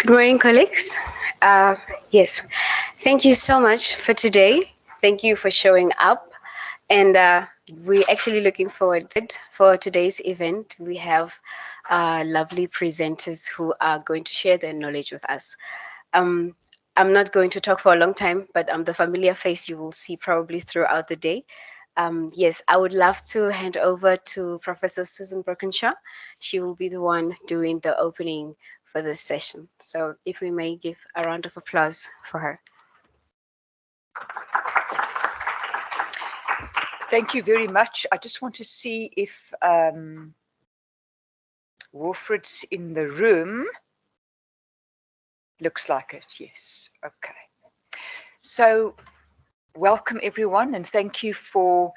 Good morning, colleagues. Uh, yes, thank you so much for today. Thank you for showing up. And we're actually looking forward for today's event. We have lovely presenters who are going to share their knowledge with us. Um, I'm not going to talk for a long time, but I'm the familiar face you will see probably throughout the day. Yes, I would love to hand over to Professor Susan Birkinshaw. She will be the one doing the opening for this session. So if we may give a round of applause for her. Thank you very much. I just want to see if Wilfred's in the room. Looks like it, yes. Okay. So welcome everyone, and thank you for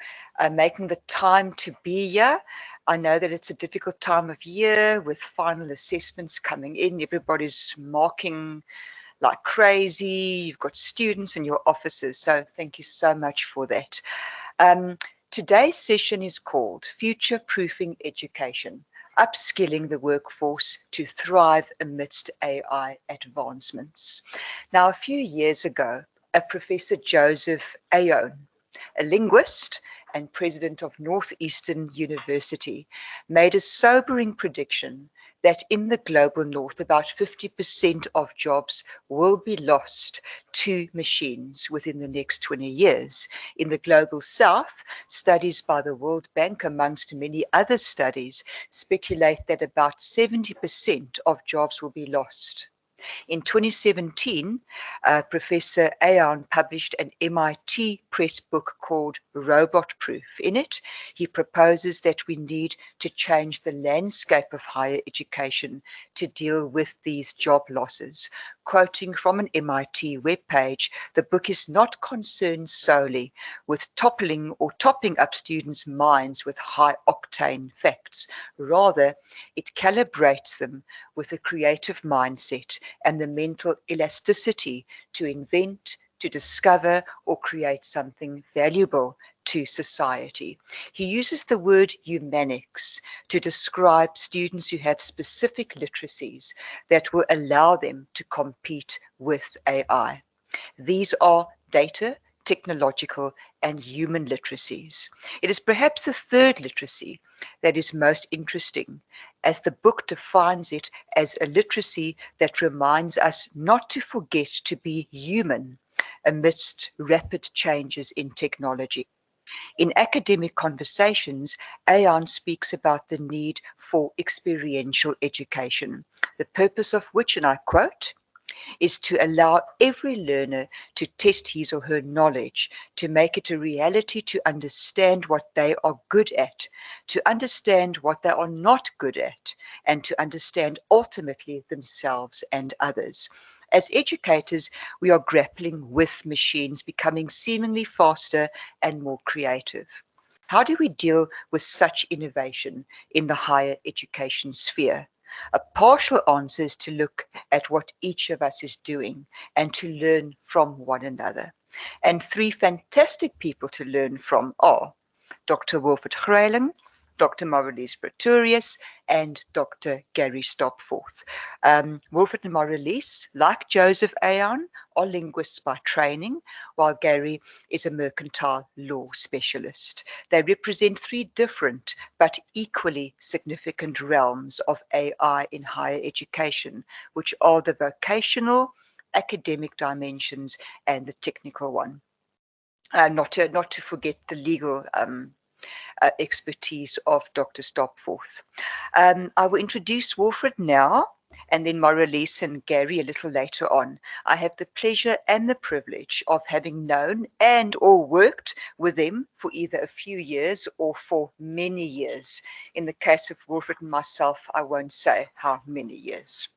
making the time to be here. I know that it's a difficult time of year with final assessments coming in. Everybody's marking like crazy. You've got students in your offices, so thank you so much for that. Today's session is called Future Proofing Education, Upskilling the Workforce to Thrive Amidst AI Advancements. Now, a few years ago, a Professor Joseph Aoun, a linguist and president of Northeastern University, made a sobering prediction that in the global north, about 50% of jobs will be lost to machines within the next 20 years. In the global south, studies by the World Bank, amongst many other studies, speculate that about 70% of jobs will be lost. In 2017, Professor Aoun published an MIT Press book called Robot Proof. In it, he proposes that we need to change the landscape of higher education to deal with these job losses. Quoting from an MIT webpage, the book is not concerned solely with toppling or topping up students' minds with high-octane facts. Rather, it calibrates them with a creative mindset and the mental elasticity to invent, to discover, or create something valuable to society. He uses the word humanics to describe students who have specific literacies that will allow them to compete with AI. These are data, technological, and human literacies. It is perhaps the third literacy that is most interesting, as the book defines it as a literacy that reminds us not to forget to be human amidst rapid changes in technology. In academic conversations, Aoun speaks about the need for experiential education, the purpose of which, and I quote, is to allow every learner to test his or her knowledge, to make it a reality, to understand what they are good at, to understand what they are not good at, and to understand ultimately themselves and others. As educators, we are grappling with machines becoming seemingly faster and more creative. How do we deal with such innovation in the higher education sphere? A partial answer is to look at what each of us is doing and to learn from one another. And three fantastic people to learn from are Dr. Willfred Greyling, Dr. Marilize Pretorius, and Dr. Grey Stopforth. Willfred and Marilize, like Joseph Aoun, are linguists by training, while Gary is a mercantile law specialist. They represent three different but equally significant realms of AI in higher education, which are the vocational, academic dimensions, and the technical one. Not to forget the legal expertise of Dr. Stopforth. I will introduce Wilfred now, and then Marilize and Gary a little later on. I have the pleasure and the privilege of having known and or worked with them for either a few years or for many years. In the case of Wilfred and myself, I won't say how many years.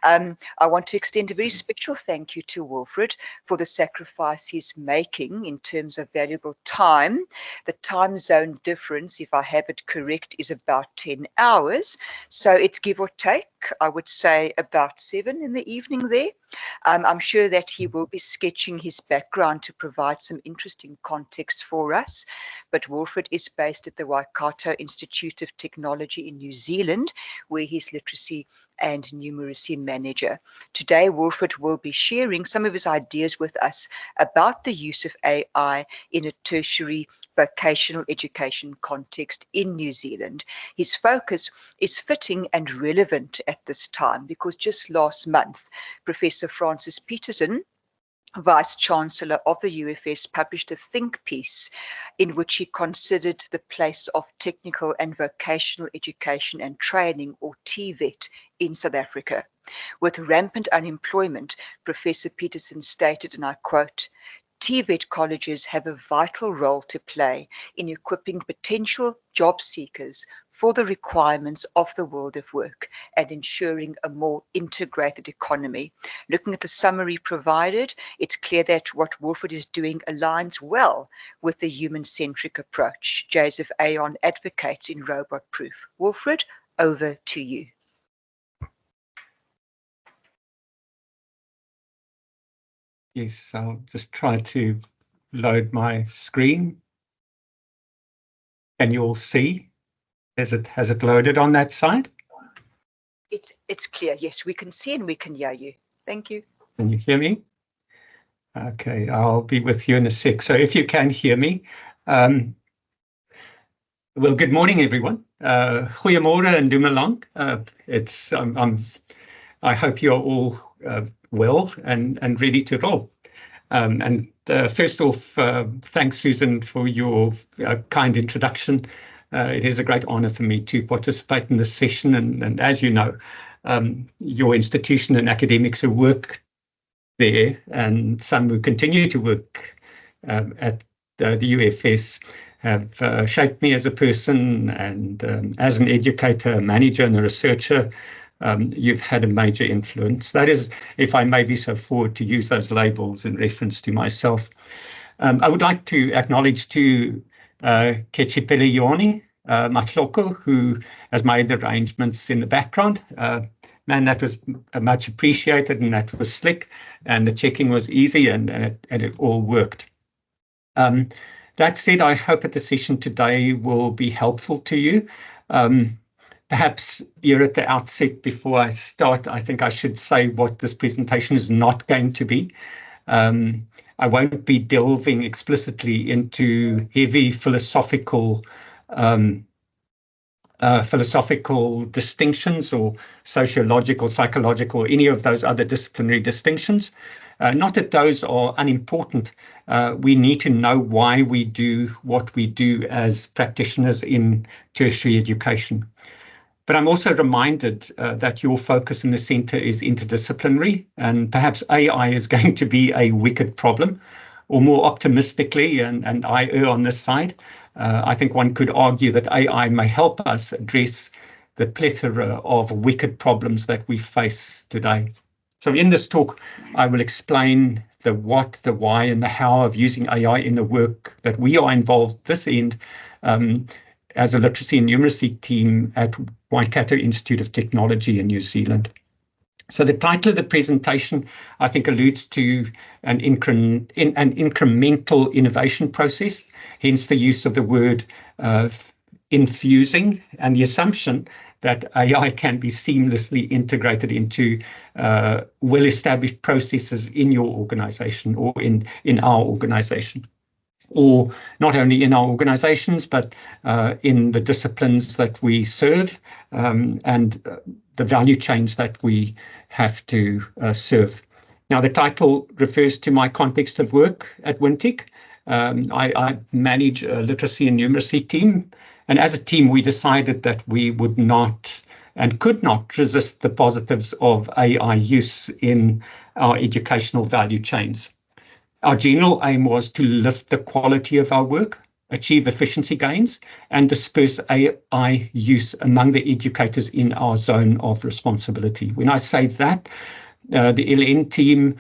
I want to extend a very special thank you to Wilfred for the sacrifice he's making in terms of valuable time. The time zone difference, if I have it correct, is about 10 hours. So it's give or take, I would say about 7 in the evening there. I'm sure that he will be sketching his background to provide some interesting context for us. But Wilfred is based at the Waikato Institute of Technology in New Zealand, where his literacy and numeracy manager. Today, Willfred will be sharing some of his ideas with us about the use of AI in a tertiary vocational education context in New Zealand. His focus is fitting and relevant at this time because just last month, Professor Francis Peterson, Vice Chancellor of the UFS, published a think piece in which he considered the place of technical and vocational education and training, or TVET, in South Africa. With rampant unemployment, Professor Peterson stated, and I quote, TVET colleges have a vital role to play in equipping potential job seekers for the requirements of the world of work and ensuring a more integrated economy. Looking at the summary provided, it's clear that what Willfred is doing aligns well with the human-centric approach Joseph Aon advocates in Robot Proof. Willfred, over to you. Yes, I'll just try to load my screen. Can you all see? Has it loaded on that side? It's clear. Yes, we can see and we can hear you. Thank you. Can you hear me? Okay, I'll be with you in a sec. So if you can hear me, well, good morning, everyone. Goeiemorgen and dumelang. I hope you're all well and ready to roll. First off, thanks, Susan, for your kind introduction. It is a great honor for me to participate in this session. And as you know, your institution and academics who work there and some who continue to work at the UFS have shaped me as a person and as an educator, manager, and a researcher. You've had a major influence. That is, if I may be so forward to use those labels in reference to myself. I would like to acknowledge to Ketchipeli Yoni Matloko, who has made the arrangements in the background. Man, that was much appreciated, and that was slick, and the checking was easy, and it all worked. That said, I hope that the session today will be helpful to you. Perhaps here at the outset, before I start, I think I should say what this presentation is not going to be. I won't be delving explicitly into heavy philosophical distinctions or sociological, psychological, or any of those other disciplinary distinctions. Not that those are unimportant. We need to know why we do what we do as practitioners in tertiary education. But I'm also reminded that your focus in the centre is interdisciplinary, and perhaps AI is going to be a wicked problem, or more optimistically, and I err on this side, I think one could argue that AI may help us address the plethora of wicked problems that we face today. So in this talk, I will explain the what, the why, and the how of using AI in the work that we are involved this end as a literacy and numeracy team at Waikato Institute of Technology in New Zealand. So the title of the presentation, I think, alludes to an incremental innovation process, hence the use of the word infusing, and the assumption that AI can be seamlessly integrated into well-established processes in your organization or in our organization. Or not only in our organizations, but in the disciplines that we serve and the value chains that we have to serve. Now, the title refers to my context of work at WinTech. I manage a literacy and numeracy team, and as a team, we decided that we would not and could not resist the positives of AI use in our educational value chains. Our general aim was to lift the quality of our work, achieve efficiency gains, and disperse AI use among the educators in our zone of responsibility. When I say that, the LN team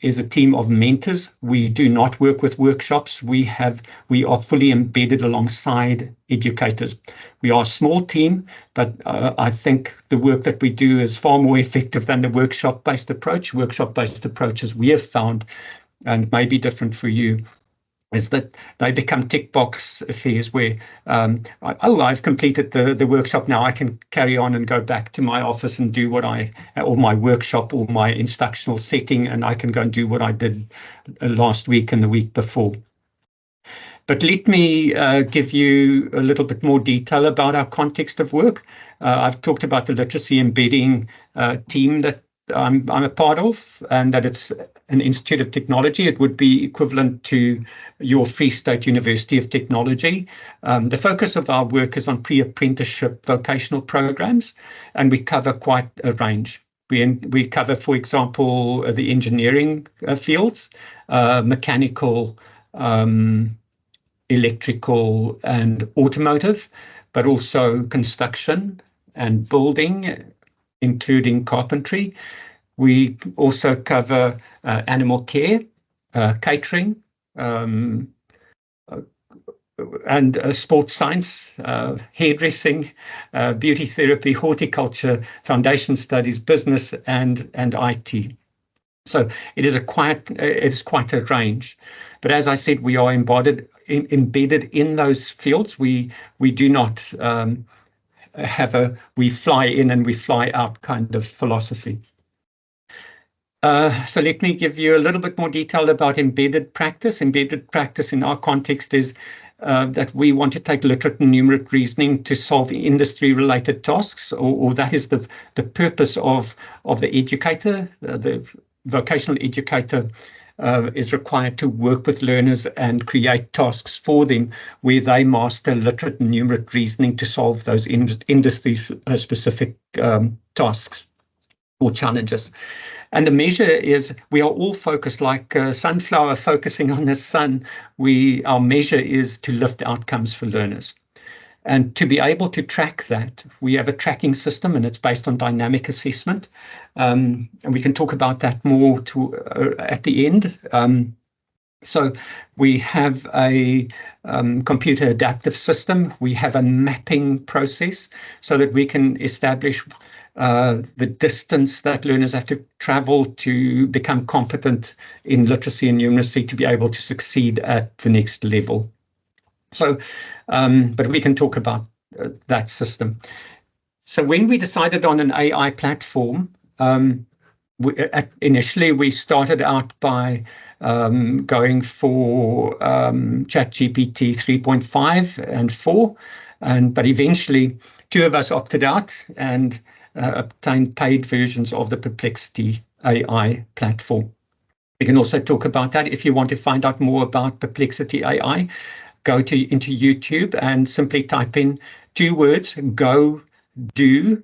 is a team of mentors. We do not work with workshops. We are fully embedded alongside educators. We are a small team, but I think the work that we do is far more effective than the workshop-based approach. Workshop-based approaches we have found and may be different for you, is that they become tick box affairs where, I've completed the workshop, now I can carry on and go back to my office and do or my workshop or my instructional setting, and I can go and do what I did last week and the week before. But let me give you a little bit more detail about our context of work. I've talked about the literacy embedding team that I'm a part of, and that it's an Institute of Technology. It would be equivalent to your Free State University of Technology. The focus of our work is on pre-apprenticeship vocational programs, and we cover quite a range. We cover, for example, the engineering fields, mechanical, electrical and automotive, but also construction and building, including carpentry. We also cover animal care, catering, and sports science, hairdressing, beauty therapy, horticulture, foundation studies, business, and IT. So it is quite a range. But as I said, we are embedded in those fields. We do not have we fly in and we fly out kind of philosophy. So let me give you a little bit more detail about embedded practice. Embedded practice in our context is that we want to take literate and numerate reasoning to solve industry-related tasks, or that is the purpose of the educator. The vocational educator is required to work with learners and create tasks for them where they master literate and numerate reasoning to solve those industry-specific tasks or challenges. And the measure is, we are all focused like a sunflower focusing on the sun. Our measure is to lift outcomes for learners. And to be able to track that, we have a tracking system, and it's based on dynamic assessment. And we can talk about that more at the end. So we have a computer adaptive system. We have a mapping process so that we can establish the distance that learners have to travel to become competent in literacy and numeracy to be able to succeed at the next level. So, but we can talk about that system. So when we decided on an AI platform, initially we started out by going for ChatGPT 3.5 and 4, but eventually two of us opted out and obtained paid versions of the Perplexity AI platform. We can also talk about that. If you want to find out more about Perplexity AI, go into YouTube and simply type in 2 words, go, do,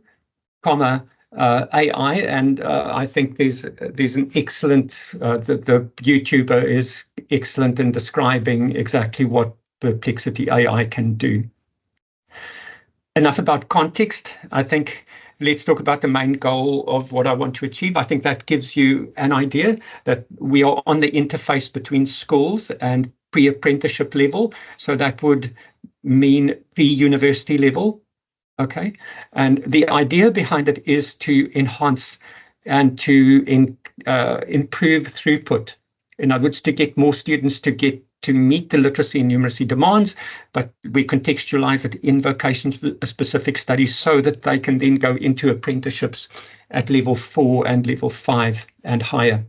comma, AI, and I think there's an excellent, the YouTuber is excellent in describing exactly what Perplexity AI can do. Enough about context. I think let's talk about the main goal of what I want to achieve. I think that gives you an idea that we are on the interface between schools and pre-apprenticeship level. So that would mean pre-university level. Okay, and the idea behind it is to enhance and to improve throughput. In other words, to get more students to meet the literacy and numeracy demands, but we contextualize it in vocation-specific studies so that they can then go into apprenticeships at level 4 and level 5 and higher.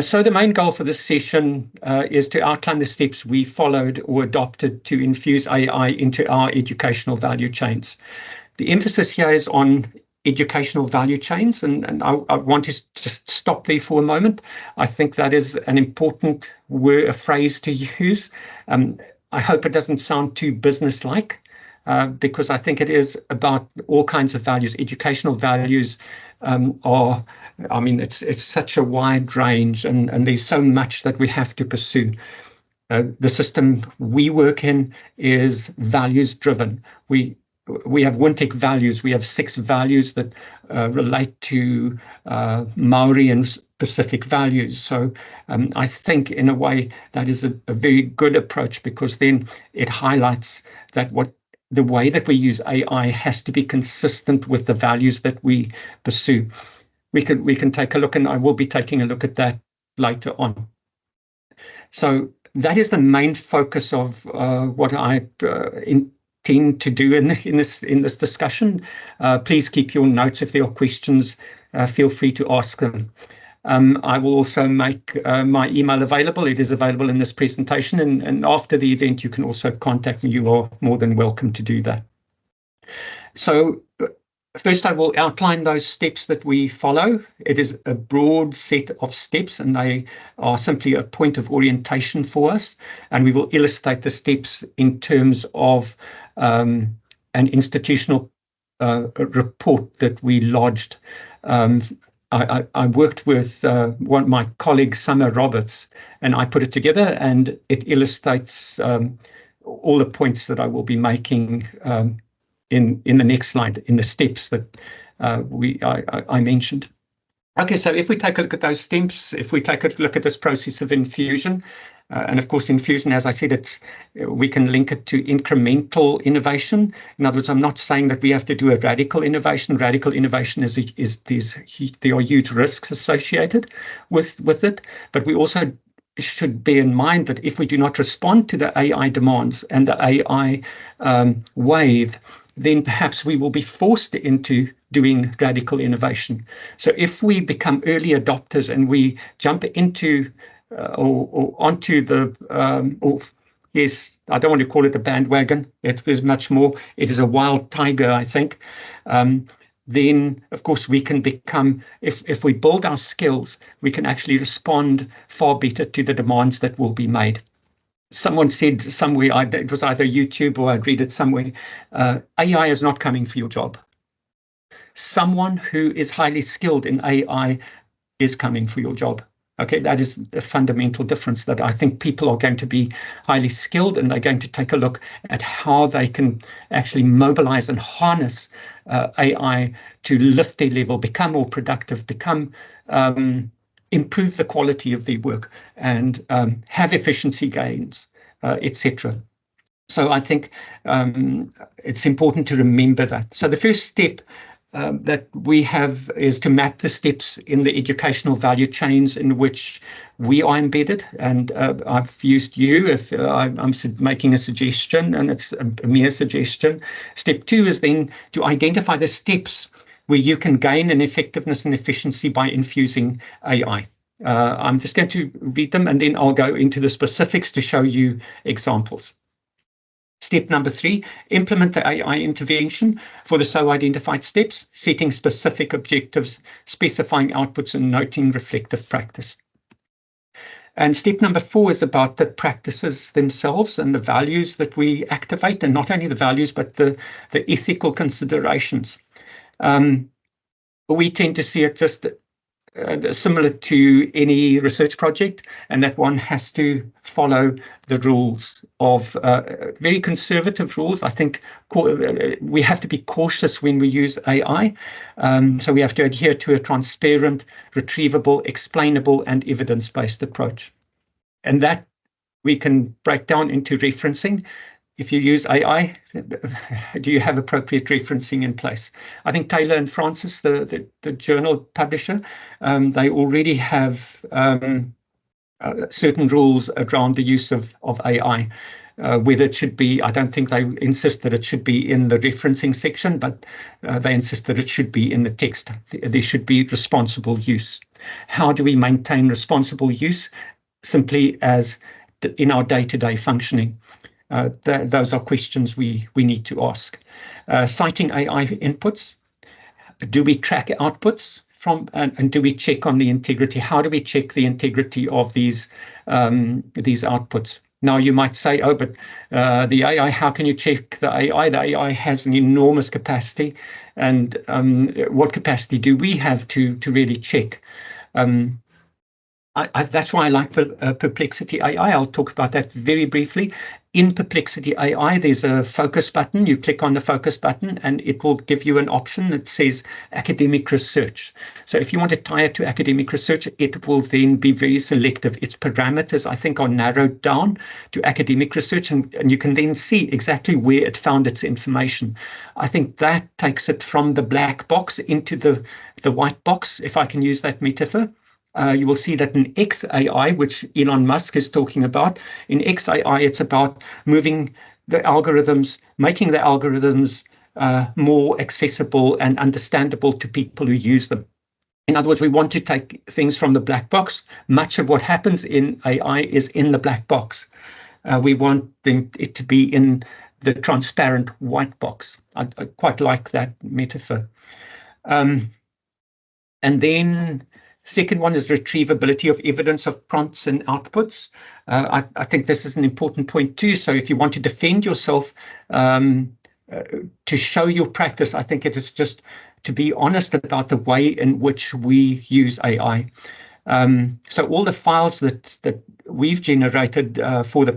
So the main goal for this session is to outline the steps we followed or adopted to infuse AI into our educational value chains. The emphasis here is on educational value chains, and I want to just stop there for a moment. I think that is an important word, a phrase to use. I hope it doesn't sound too business-like, because I think it is about all kinds of values. Educational values it's such a wide range, and there's so much that we have to pursue. The system we work in is values-driven. We have Wintec values. We have 6 values that relate to Maori and Pacific values. So I think in a way that is a very good approach, because then it highlights that the way that we use AI has to be consistent with the values that we pursue. We can take a look, and I will be taking a look at that later on. So that is the main focus of what I intend to do in this discussion. Please keep your notes. If there are questions, feel free to ask them. I will also make my email available. It is available in this presentation, and after the event, you can also contact me. You are more than welcome to do that. So first, I will outline those steps that we follow. It is a broad set of steps, and they are simply a point of orientation for us. And we will illustrate the steps in terms of an institutional report that we lodged. I worked with one of my colleagues, Summer Roberts, and I put it together, and it illustrates all the points that I will be making in the next slide, in the steps that I mentioned. Okay, so if we take a look at those steps, if we take a look at this process of infusion, and of course, infusion, as I said, we can link it to incremental innovation. In other words, I'm not saying that we have to do a radical innovation. Radical innovation there are huge risks associated with it, but we also should bear in mind that if we do not respond to the AI demands and the AI wave, then perhaps we will be forced into doing radical innovation. So if we become early adopters and we jump into or onto the, yes, I don't want to call it a bandwagon. It is much more, it is a wild tiger, I think. Then, of course, we can become, if we build our skills, we can actually respond far better to the demands that will be made. Someone said somewhere, it was either YouTube or I'd read it somewhere, AI is not coming for your job. Someone who is highly skilled in AI is coming for your job. Okay, that is the fundamental difference, that I think people are going to be highly skilled and they're going to take a look at how they can actually mobilize and harness AI to lift their level, become more productive, improve the quality of their work, and have efficiency gains, etc. So I think it's important to remember that. So the first step that we have is to map the steps in the educational value chains in which we are embedded. And I've used you if I'm making a suggestion, and it's a mere suggestion. Step 2 is then to identify the steps where you can gain in effectiveness and efficiency by infusing AI. I'm just going to read them, and then I'll go into the specifics to show you examples. Step number 3, implement the AI intervention for the so identified steps, setting specific objectives, specifying outputs, and noting reflective practice. And step number 4 is about the practices themselves and the values that we activate, and not only the values, but the ethical considerations. We tend to see it just similar to any research project, and that one has to follow the rules of very conservative rules. I think we have to be cautious when we use AI. So we have to adhere to a transparent, retrievable, explainable, and evidence-based approach. And that we can break down into referencing. If you use AI, do you have appropriate referencing in place? I think Taylor and Francis, the journal publisher, they already have certain rules around the use of AI. Whether it should be, I don't think they insist that it should be in the referencing section, but they insist that it should be in the text. There should be responsible use. How do we maintain responsible use? Simply as in our day-to-day functioning. Those are questions we need to ask. Citing AI inputs. Do we track outputs from, and do we check on the integrity? How do we check the integrity of these outputs? Now you might say, oh, but the AI, how can you check the AI? The AI has an enormous capacity, and what capacity do we have to really check? That's why I like Perplexity AI. I'll talk about that very briefly. In Perplexity AI, there's a focus button. You click on the focus button and it will give you an option that says academic research. So if you want to tie it to academic research, it will then be very selective. Its parameters, I think, are narrowed down to academic research, and you can then see exactly where it found its information. I think that takes it from the black box into the white box, if I can use that metaphor. You will see that in XAI, which Elon Musk is talking about, in XAI, it's about moving the algorithms, making the algorithms more accessible and understandable to people who use them. In other words, we want to take things from the black box. Much of what happens in AI is in the black box. We want it to be in the transparent white box. I quite like that metaphor. And then second one is retrievability of evidence of prompts and outputs. I think this is an important point too. So if you want to defend yourself, to show your practice, I think it is just to be honest about the way in which we use AI. So all the files that we've generated for the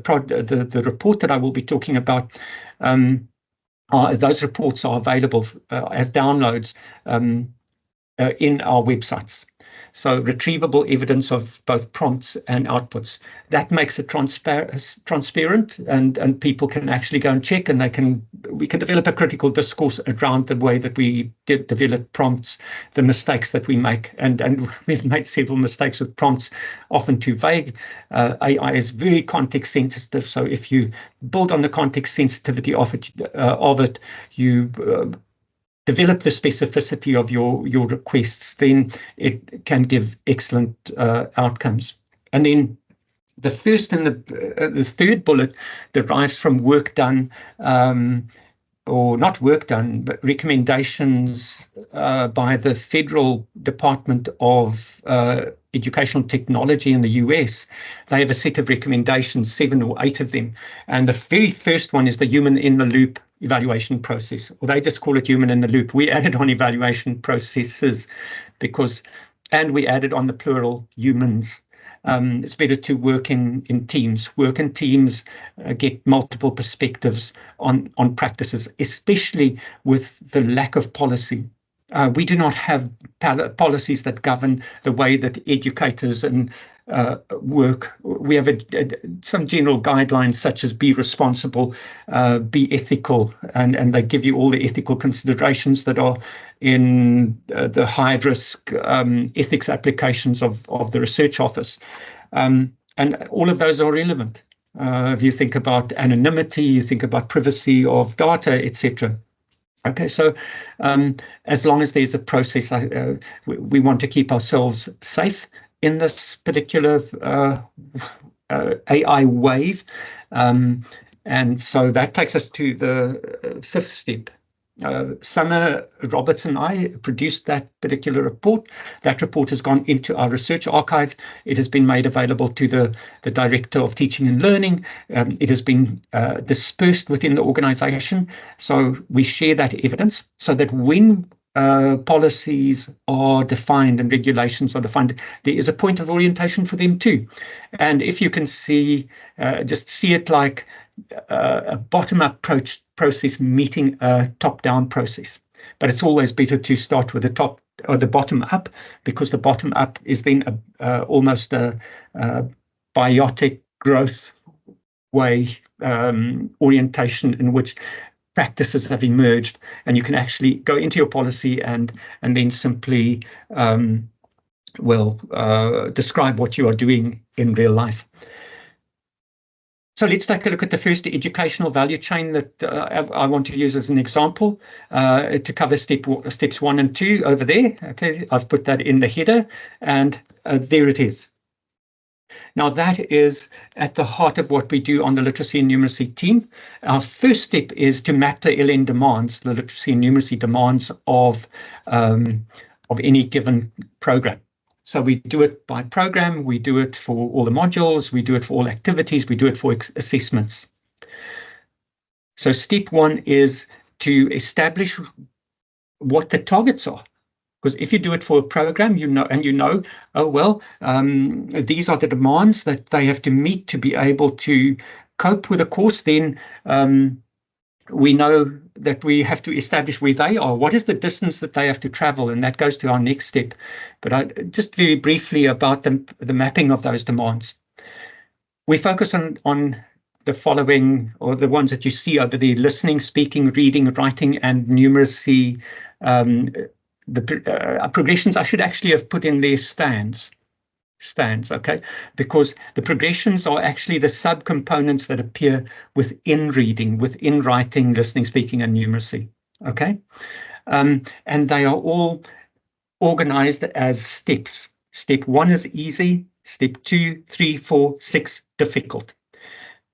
report that I will be talking about, those reports are available as downloads in our websites. So retrievable evidence of both prompts and outputs. That makes it transparent, and people can actually go and check, and we can develop a critical discourse around the way that we develop prompts, the mistakes that we make, and we've made several mistakes with prompts, often too vague. AI is very context sensitive, so if you build on the context sensitivity of it, you develop the specificity of your requests, then it can give excellent outcomes. And then the first and the third bullet derives from work done, or not work done, but recommendations by the Federal Department of Educational Technology in the US. They have a set of recommendations, 7 or 8 of them. And the very first one is the human in the loop evaluation process, or they just call it human in the loop. We added on evaluation processes and we added on the plural humans. It's better to work in teams. Work in teams, get multiple perspectives on practices, especially with the lack of policy. We do not have policies that govern the way that educators and work. We have some general guidelines such as be responsible, be ethical, and they give you all the ethical considerations that are in the high risk ethics applications of the research office. And all of those are relevant. If you think about anonymity, you think about privacy of data, etc. Okay, so as long as there's a process, we want to keep ourselves safe in this particular AI wave. And so that takes us to the fifth step. Summer Roberts and I produced that particular report. That report has gone into our research archive. It has been made available to the Director of Teaching and Learning. It has been dispersed within the organization. So we share that evidence so that when policies are defined and regulations are defined, there is a point of orientation for them too. And if you can just see it like a bottom-up process meeting a top-down process. But it's always better to start with the top or the bottom-up, because the bottom-up is then almost a biotic growth way orientation in which practices have emerged, and you can actually go into your policy and then simply describe what you are doing in real life. So let's take a look at the first educational value chain that I want to use as an example to cover steps 1 and 2 over there. Okay, I've put that in the header, and there it is. Now that is at the heart of what we do on the literacy and numeracy team. Our first step is to map the LN demands, the literacy and numeracy demands of any given program. So we do it by program, we do it for all the modules, we do it for all activities, we do it for assessments. So step 1 is to establish what the targets are. Because if you do it for a program, oh, well, these are the demands that they have to meet to be able to cope with a course, then we know that we have to establish where they are. What is the distance that they have to travel? And that goes to our next step. But just very briefly about the mapping of those demands. We focus on the following, or the ones that you see over there: listening, speaking, reading, writing, and numeracy. The progressions I should actually have put in their stands. stands, okay? Because the progressions are actually the subcomponents that appear within reading, within writing, listening, speaking, and numeracy, okay? And they are all organized as steps. Step 1 is easy, step 2, 3, 4, 6, difficult.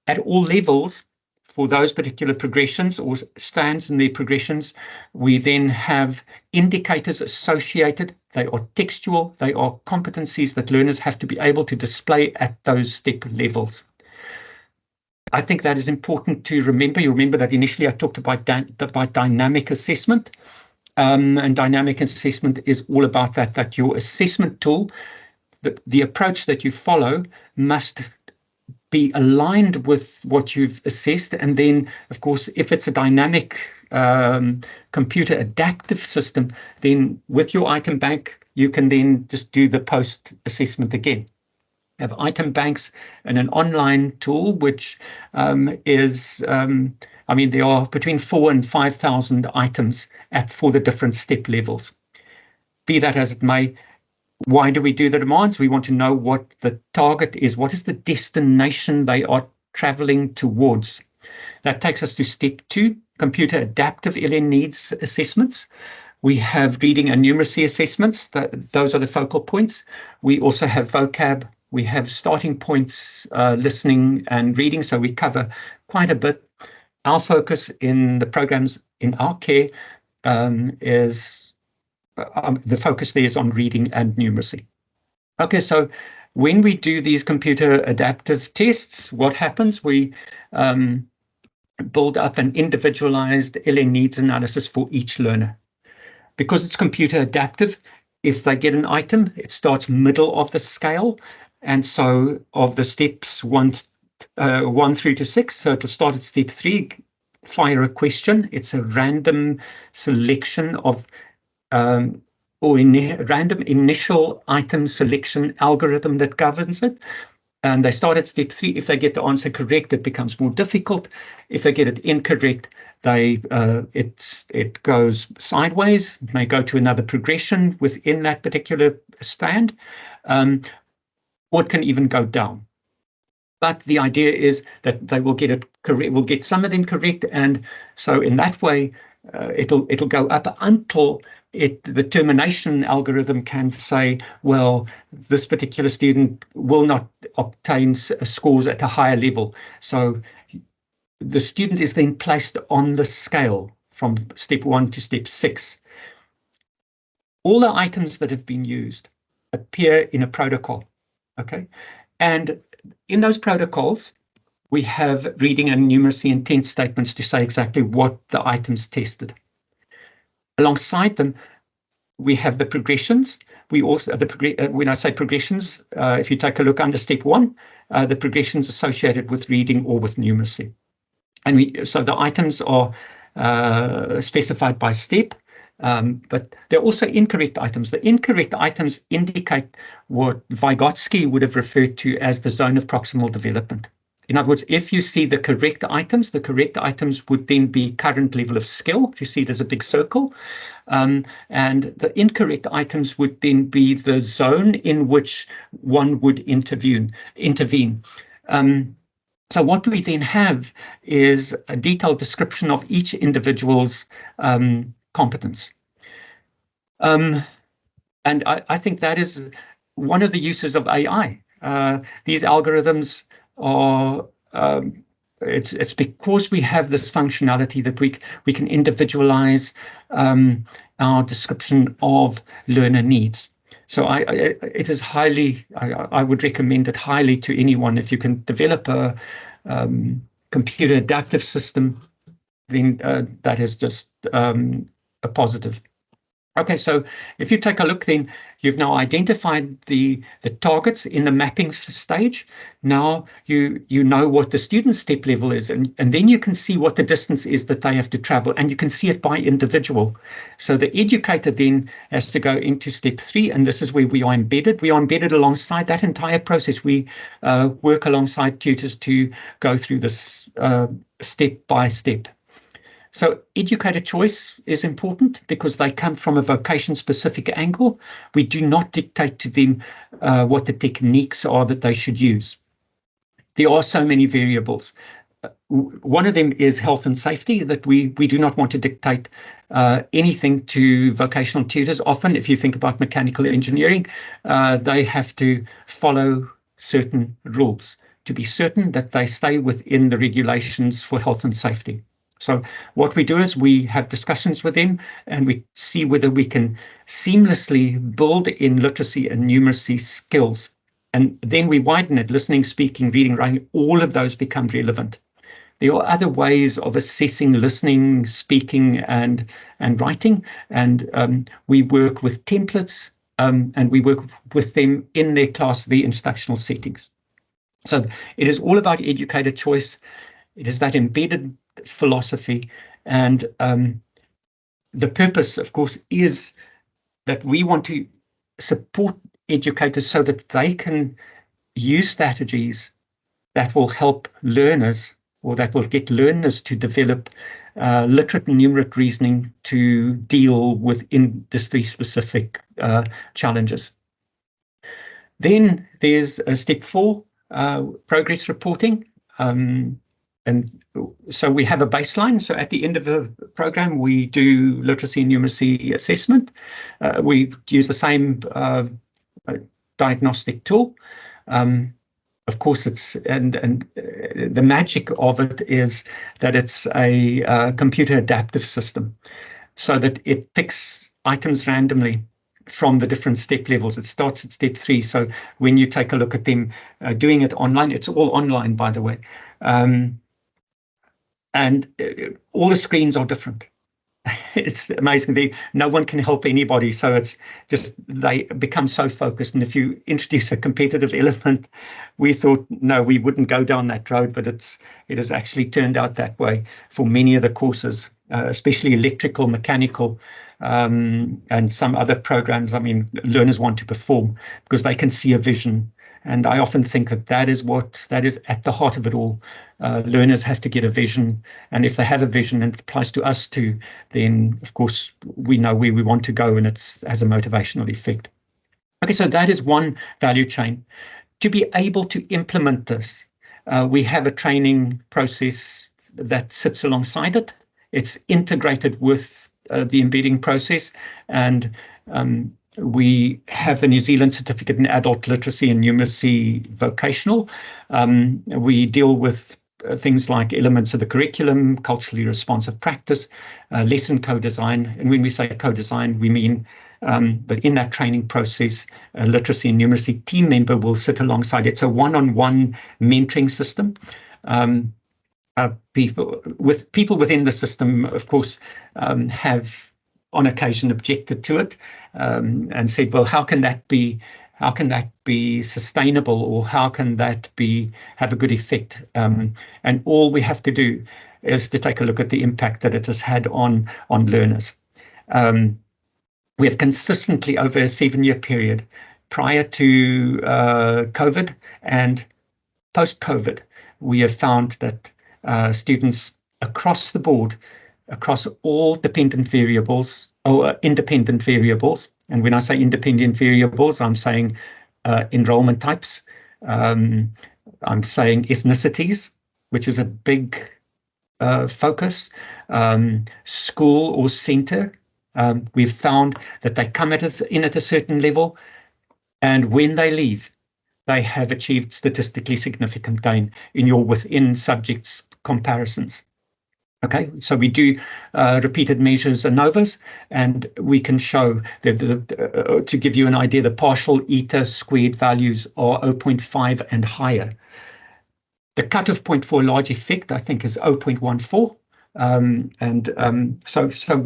At all levels, for those particular progressions or stands in their progressions, we then have indicators associated. They are textual, they are competencies that learners have to be able to display at those step levels. I think that is important to remember. You remember that initially I talked about dynamic assessment. And dynamic assessment is all about that your assessment tool, the approach that you follow must be aligned with what you've assessed. And then, of course, if it's a dynamic computer adaptive system, then with your item bank, you can then just do the post-assessment again. Have item banks and an online tool, which is, I mean, there are between 4,000 and 5,000 items for the different step levels. Be that as it may, why do we do the demands? We want to know what the target is. What is the destination they are traveling towards? That takes us to step 2, computer adaptive LN needs assessments. We have reading and numeracy assessments. Those are the focal points. We also have vocab. We have starting points, listening and reading. So we cover quite a bit. Our focus in the programs in our care is the focus there is on reading and numeracy. Okay, so when we do these computer adaptive tests, what happens? We build up an individualized LN needs analysis for each learner. Because it's computer adaptive, if they get an item, it starts middle of the scale. And so of the steps 1 through to 6, so it'll start at step 3, fire a question. It's a random selection of random initial item selection algorithm that governs it. And they start at step 3. If they get the answer correct, it becomes more difficult. If they get it incorrect, it goes sideways, it may go to another progression within that particular stand, or it can even go down. But the idea is that they will get it correct, will get some of them correct, and so in that way, it'll go up until the termination algorithm can say, well, this particular student will not obtain scores at a higher level. So the student is then placed on the scale from step 1 to step 6. All the items that have been used appear in a protocol, okay? And in those protocols, we have reading and numeracy intent statements to say exactly what the items tested. Alongside them, we have the progressions. We also, when I say progressions, if you take a look under step 1, the progressions associated with reading or with numeracy. And so the items are specified by step, but they're also incorrect items. The incorrect items indicate what Vygotsky would have referred to as the zone of proximal development. In other words, if you see the correct items would then be current level of skill. If you see it as a big circle, and the incorrect items would then be the zone in which one would intervene. So what we then have is a detailed description of each individual's competence. And I think that is one of the uses of AI. These algorithms are, it's because we have this functionality that we can individualize our description of learner needs. So it is highly, I would recommend it highly to anyone. If you can develop a computer adaptive system, then that is just a positive. Okay, so if you take a look, then you've now identified the targets in the mapping stage. Now you know what the student step level is, and then you can see what the distance is that they have to travel, and you can see it by individual. So the educator then has to go into step 3, and this is where we are embedded. We are embedded alongside that entire process. We work alongside tutors to go through this step by step. So educator choice is important because they come from a vocation-specific angle. We do not dictate to them what the techniques are that they should use. There are so many variables. One of them is health and safety, that we do not want to dictate anything to vocational tutors. Often, if you think about mechanical engineering, they have to follow certain rules to be certain that they stay within the regulations for health and safety. So what we do is we have discussions with them and we see whether we can seamlessly build in literacy and numeracy skills. And then we widen it, listening, speaking, reading, writing, all of those become relevant. There are other ways of assessing listening, speaking, and writing. And we work with templates and we work with them in their class, the instructional settings. So it is all about educator choice. It is that embedded philosophy. And the purpose, of course, is that we want to support educators so that they can use strategies that will help learners, or that will get learners to develop literate and numerate reasoning to deal with industry-specific challenges. Then there's step 4, progress reporting. And so we have a baseline. So at the end of the program, we do literacy and numeracy assessment. We use the same diagnostic tool. Of course, it's and the magic of it is that it's a computer adaptive system, so that it picks items randomly from the different step levels. It starts at step 3. So when you take a look at them doing it online, it's all online, by the way. And all the screens are different. It's amazing. No one can help anybody. So it's just, they become so focused. And if you introduce a competitive element, we thought, no, we wouldn't go down that road, but it has actually turned out that way for many of the courses, especially electrical, mechanical, and some other programs. I mean, learners want to perform because they can see a vision. And I often think that is at the heart of it all. Learners have to get a vision. And if they have a vision and it applies to us too, then of course we know where we want to go, and it has a motivational effect. Okay, so that is one value chain. To be able to implement this, we have a training process that sits alongside it. It's integrated with the embedding process, and we have a New Zealand certificate in adult literacy and numeracy vocational. We deal with things like elements of the curriculum, culturally responsive practice, lesson co-design. And when we say co-design, we mean that in that training process, a literacy and numeracy team member will sit alongside. It's a one-on-one mentoring system. People within the system, of course, have on occasion objected to it and said, well, how can that be sustainable, or how can that have a good effect? And all we have to do is to take a look at the impact that it has had on learners. We have consistently, over a 7-year period, prior to COVID and post-COVID, we have found that students across the board, across all dependent variables or independent variables, and when I say independent variables, I'm saying enrollment types, I'm saying ethnicities, which is a big focus, school or center. We've found that they come in at a certain level, and when they leave, they have achieved statistically significant gain in your within subjects comparisons. Okay, so we do repeated measures ANOVAs, and we can show that, to give you an idea, the partial eta squared values are 0.5 and higher. The cutoff point for a large effect, I think, is 0.14. So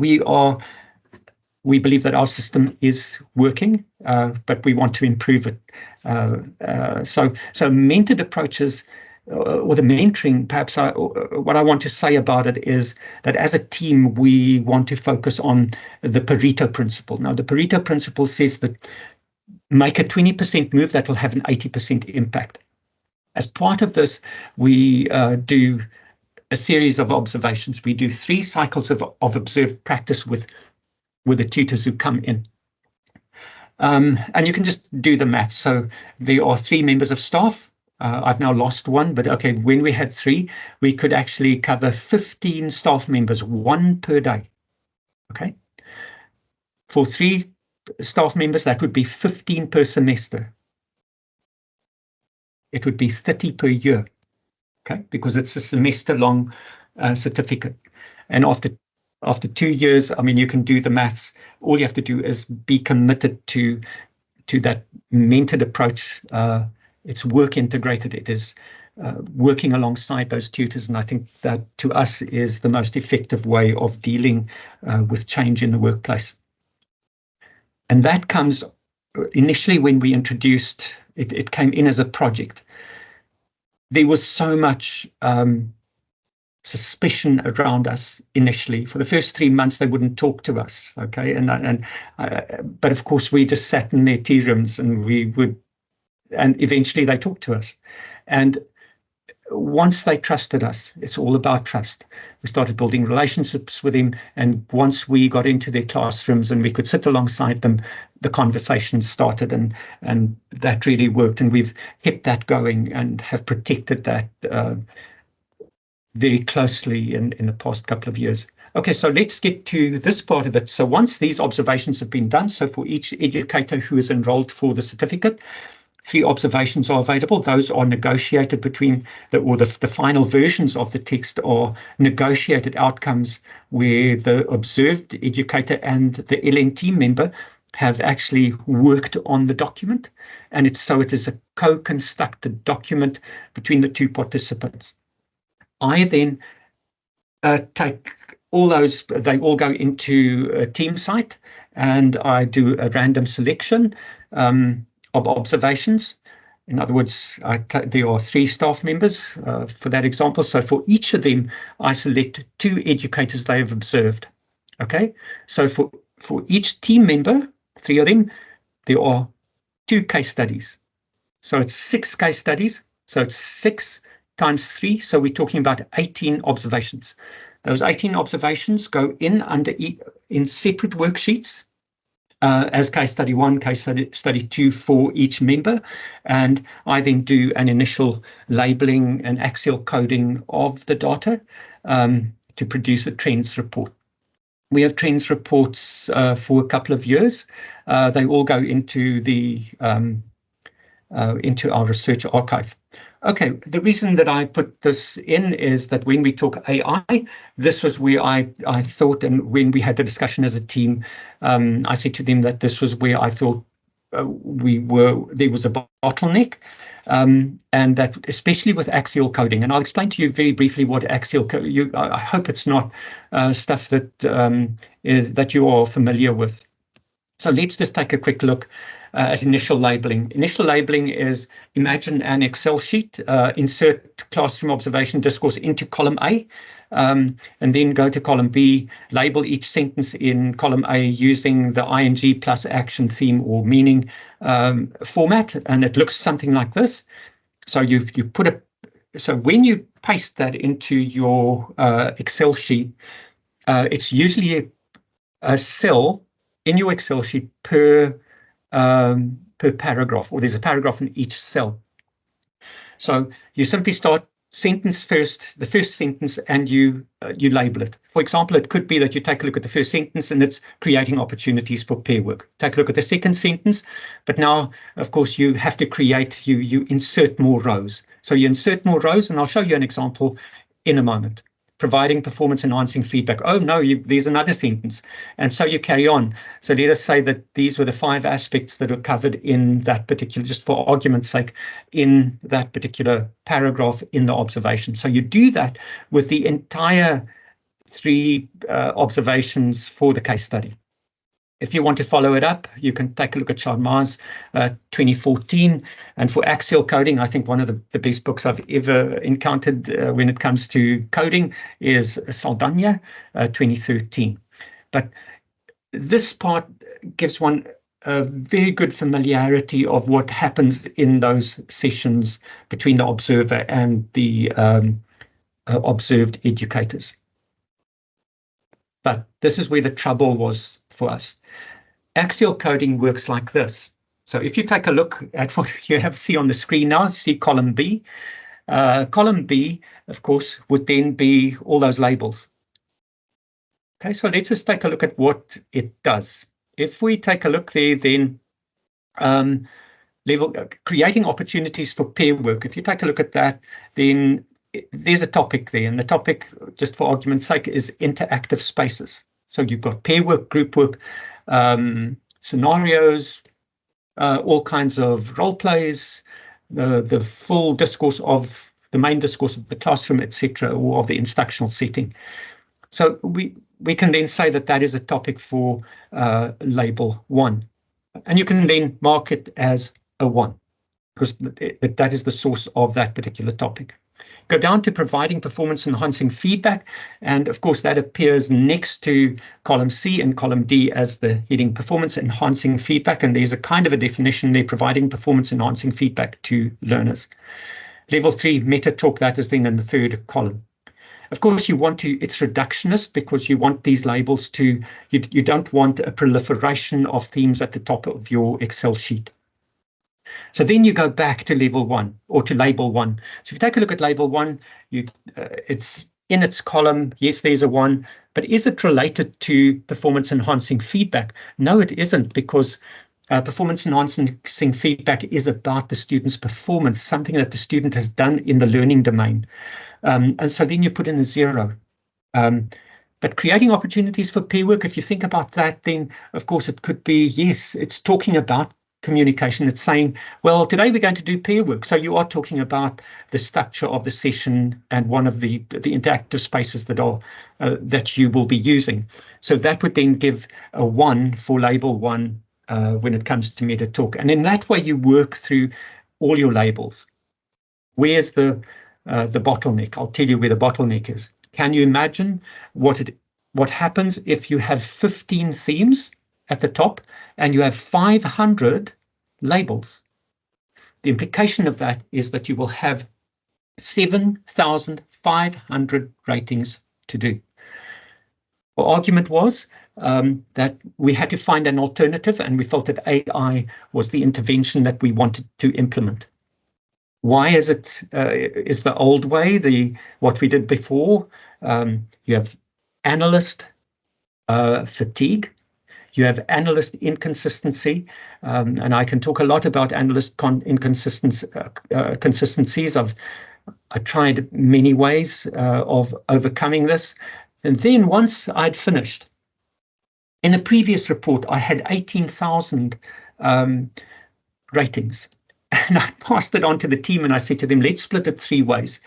we believe that our system is working, but we want to improve it. So mentored approaches, or the mentoring, perhaps what I want to say about it is that as a team, we want to focus on the Pareto principle. Now, the Pareto principle says that make a 20% move that will have an 80% impact. As part of this, we do a series of observations. We do 3 cycles of observed practice with the tutors who come in. And you can just do the maths. So there are 3 members of staff. I've now lost one, but okay, when we had 3, we could actually cover 15 staff members, 1 per day. Okay. For 3 staff members, that would be 15 per semester. It would be 30 per year. Okay, because it's a semester-long certificate. And after 2 years, I mean, you can do the maths. All you have to do is be committed to that mentored approach. It's work integrated. It is working alongside those tutors. And I think that to us is the most effective way of dealing with change in the workplace. And that comes initially when we introduced it, it came in as a project. There was so much suspicion around us initially. For the first 3 months, they wouldn't talk to us. Okay, but of course, we just sat in their tea rooms, and and eventually they talked to us. And once they trusted us, it's all about trust. We started building relationships with them, and once we got into their classrooms and we could sit alongside them, the conversations started, and that really worked. And we've kept that going and have protected that very closely in the past couple of years. Okay, so let's get to this part of it. So once these observations have been done, so for each educator who is enrolled for the certificate, 3 observations are available. Those are negotiated between the final versions of the text are negotiated outcomes where the observed educator and the LNT member have actually worked on the document. And it is a co-constructed document between the 2 participants. I then take all those, they all go into a team site, and I do a random selection of observations. In other words, there are 3 staff members for that example. So for each of them, I select 2 educators they have observed. Okay, so for each team member, 3 of them, there are 2 case studies. So it's 6 case studies. So it's 6 times 3. So we're talking about 18 observations. Those 18 observations go in in separate worksheets as case study 1, case study 2 for each member. And I then do an initial labeling and axial coding of the data to produce a trends report. We have trends reports for a couple of years. They all go into into our research archive. Okay, the reason that I put this in is that when we talk AI, this was where I thought, and when we had the discussion as a team, I said to them that this was where I thought there was a bottleneck, and that especially with axial coding. And I'll explain to you very briefly what axial coding. I hope it's not stuff that you are familiar with. So let's just take a quick look at initial labeling. Initial labeling is, imagine an Excel sheet, insert classroom observation discourse into column A, and then go to column B, label each sentence in column A using the ing plus action, theme, or meaning format, and it looks something like this. So you so when you paste that into your Excel sheet, it's usually a cell in your Excel sheet per paragraph, or there's a paragraph in each cell. So you simply start sentence first, the first sentence, and you label it. For example, it could be that you take a look at the first sentence and it's creating opportunities for pair work. Take a look at the second sentence, but now, of course, you have to create, you insert more rows. So you insert more rows, and I'll show you an example in a moment. Providing performance enhancing feedback. Oh no, there's another sentence. And so you carry on. So let us say that these were the 5 aspects that are covered in that particular, just for argument's sake, in that particular paragraph in the observation. So you do that with the entire 3 observations for the case study. If you want to follow it up, you can take a look at Sharma's 2014. And for axial coding, I think one of the best books I've ever encountered when it comes to coding is Saldana 2013. But this part gives one a very good familiarity of what happens in those sessions between the observer and the observed educators. But this is where the trouble was for us. Axial coding works like this. So if you take a look at what you see on the screen now, see column B. Column B, of course, would then be all those labels. Okay, so let's just take a look at what it does. If we take a look there, then creating opportunities for peer work. If you take a look at that, then there's a topic there, and the topic, just for argument's sake, is interactive spaces. So you've got peer work, group work, scenarios, all kinds of role plays, the full discourse of the main discourse of the classroom, etc., or of the instructional setting. So we can then say that that is a topic for label 1. And you can then mark it as a 1, because that is the source of that particular topic. Go down to providing performance enhancing feedback. And of course, that appears next to column C and column D as the heading performance enhancing feedback. And there's a kind of a definition there, providing performance enhancing feedback to learners. Level 3, meta talk, that is then in the third column. Of course, you want to, it's reductionist because you want these labels to, you don't want a proliferation of themes at the top of your Excel sheet. So then you go back to level 1 or to label 1. So if you take a look at label 1, it's in its column. Yes, there's a 1, but is it related to performance enhancing feedback? No, it isn't, because performance enhancing feedback is about the student's performance, something that the student has done in the learning domain. And so then you put in a 0. But creating opportunities for peer work, if you think about that, then of course it could be, yes, it's talking about communication. It's saying, well, today we're going to do peer work. So you are talking about the structure of the session and one of the interactive spaces that are that you will be using. So that would then give a 1 for label 1 when it comes to meta talk. And in that way, you work through all your labels. Where's the bottleneck? I'll tell you where the bottleneck is. Can you imagine what happens if you have 15 themes at the top and you have 500 labels? The implication of that is that you will have 7,500 ratings to do. Our argument was that we had to find an alternative, and we felt that AI was the intervention that we wanted to implement. Why is it is the old way, what we did before? You have analyst fatigue, you have analyst inconsistency, and I can talk a lot about analyst consistencies. I tried many ways of overcoming this. And then once I'd finished, in the previous report, I had 18,000 ratings. And I passed it on to the team and I said to them, let's split it 3 ways.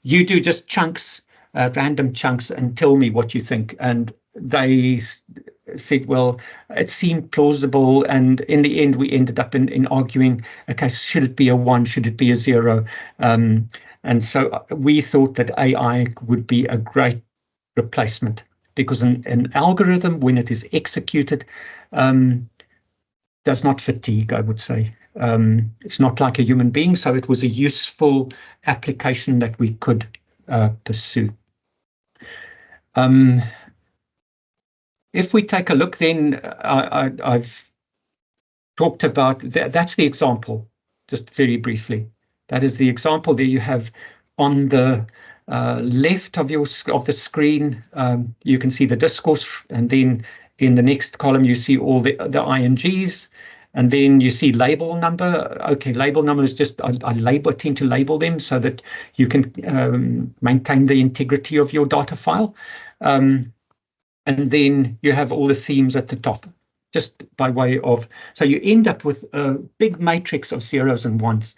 You do just chunks, random chunks, and tell me what you think. And they said, well, it seemed plausible. And in the end, we ended up in arguing, okay, should it be a 1? Should it be a 0? And so we thought that AI would be a great replacement, because an algorithm, when it is executed, does not fatigue, I would say. It's not like a human being, so it was a useful application that we could pursue. If we take a look, then I've talked about that's the example, just very briefly. That is the example. There you have on the left of the screen, you can see the discourse, and then in the next column you see all the INGs, and then you see label number. Okay, label number is just I tend to label them so that you can maintain the integrity of your data file, and then you have all the themes at the top, just by way of, so you end up with a big matrix of 0s and 1s.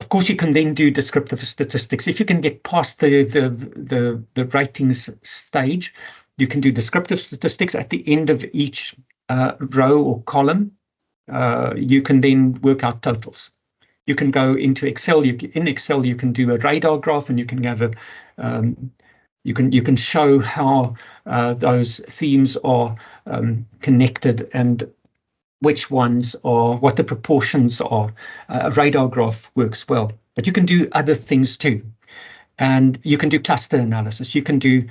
Of course, you can then do descriptive statistics. If you can get past the ratings stage, you can do descriptive statistics at the end of each row or column. You can then work out totals. You can go into Excel. In Excel, you can do a radar graph, and you can have you can show how those themes are connected and which ones are, what the proportions are. A radar graph works well, but you can do other things too. And you can do cluster analysis. You can do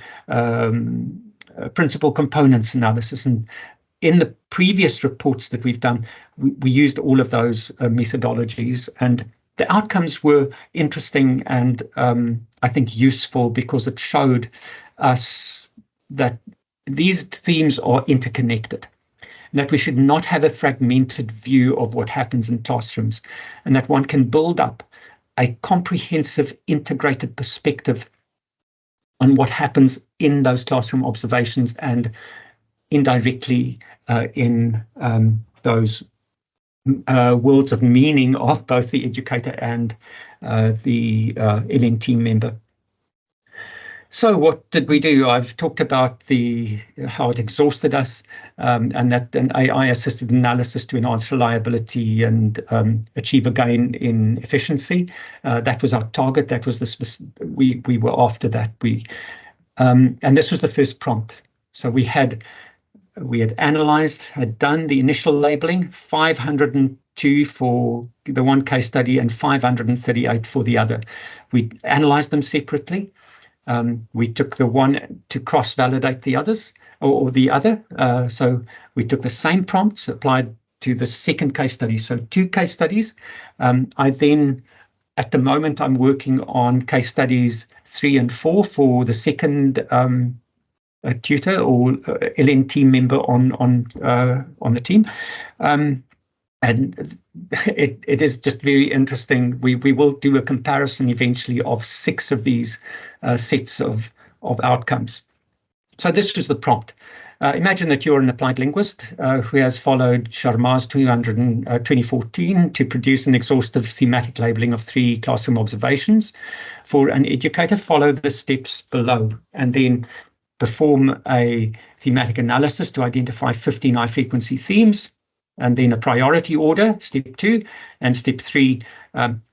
principal components analysis. And in the previous reports that we've done, we used all of those methodologies, and the outcomes were interesting and I think useful, because it showed us that these themes are interconnected, and that we should not have a fragmented view of what happens in classrooms, and that one can build up a comprehensive, integrated perspective on what happens in those classroom observations and indirectly in those worlds of meaning of both the educator and the LN team member. So what did we do? I've talked about how it exhausted us, and that an AI-assisted analysis to enhance reliability and achieve a gain in efficiency. That was our target. That was we were after that. And this was the first prompt. So we had analyzed, had done the initial labeling, 502 for the one case study and 538 for the other. We analyzed them separately. We took the one to cross-validate the others, or the other. So we took the same prompts, applied to the second case study. So 2 case studies. I then, at the moment, I'm working on case studies 3 and 4 for the second a tutor or LN team member on the team. And it is just very interesting. We will do a comparison eventually of 6 of these sets of outcomes. So this was the prompt. Imagine that you're an applied linguist who has followed Sharma's 2014 to produce an exhaustive thematic labeling of 3 classroom observations. For an educator, follow the steps below, and then perform a thematic analysis to identify 15 high-frequency themes, and then a priority order, step 2, and step 3,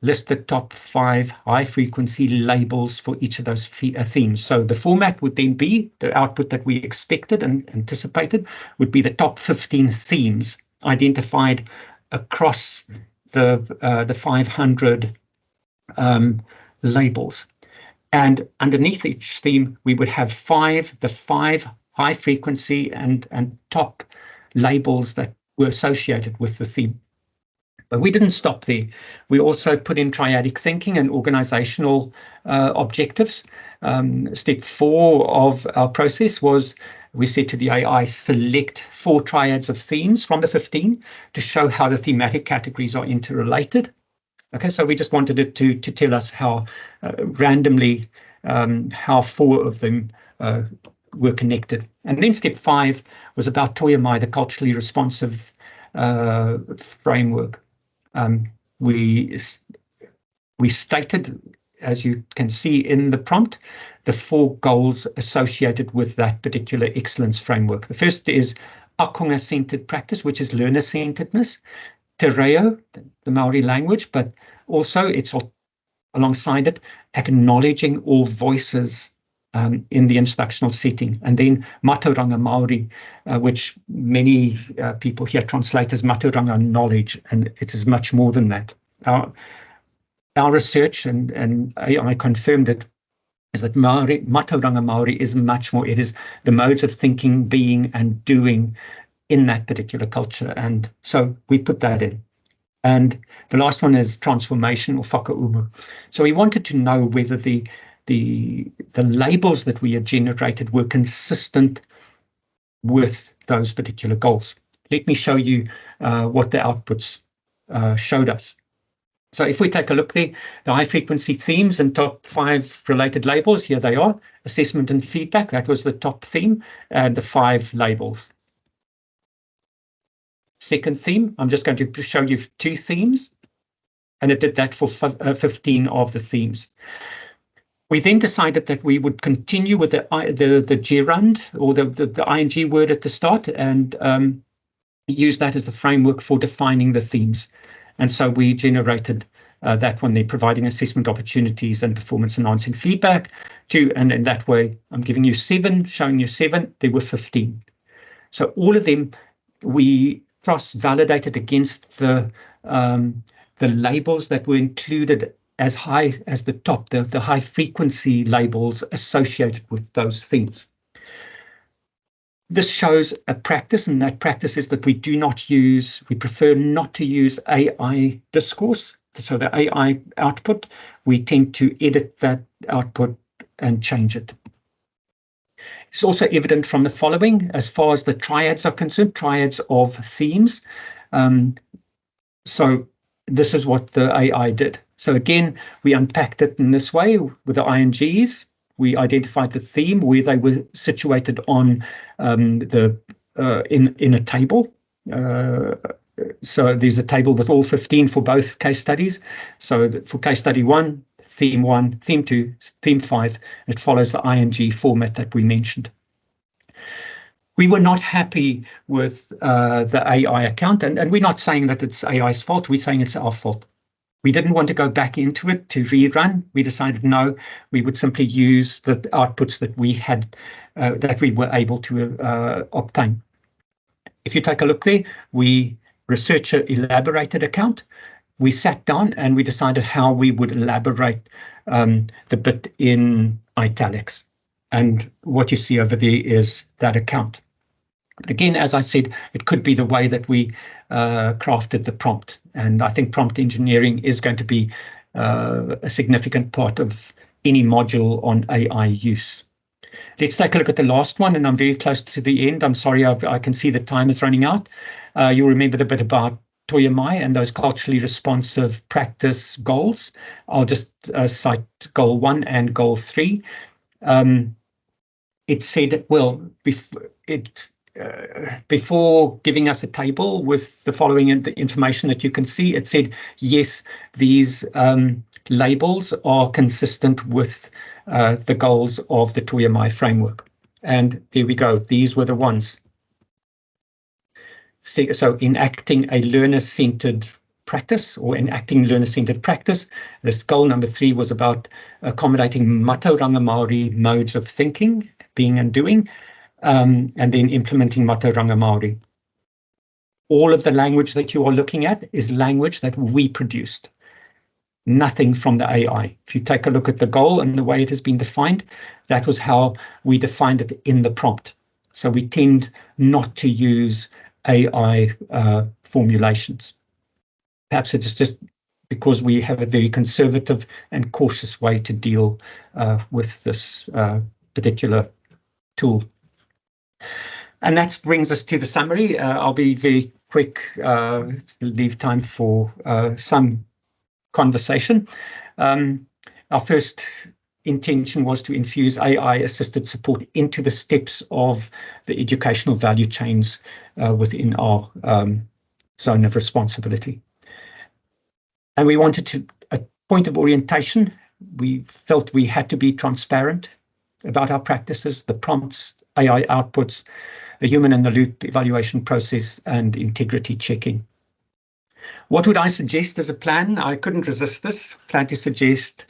list the top 5 high-frequency labels for each of those themes. So the format would then be, the output that we expected and anticipated would be the top 15 themes identified across the 500 labels. And underneath each theme, we would have the 5 high frequency and top labels that were associated with the theme. But we didn't stop there. We also put in triadic thinking and organizational objectives. Step 4 of our process was, we said to the AI, select 4 triads of themes from the 15 to show how the thematic categories are interrelated. Okay, so we just wanted it to tell us how randomly how 4 of them were connected. And then step 5 was about Toyamai, the culturally responsive framework. We stated, as you can see in the prompt, the 4 goals associated with that particular excellence framework. The first is akonga-centered practice, which is learner-centeredness. Te reo, the Maori language, but also it's alongside it, acknowledging all voices in the instructional setting. And then Maturanga Maori, which many people here translate as Maturanga knowledge, and it is much more than that. Our research, and I confirmed it, is that Maturanga Maori is much more. It is the modes of thinking, being, and doing in that particular culture. And so we put that in. And the last one is transformation, or whakaumu. So we wanted to know whether the labels that we had generated were consistent with those particular goals. Let me show you what the outputs showed us. So if we take a look there, the high frequency themes and top 5 related labels, here they are. Assessment and feedback, that was the top theme, and the 5 labels. Second theme, I'm just going to show you 2 themes, and it did that for 15 of the themes. We then decided that we would continue with the gerund, or the ing word at the start, and use that as a framework for defining the themes. And so we generated that one there, providing assessment opportunities and performance enhancing feedback and in that way, I'm giving you 7, showing you 7, there were 15. So all of them, we cross-validated against the labels that were included as high as the top, the high frequency labels associated with those themes. This shows a practice, and that practice is that we prefer not to use AI discourse. So the AI output, we tend to edit that output and change it. It's also evident from the following, as far as the triads are concerned, triads of themes. So this is what the AI did. So again, we unpacked it in this way with the INGs. We identified the theme where they were situated on in a table. So there's a table with all 15 for both case studies. So for case study 1, theme 2, theme 5, it follows the ING format that we mentioned. We were not happy with the AI account, and we're not saying that it's AI's fault, we're saying it's our fault. We didn't want to go back into it to rerun. We decided no, we would simply use the outputs that we had, that we were able to obtain. If you take a look there, we researcher elaborated account. We sat down and we decided how we would elaborate the bit in italics. And what you see over there is that account. But again, as I said, it could be the way that we crafted the prompt. And I think prompt engineering is going to be a significant part of any module on AI use. Let's take a look at the last one, and I'm very close to the end. I'm sorry, I can see the time is running out. You'll remember the bit about Toyamai and those culturally responsive practice goals. I'll just cite goal 1 and goal 3. It said, well, before giving us a table with the following the information that you can see, it said, yes, these labels are consistent with the goals of the Toyamai framework. And there we go. These were the ones. So enacting a learner-centered practice, or enacting learner-centered practice. This goal number 3 was about accommodating Mato-Ranga Māori modes of thinking, being and doing. And then implementing Mato-Ranga Māori. All of the language that you are looking at is language that we produced, nothing from the AI. If you take a look at the goal and the way it has been defined, that was how we defined it in the prompt. So we tend not to use AI formulations. Perhaps it's just because we have a very conservative and cautious way to deal with this particular tool. And that brings us to the summary. I'll be very quick, leave time for some conversation. Our first intention was to infuse AI-assisted support into the steps of the educational value chains within our zone of responsibility. And we wanted a point of orientation. We felt we had to be transparent about our practices, the prompts, AI outputs, the human-in-the-loop evaluation process, and integrity checking. What would I suggest as a plan? I couldn't resist this. Plan to suggest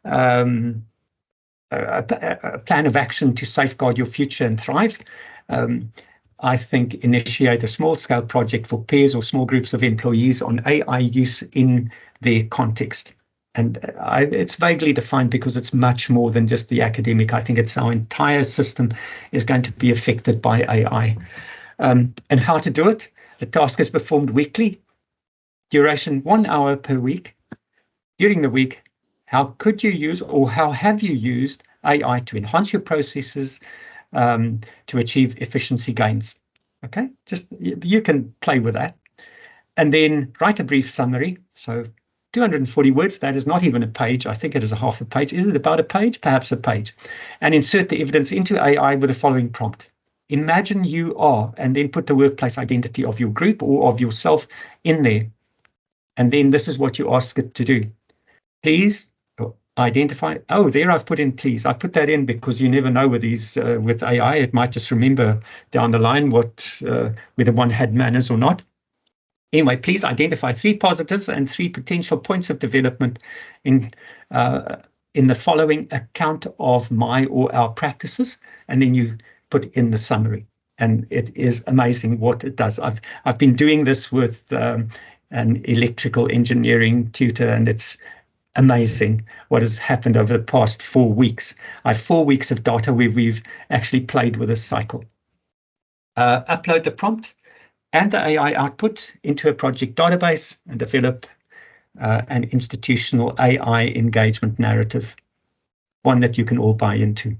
a plan of action to safeguard your future and thrive. I think initiate a small-scale project for peers or small groups of employees on AI use in their context. And it's vaguely defined because it's much more than just the academic. I think it's our entire system is going to be affected by AI. And how to do it? The task is performed weekly, duration 1 hour per week. During the week, how could you use, or how have you used AI to enhance your processes to achieve efficiency gains? Okay, just you can play with that. And then write a brief summary. So 240 words, that is not even a page. I think it is a half a page. Is it about a page? Perhaps a page. And insert the evidence into AI with the following prompt. Imagine you are, and then put the workplace identity of your group or of yourself in there. And then this is what you ask it to do. Please identify, oh, there I've put in please. I put that in because you never know with these, with AI, it might just remember down the line whether one had manners or not. Anyway, please identify 3 positives and 3 potential points of development in the following account of my or our practices, and then you put in the summary. And it is amazing what it does. I've been doing this with an electrical engineering tutor, and it's amazing what has happened over the past 4 weeks. I have 4 weeks of data where we've actually played with this cycle. Upload the prompt and the AI output into a project database and develop an institutional AI engagement narrative, one that you can all buy into.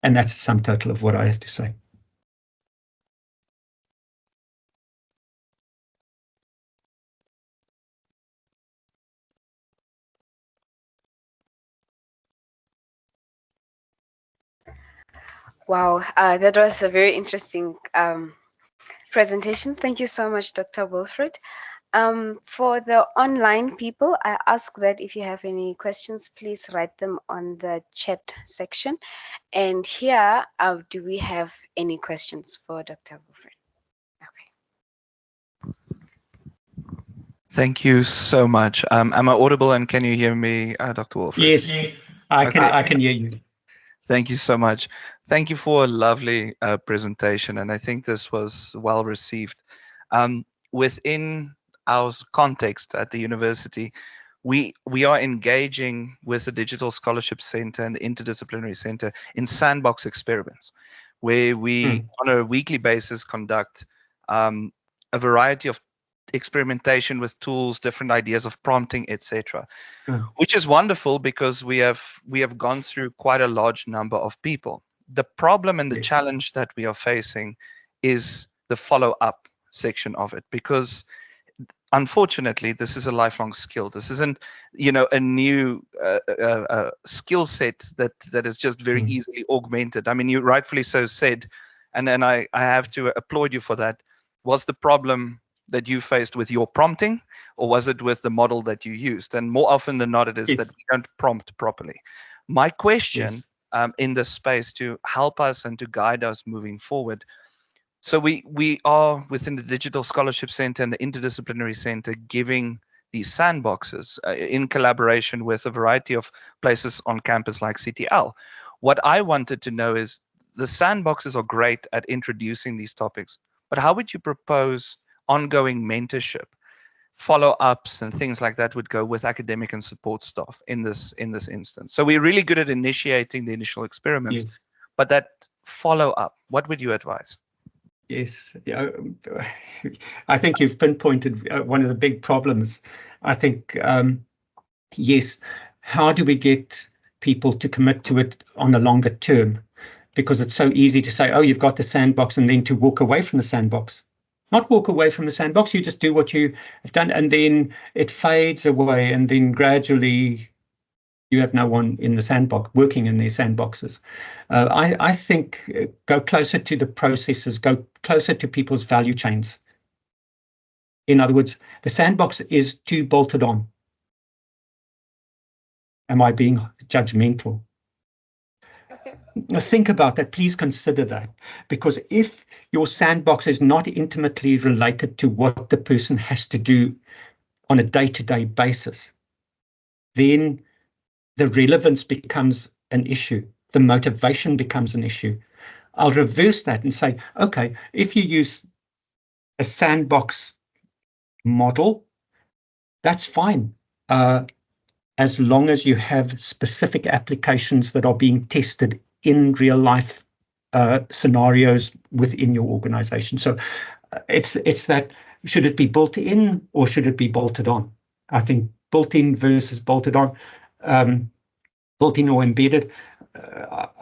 And that's the sum total of what I have to say. Wow, that was a very interesting presentation. Thank you so much, Dr. Willfred. For the online people, I ask that if you have any questions, please write them on the chat section. And here, do we have any questions for Dr. Willfred? Okay. Thank you so much. Am I audible and can you hear me, Dr. Willfred? Yes, I can hear you. Thank you so much. Thank you for a lovely presentation, and I think this was well received. Within our context at the university, we are engaging with the Digital Scholarship Center and the Interdisciplinary Center in sandbox experiments, where we on a weekly basis conduct a variety of experimentation with tools, different ideas of prompting, etc. Which is wonderful because we have gone through quite a large number of people. The problem and the challenge that we are facing is the follow-up section of it, because unfortunately this is a lifelong skill. This isn't, a new skill set that is just very easily augmented. I mean, you rightfully so said, and then I have to applaud you for that. Was the problem that you faced with your prompting, or was it with the model that you used? And more often than not, it is that we don't prompt properly. My question in this space to help us and to guide us moving forward. So we are within the Digital Scholarship Center and the Interdisciplinary Center giving these sandboxes in collaboration with a variety of places on campus like CTL. What I wanted to know is the sandboxes are great at introducing these topics, but how would you propose ongoing mentorship, follow-ups and things like that would go with academic and support staff in this instance? So we're really good at initiating the initial experiments, but that follow-up, what would you advise? Yes, I think you've pinpointed one of the big problems. I think, yes, how do we get people to commit to it on a longer term? Because it's so easy to say, oh, you've got the sandbox, and then to walk away from the sandbox. Not walk away from the sandbox, you just do what you have done, and then it fades away, and then gradually you have no one in the sandbox, working in their sandboxes. I think go closer to the processes, go closer to people's value chains. In other words, the sandbox is too bolted on. Am I being judgmental? Now think about that. Please consider that, because if your sandbox is not intimately related to what the person has to do on a day-to-day basis, then the relevance becomes an issue. The motivation becomes an issue. I'll reverse that and say, okay, if you use a sandbox model, that's fine. As long as you have specific applications that are being tested in real life scenarios within your organization. So it's that, should it be built in or should it be bolted on? I think built in versus bolted on, built in or embedded,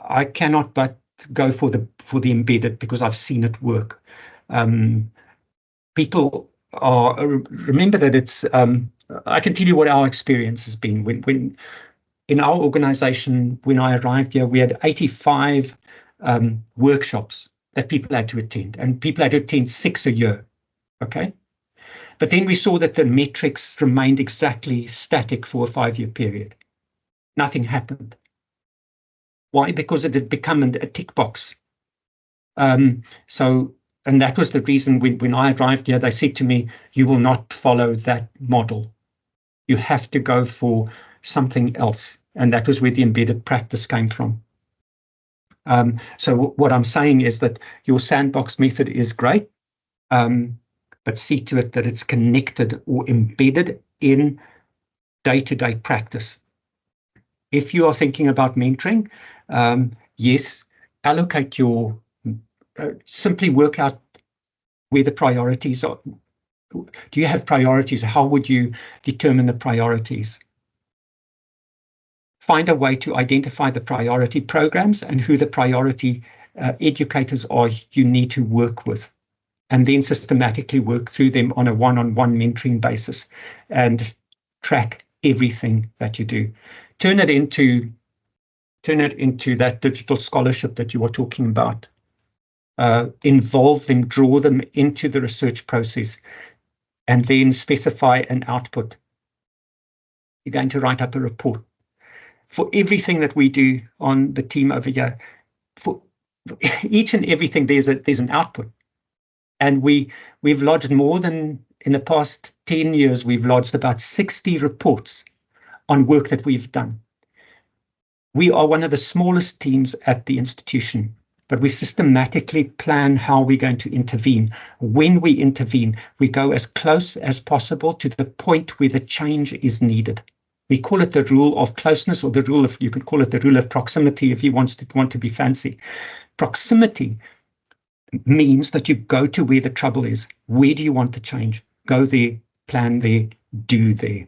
I cannot but go for the embedded because I've seen it work. People are, remember that it's, I can tell you what our experience has been. When in our organization, when I arrived here, we had 85 workshops that people had to attend, and people had to attend 6 a year, okay? But then we saw that the metrics remained exactly static for a 5-year period. Nothing happened. Why? Because it had become a tick box. And that was the reason when I arrived here, they said to me, you will not follow that model. You have to go for something else. And that was where the embedded practice came from. So what I'm saying is that your sandbox method is great, but see to it that it's connected or embedded in day-to-day practice. If you are thinking about mentoring, yes, allocate your, simply work out where the priorities are. Do you have priorities? How would you determine the priorities? Find a way to identify the priority programs and who the priority educators are you need to work with, and then systematically work through them on a one-on-one mentoring basis and track everything that you do. Turn it into that digital scholarship that you were talking about. Involve them, draw them into the research process, and then specify an output. You're going to write up a report. For everything that we do on the team over here, for each and everything, there's an output. And we've lodged more than, in the past 10 years, we've lodged about 60 reports on work that we've done. We are one of the smallest teams at the institution, but we systematically plan how we're going to intervene. When we intervene, we go as close as possible to the point where the change is needed. We call it the rule of closeness, or the rule of, you could call it the rule of proximity if you want to be fancy. Proximity means that you go to where the trouble is. Where do you want to change? Go there, plan there, do there.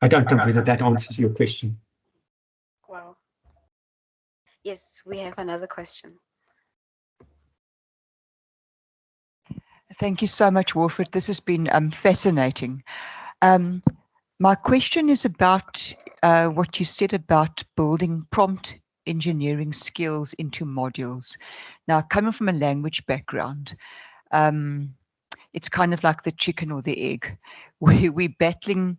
I don't know whether that answers your question. Wow. Yes, we have another question. Thank you so much, Wilfred. This has been fascinating. My question is about what you said about building prompt engineering skills into modules. Now, coming from a language background, it's kind of like the chicken or the egg. We're battling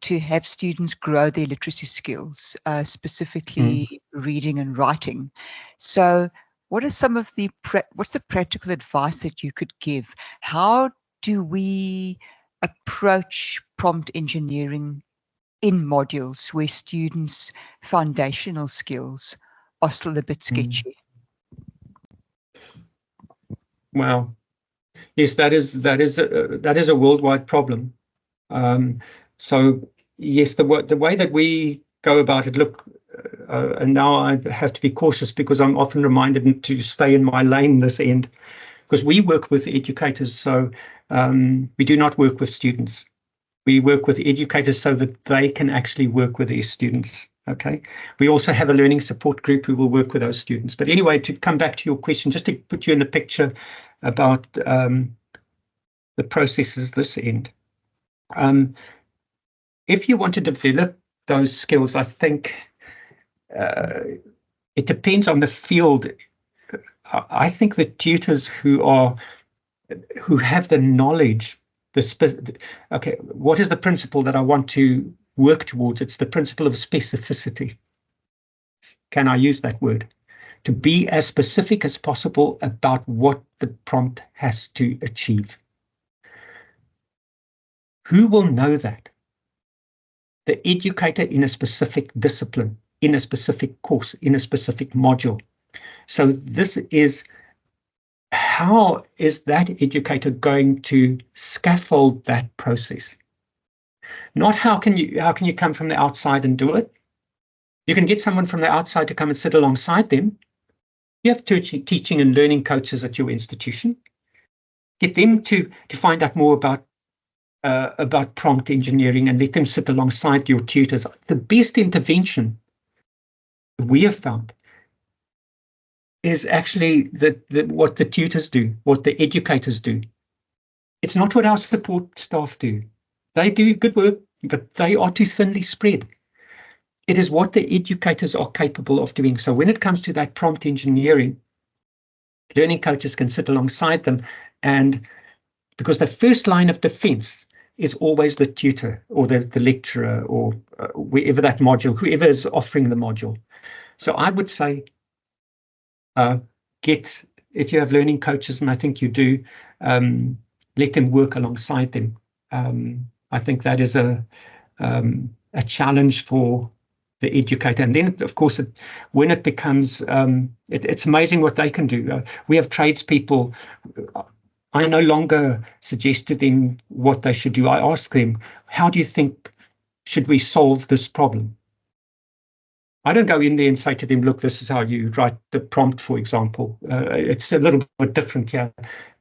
to have students grow their literacy skills, specifically reading and writing. So what are some of the, what's the practical advice that you could give? How do we approach prompt engineering in modules where students' foundational skills are still a bit sketchy? Well, yes, that is a worldwide problem. So yes, the way that we go about it, look, and now I have to be cautious because I'm often reminded to stay in my lane this end, because we work with educators, so we do not work with students. We work with educators so that they can actually work with their students. Okay. We also have a learning support group who will work with those students. But anyway, to come back to your question, just to put you in the picture about the processes this end. If you want to develop those skills, I think it depends on the field. I think the tutors who have the knowledge, okay, what is the principle that I want to work towards? It's the principle of specificity. Can I use that word? To be as specific as possible about what the prompt has to achieve. Who will know that? The educator in a specific discipline, in a specific course, in a specific module. So this is, how is that educator going to scaffold that process? Not how can you come from the outside and do it? You can get someone from the outside to come and sit alongside them. You have teaching and learning coaches at your institution. Get them to find out more about prompt engineering and let them sit alongside your tutors. The best intervention we have found is actually what the tutors do, what the educators do. It's not what our support staff do. They do good work, but they are too thinly spread. It is what the educators are capable of doing. So when it comes to that prompt engineering, learning coaches can sit alongside them, and because the first line of defense is always the tutor or the lecturer or wherever that module, whoever is offering the module. So I would say, if you have learning coaches, and I think you do, let them work alongside them. I think that is a challenge for the educator. And then, of course, when it becomes, it's amazing what they can do. We have tradespeople. I no longer suggest to them what they should do. I ask them, how do you think should we solve this problem? I don't go in there and say to them, look, this is how you write the prompt, for example. It's a little bit different here,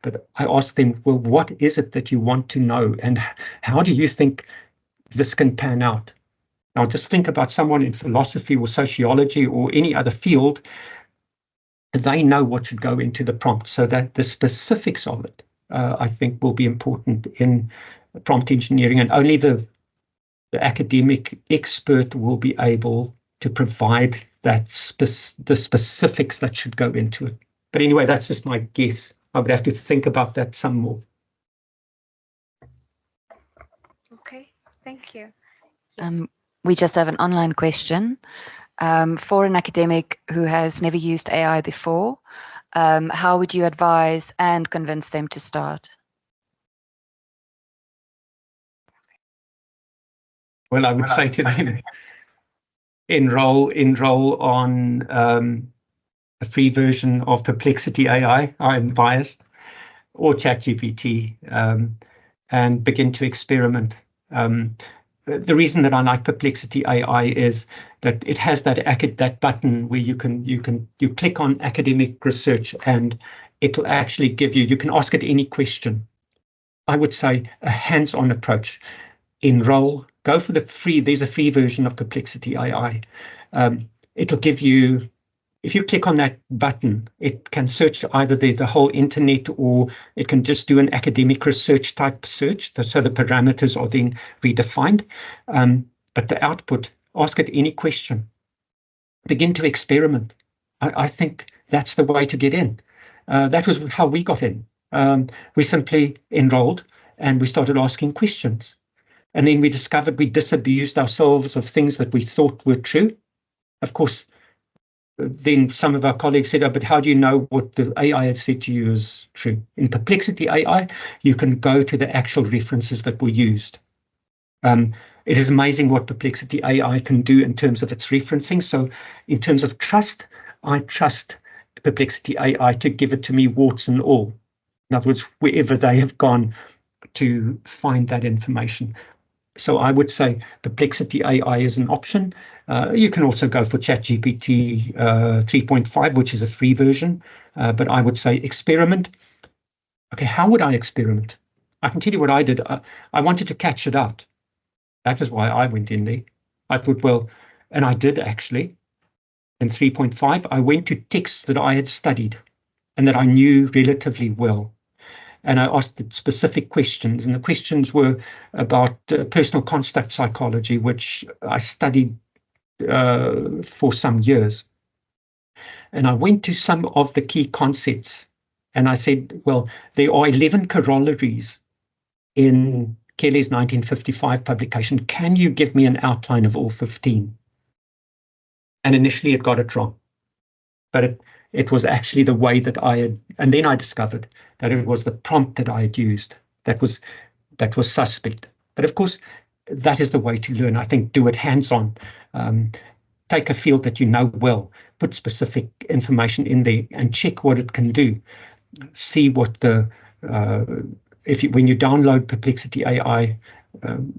but I ask them, well, what is it that you want to know? And how do you think this can pan out? Now, just think about someone in philosophy or sociology or any other field. They know what should go into the prompt, so that the specifics of it, I think, will be important in prompt engineering, and only the academic expert will be able to provide that the specifics that should go into it. But anyway, that's just my guess. I would have to think about that some more. Okay, thank you. Yes. We just have an online question for an academic who has never used AI before. How would you advise and convince them to start? Well, I would say to them, enroll on a free version of Perplexity AI. I'm biased, or ChatGPT, and begin to experiment. The reason that I like Perplexity AI is that it has that button where you click on academic research, and it'll actually give you can ask it any question. I would say a hands-on approach. Enroll, go for the free. There's a free version of Perplexity AI. It'll give you, if you click on that button, it can search either the whole internet, or it can just do an academic research type search. So the parameters are then redefined. But the output, ask it any question. Begin to experiment. I think that's the way to get in. That was how we got in. We simply enrolled and we started asking questions. And then we discovered we disabused ourselves of things that we thought were true. Of course, then some of our colleagues said, oh, but how do you know what the AI had said to you is true? In Perplexity AI, you can go to the actual references that were used. It is amazing what Perplexity AI can do in terms of its referencing. So in terms of trust, I trust Perplexity AI to give it to me warts and all. In other words, wherever they have gone to find that information. So I would say Perplexity AI is an option. You can also go for ChatGPT 3.5, which is a free version. But I would say experiment. Okay, how would I experiment? I can tell you what I did. I wanted to catch it out. That was why I went in there. I thought, well, and I did actually. In 3.5, I went to texts that I had studied and that I knew relatively well. And I asked the specific questions, and the questions were about personal construct psychology, which I studied for some years. And I went to some of the key concepts, and I said, well, there are 11 corollaries in Kelly's 1955 publication. Can you give me an outline of all 15? And initially it got it wrong, but it was actually the way that I had, and then I discovered that it was the prompt that I had used that was suspect. But of course, that is the way to learn. I think do it hands-on. Take a field that you know well, put specific information in there and check what it can do. See what the, when you download Perplexity AI,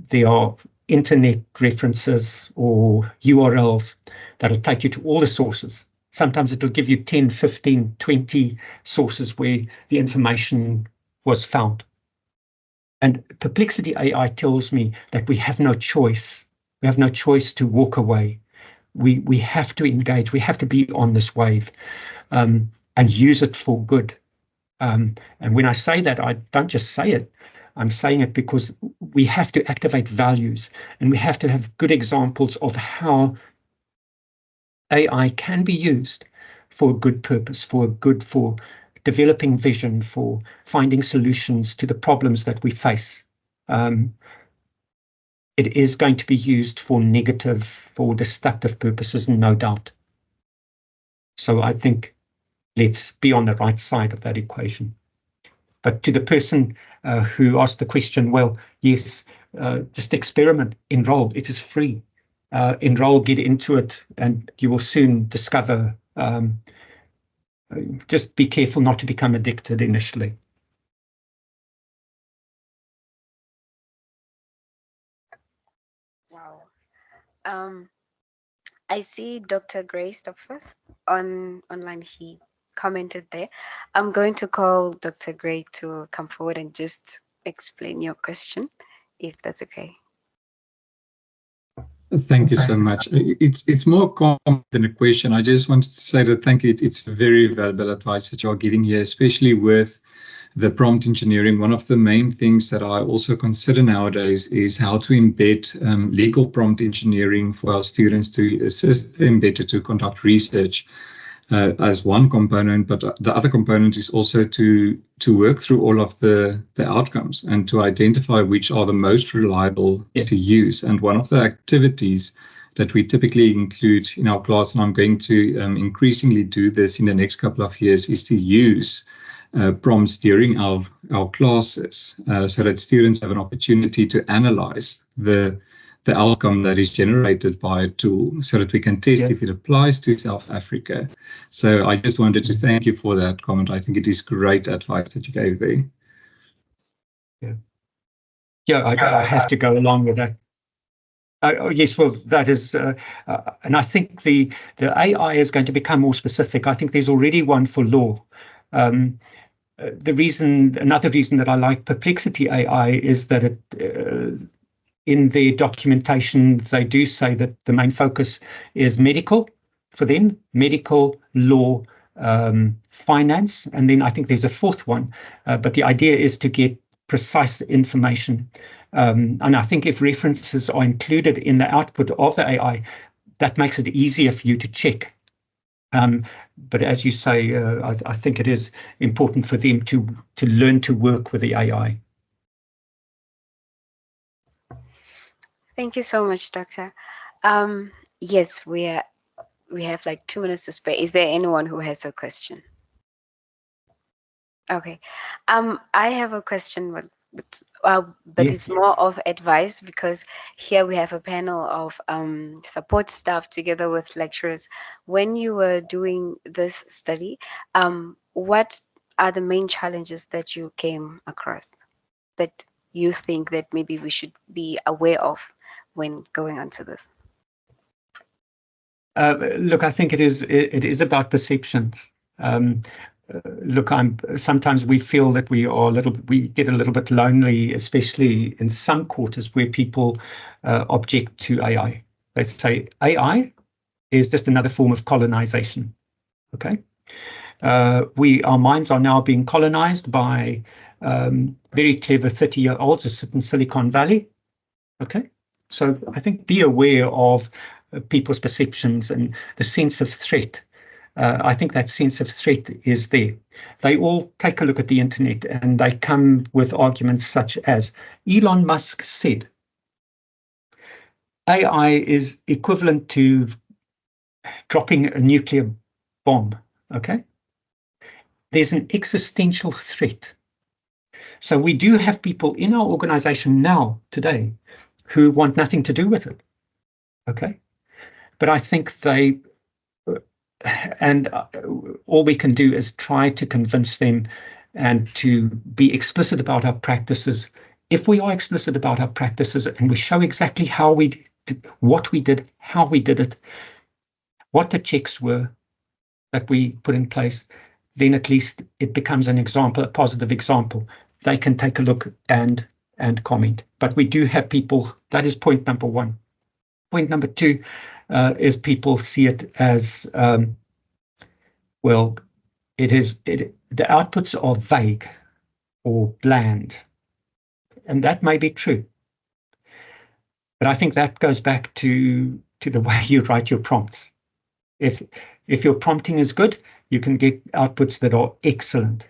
there are internet references or URLs that'll take you to all the sources. Sometimes it'll give you 10, 15, 20 sources where the information was found. And Perplexity AI tells me that we have no choice. We have no choice to walk away. We have to engage. We have to be on this wave and use it for good. And when I say that, I don't just say it. I'm saying it because we have to activate values, and we have to have good examples of how AI can be used for a good purpose, for developing vision, for finding solutions to the problems that we face. It is going to be used for negative, for destructive purposes, no doubt. So I think let's be on the right side of that equation. But to the person who asked the question, well, yes, just experiment, enroll. It is free. Enroll, get into it, and you will soon discover. Just be careful not to become addicted initially. Wow. Um, I see Dr. Grey Stopforth on online. He commented there. I'm going to call Dr. Grey to come forward and just explain your question, if that's okay. Thank you so much. It's more comment than a question. I just wanted to say that thank you. It's very valuable advice that you're giving here, especially with the prompt engineering. One of the main things that I also consider nowadays is how to embed legal prompt engineering for our students to assist them better to conduct research. As one component, but the other component is also to work through all of the outcomes and to identify which are the most reliable to use. And one of the activities that we typically include in our class, and I'm going to increasingly do this in the next couple of years, is to use prompts during our classes so that students have an opportunity to analyze the outcome that is generated by a tool so that we can test if it applies to South Africa. So I just wanted to thank you for that comment. I think it is great advice that you gave there. I have to go along with that. Yes, well, that is, and I think the AI is going to become more specific. I think there's already one for law. Another reason that I like Perplexity AI is that it, in their documentation, they do say that the main focus is medical for them, medical, law, finance, and then I think there's a fourth one. But the idea is to get precise information. And I think if references are included in the output of the AI, that makes it easier for you to check. But as you say, I think it is important for them to learn to work with the AI. Thank you so much, Doctor. Yes, we have like 2 minutes to spare. Is there anyone who has a question? Okay. I have a question, but Yes. it's more of advice because here we have a panel of support staff together with lecturers. When you were doing this study, what are the main challenges that you came across that you think that maybe we should be aware of when going on to this? Look, I think it is about perceptions. Look, sometimes we feel that we get a little bit lonely, especially in some quarters where people object to AI. They say AI is just another form of colonization. Okay, our minds are now being colonized by very clever 30-year-olds who sit in Silicon Valley. Okay, so I think be aware of people's perceptions and the sense of threat. I think that sense of threat is there. They all take a look at the internet and they come with arguments such as Elon Musk said AI is equivalent to dropping a nuclear bomb. Okay, there's an existential threat. So we do have people in our organization now today who want nothing to do with it. Okay, but I think all we can do is try to convince them and to be explicit about our practices. If we are explicit about our practices and we show exactly how we did, what we did, how we did it, what the checks were that we put in place, then at least it becomes an example, a positive example. They can take a look and comment. But we do have people, that is point number one. Point number two is people see it as, well, the outputs are vague or bland. And that may be true. But I think that goes back to the way you write your prompts. If your prompting is good, you can get outputs that are excellent.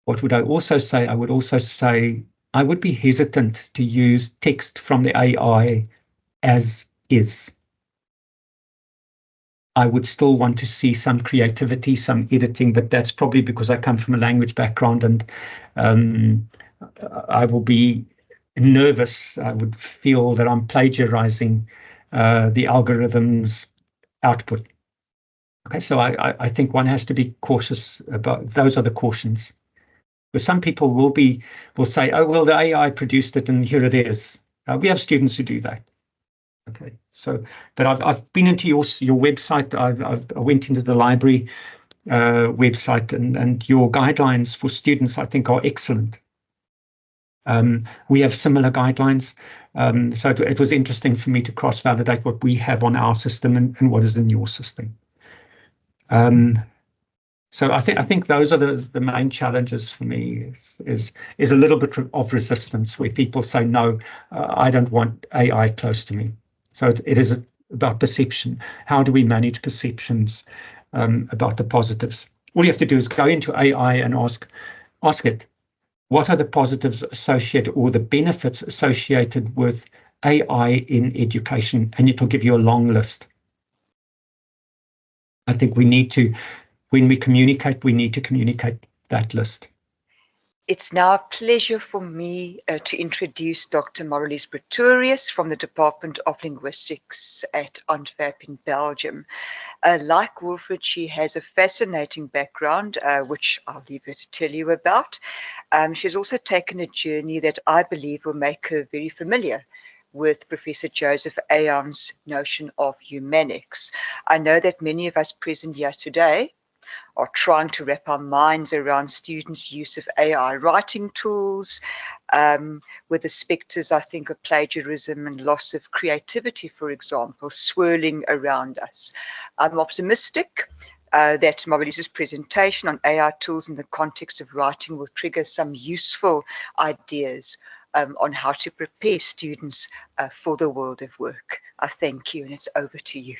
What would I also say? I would also say I would be hesitant to use text from the AI as is. I would still want to see some creativity, some editing, but that's probably because I come from a language background and I will be nervous. I would feel that I'm plagiarizing the algorithm's output. Okay, so I think one has to be cautious about, those are the cautions. But some people will say, oh, well, the AI produced it and here it is. We have students who do that. Okay, so, but I've been into your website. I went into the library website, and your guidelines for students, I think, are excellent. We have similar guidelines, so it was interesting for me to cross-validate what we have on our system and what is in your system. So I think those are the main challenges for me. Is a little bit of resistance where people say, no, I don't want AI close to me. So it is about perception. How do we manage perceptions about the positives? All you have to do is go into AI and ask it, what are the positives associated or the benefits associated with AI in education? And it'll give you a long list. I think we need to, when we communicate, we need to communicate that list. It's now a pleasure for me to introduce Dr Marilize Pretorius from the Department of Linguistics at Antwerp in Belgium. Like Willfred, she has a fascinating background, which I'll leave her to tell you about. She's also taken a journey that I believe will make her very familiar with Professor Joseph Aon's notion of humanics. I know that many of us present here today are trying to wrap our minds around students' use of AI writing tools, with the spectres, I think, of plagiarism and loss of creativity, for example, swirling around us. I'm optimistic that Marilize's presentation on AI tools in the context of writing will trigger some useful ideas on how to prepare students for the world of work. I thank you, and it's over to you.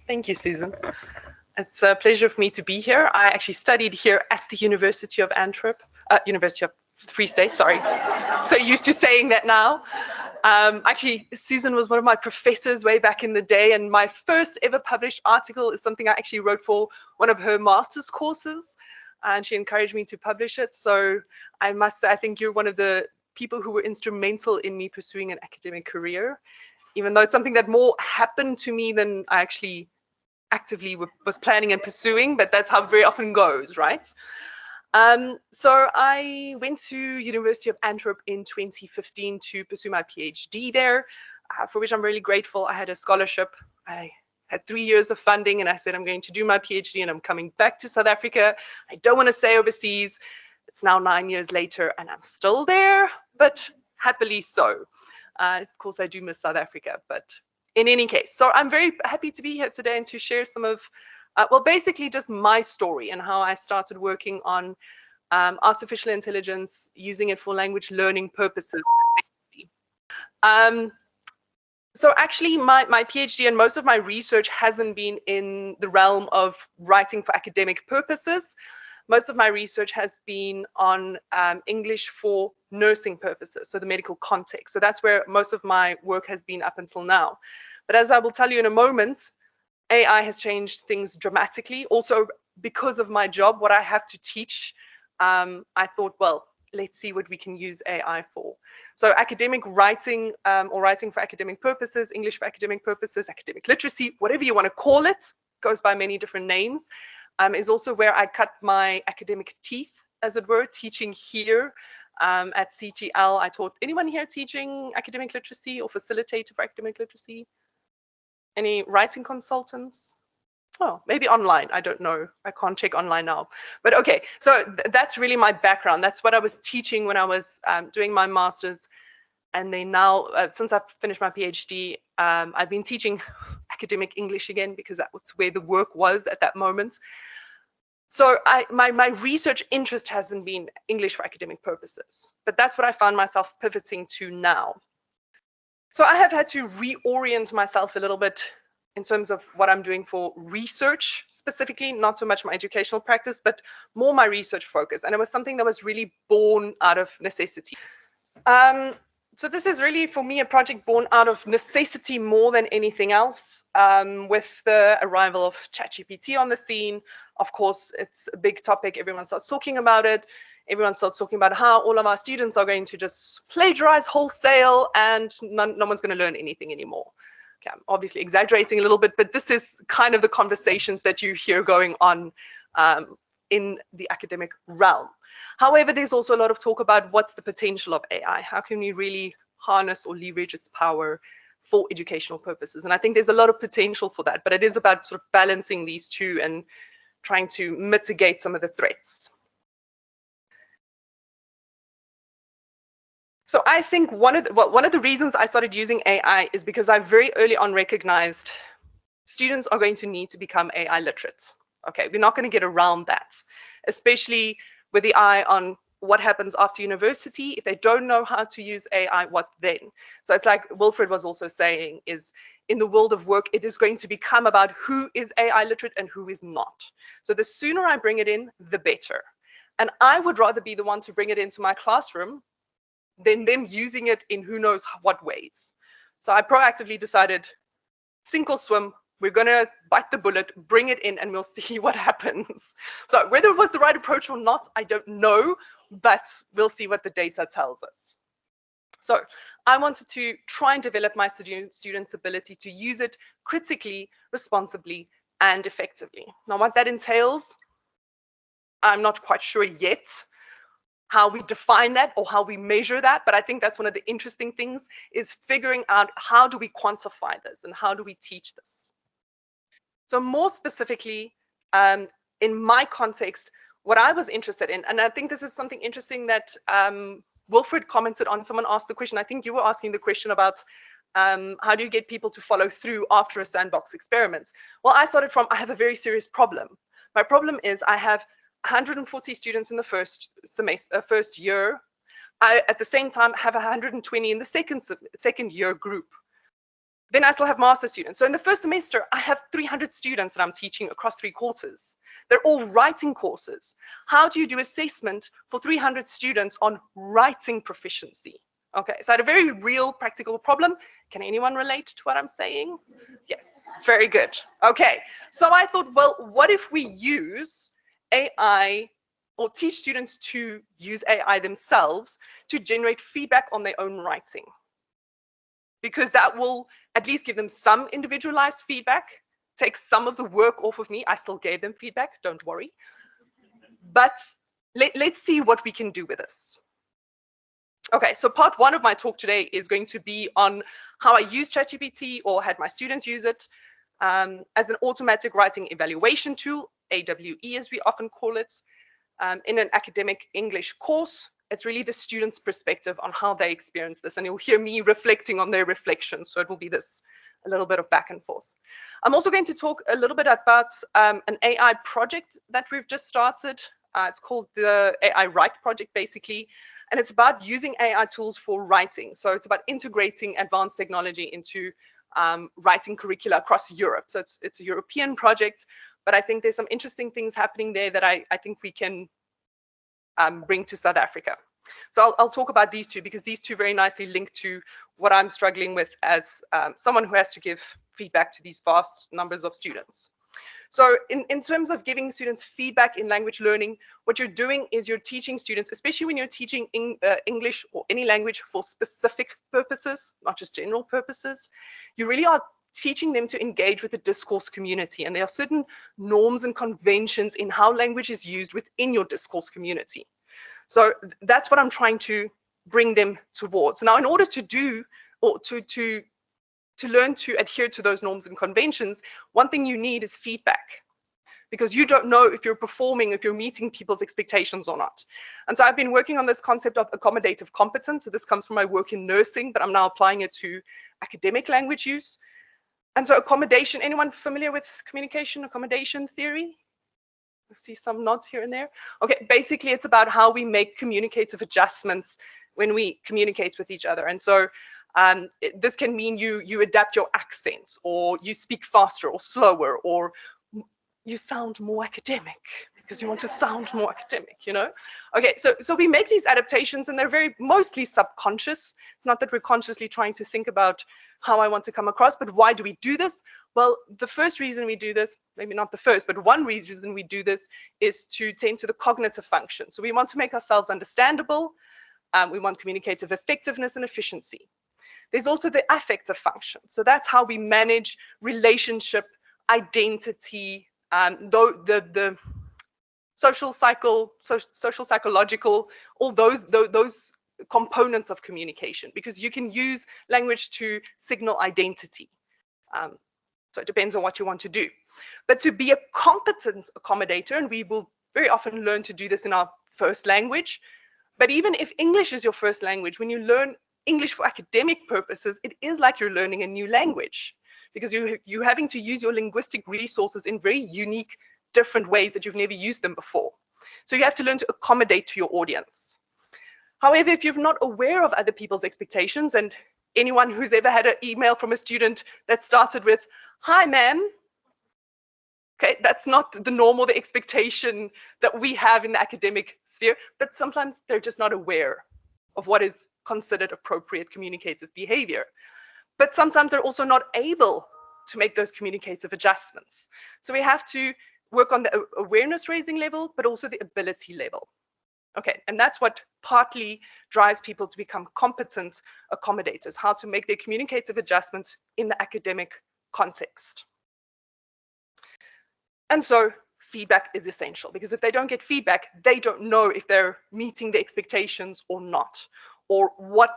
Thank you, Susan. It's a pleasure for me to be here. I actually studied here at the University of Antwerp, University of Free State, sorry. So used to saying that now. Actually, Susan was one of my professors way back in the day, and my first ever published article is something I actually wrote for one of her master's courses, and she encouraged me to publish it. So I must say, I think you're one of the people who were instrumental in me pursuing an academic career, even though it's something that more happened to me than I actually actively was planning and pursuing, but that's how it very often goes, right? So I went to University of Antwerp in 2015 to pursue my PhD there, for which I'm really grateful. I had a scholarship. I had 3 years of funding, and I said, I'm going to do my PhD and I'm coming back to South Africa. I don't want to stay overseas. It's now 9 years later and I'm still there, but happily so. Of course, I do miss South Africa, but in any case, so I'm very happy to be here today and to share some of, well, basically just my story and how I started working on artificial intelligence, using it for language learning purposes. So actually, my PhD and most of my research hasn't been in the realm of writing for academic purposes. Most of my research has been on English for nursing purposes, so the medical context. So that's where most of my work has been up until now. But as I will tell you in a moment, AI has changed things dramatically. Also, because of my job, what I have to teach, I thought, well, let's see what we can use AI for. So academic writing, or writing for academic purposes, English for academic purposes, academic literacy, whatever you want to call it, goes by many different names. Is also where I cut my academic teeth, as it were, teaching here at CTL. I taught anyone here teaching academic literacy or facilitator for academic literacy? Any writing consultants? Oh, maybe online. I don't know. I can't check online now. But okay, so that's really my background. That's what I was teaching when I was doing my master's. And then now, since I've finished my PhD, I've been teaching academic English again because that was where the work was at that moment. So my research interest hasn't been English for academic purposes, but that's what I found myself pivoting to now. So I have had to reorient myself a little bit in terms of what I'm doing for research specifically, not so much my educational practice, but more my research focus. And it was something that was really born out of necessity. So this is really, for me, a project born out of necessity more than anything else. With the arrival of ChatGPT on the scene, of course, it's a big topic. Everyone starts talking about it. Everyone starts talking about how all of our students are going to just plagiarize wholesale and no one's going to learn anything anymore. Okay, I'm obviously exaggerating a little bit, but this is kind of the conversations that you hear going on in the academic realm. However, there's also a lot of talk about what's the potential of AI. How can we really harness or leverage its power for educational purposes? And I think there's a lot of potential for that, but it is about sort of balancing these two and trying to mitigate some of the threats. So I think one of the reasons I started using AI is because I very early on recognized students are going to need to become AI literate. Okay, we're not going to get around that, especially with the eye on what happens after university. If they don't know how to use AI, what then? So it's like Wilfred was also saying, is in the world of work, it is going to become about who is AI literate and who is not. So the sooner I bring it in, the better. And I would rather be the one to bring it into my classroom than them using it in who knows what ways. So I proactively decided, sink or swim, we're going to bite the bullet, bring it in, and we'll see what happens. So whether it was the right approach or not, I don't know, but we'll see what the data tells us. So I wanted to try and develop my students' ability to use it critically, responsibly, and effectively. Now, what that entails, I'm not quite sure yet how we define that or how we measure that, but I think that's one of the interesting things, is figuring out how do we quantify this and how do we teach this. So more specifically, in my context, what I was interested in, and I think this is something interesting that Wilfred commented on. Someone asked the question, I think you were asking the question about how do you get people to follow through after a sandbox experiment? Well, I started from, I have a very serious problem. My problem is I have 140 students in the first semester, first year. I, at the same time, have 120 in the second year group. Then I still have master students. So in the first semester, I have 300 students that I'm teaching across 3 courses. They're all writing courses. How do you do assessment for 300 students on writing proficiency? Okay, so I had a very real practical problem. Can anyone relate to what I'm saying? Yes, very good. Okay, so I thought, well, what if we use AI or teach students to use AI themselves to generate feedback on their own writing? Because that will at least give them some individualized feedback, take some of the work off of me. I still gave them feedback, don't worry. But let's see what we can do with this. Okay, so part 1 of my talk today is going to be on how I use ChatGPT, or had my students use it, as an automatic writing evaluation tool, AWE as we often call it, in an academic English course. It's really the student's perspective on how they experience this, and you'll hear me reflecting on their reflections. So it will be this a little bit of back and forth. I'm also going to talk a little bit about an AI project that we've just started. It's called the AI Write Project, basically, and it's about using AI tools for writing. So it's about integrating advanced technology into writing curricula across Europe. So it's a European project, but I think there's some interesting things happening there that I think we can bring to South Africa. So I'll talk about these two, because these two very nicely link to what I'm struggling with as someone who has to give feedback to these vast numbers of students. So in terms of giving students feedback in language learning, what you're doing is you're teaching students, especially when you're teaching English or any language for specific purposes, not just general purposes, you really are teaching them to engage with the discourse community. And there are certain norms and conventions in how language is used within your discourse community. So that's what I'm trying to bring them towards. Now, in order to do, or to learn to adhere to those norms and conventions, one thing you need is feedback, because you don't know if you're performing, if you're meeting people's expectations or not. And so I've been working on this concept of accommodative competence. So this comes from my work in nursing, but I'm now applying it to academic language use. And so accommodation, anyone familiar with communication accommodation theory? I see some nods here and there. Okay, basically it's about how we make communicative adjustments when we communicate with each other. And so this can mean you adapt your accents, or you speak faster or slower, or you sound more academic because you want to sound more academic, you know? Okay, so we make these adaptations, and they're mostly subconscious. It's not that we're consciously trying to think about how I want to come across, but why do we do this? Well, the first reason we do this, maybe not the first, but one reason we do this is to tend to the cognitive function. So we want to make ourselves understandable. We want communicative effectiveness and efficiency. There's also the affective function. So that's how we manage relationship, identity, so social psychological, all those components of communication, because you can use language to signal identity. So it depends on what you want to do. But to be a competent accommodator, and we will very often learn to do this in our first language, but even if English is your first language, when you learn English for academic purposes, it is like you're learning a new language, because you're having to use your linguistic resources in very unique, different ways that you've never used them before. So you have to learn to accommodate to your audience. However, if you're not aware of other people's expectations, and anyone who's ever had an email from a student that started with, "Hi, ma'am," okay, that's not the normal, the expectation that we have in the academic sphere, but sometimes they're just not aware of what is considered appropriate communicative behavior. But sometimes they're also not able to make those communicative adjustments. So we have to work on the awareness raising level, but also the ability level. Okay, and that's what partly drives people to become competent accommodators, how to make their communicative adjustments in the academic context. And so feedback is essential, because if they don't get feedback, they don't know if they're meeting the expectations or not, or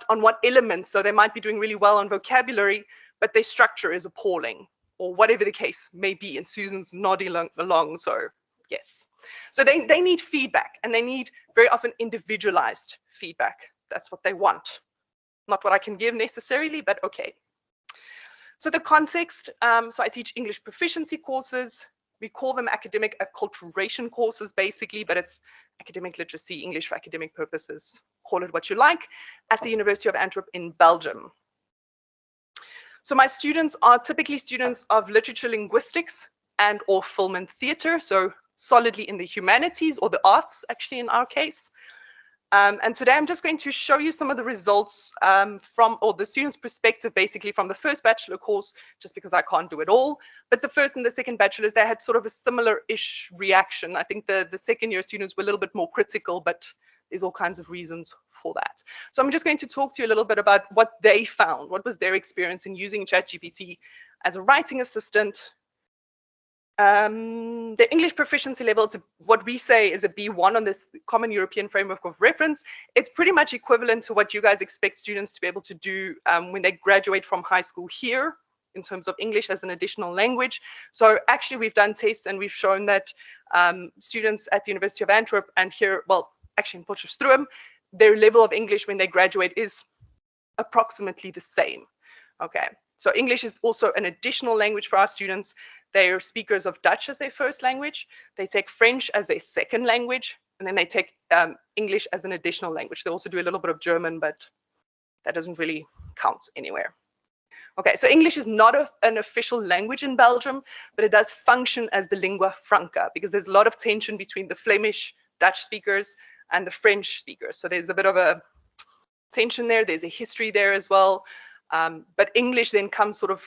on what elements. So they might be doing really well on vocabulary, but their structure is appalling, or whatever the case may be. And Susan's nodding along, so yes. So they need feedback, and they need very often individualized feedback. That's what they want. Not what I can give necessarily, but okay. So the context, so I teach English proficiency courses. We call them academic acculturation courses, basically, but it's academic literacy, English for academic purposes, call it what you like, at the University of Antwerp in Belgium. So my students are typically students of literature linguistics and or film and theater, so solidly in the humanities or the arts, actually, in our case. And today I'm just going to show you some of the results from, or the students' perspective, basically from the first bachelor course, just because I can't do it all. But the first and the second bachelors, they had sort of a similar-ish reaction. I think the second year students were a little bit more critical, but there's all kinds of reasons for that. So I'm just going to talk to you a little bit about what they found, what was their experience in using ChatGPT as a writing assistant. The English proficiency level, it's what we say is a B1 on this Common European Framework of Reference. It's pretty much equivalent to what you guys expect students to be able to do when they graduate from high school here, in terms of English as an additional language. So actually we've done tests and we've shown that students at the University of Antwerp and here, well, actually in Potchefstroom, their level of English when they graduate is approximately the same. Okay, so English is also an additional language for our students. They are speakers of Dutch as their first language. They take French as their second language, and then they take English as an additional language. They also do a little bit of German, but that doesn't really count anywhere. Okay, so English is not an official language in Belgium, but it does function as the lingua franca, because there's a lot of tension between the Flemish Dutch speakers and the French speakers. So there's a bit of a tension there. There's a history there as well. But English then comes sort of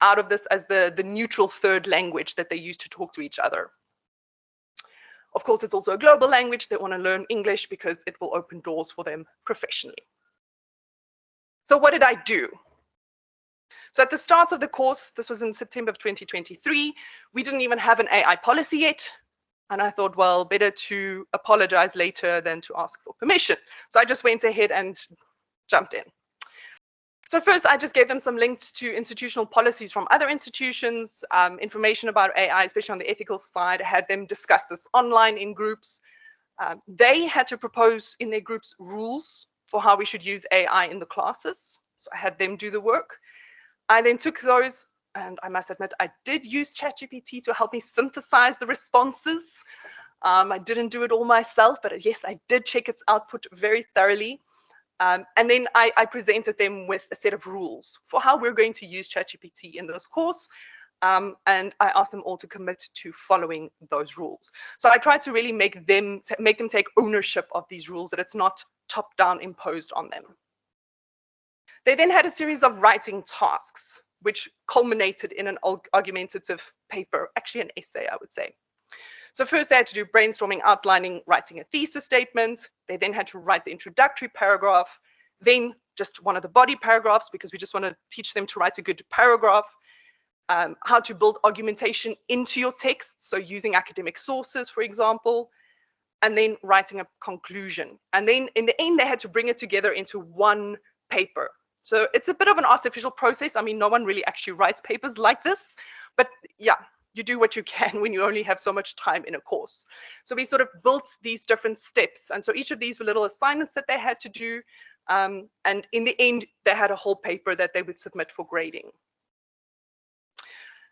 out of this as the neutral third language that they use to talk to each other. Of course, it's also a global language. They want to learn English because it will open doors for them professionally. So what did I do? So at the start of the course, this was in September of 2023, we didn't even have an AI policy yet. And I thought, well, better to apologize later than to ask for permission. So I just went ahead and jumped in. So first, I just gave them some links to institutional policies from other institutions, information about AI, especially on the ethical side. I had them discuss this online in groups. They had to propose in their groups rules for how we should use AI in the classes. So I had them do the work. I then took those, and I must admit, I did use ChatGPT to help me synthesize the responses. I didn't do it all myself, but yes, I did check its output very thoroughly. And then I presented them with a set of rules for how we're going to use ChatGPT in this course. And I asked them all to commit to following those rules. So I tried to really make them take ownership of these rules, that it's not top-down imposed on them. They then had a series of writing tasks, which culminated in an argumentative paper, actually an essay, I would say. So first they had to do brainstorming, outlining, writing a thesis statement. They then had to write the introductory paragraph, then just one of the body paragraphs, because we just want to teach them to write a good paragraph. how to build argumentation into your text, so using academic sources, for example, and then writing a conclusion. And then in the end, they had to bring it together into one paper. So it's a bit of an artificial process. I mean, no one really actually writes papers like this, but yeah, you do what you can when you only have so much time in a course. So we sort of built these different steps. And so each of these were little assignments that they had to do. And in the end, they had a whole paper that they would submit for grading.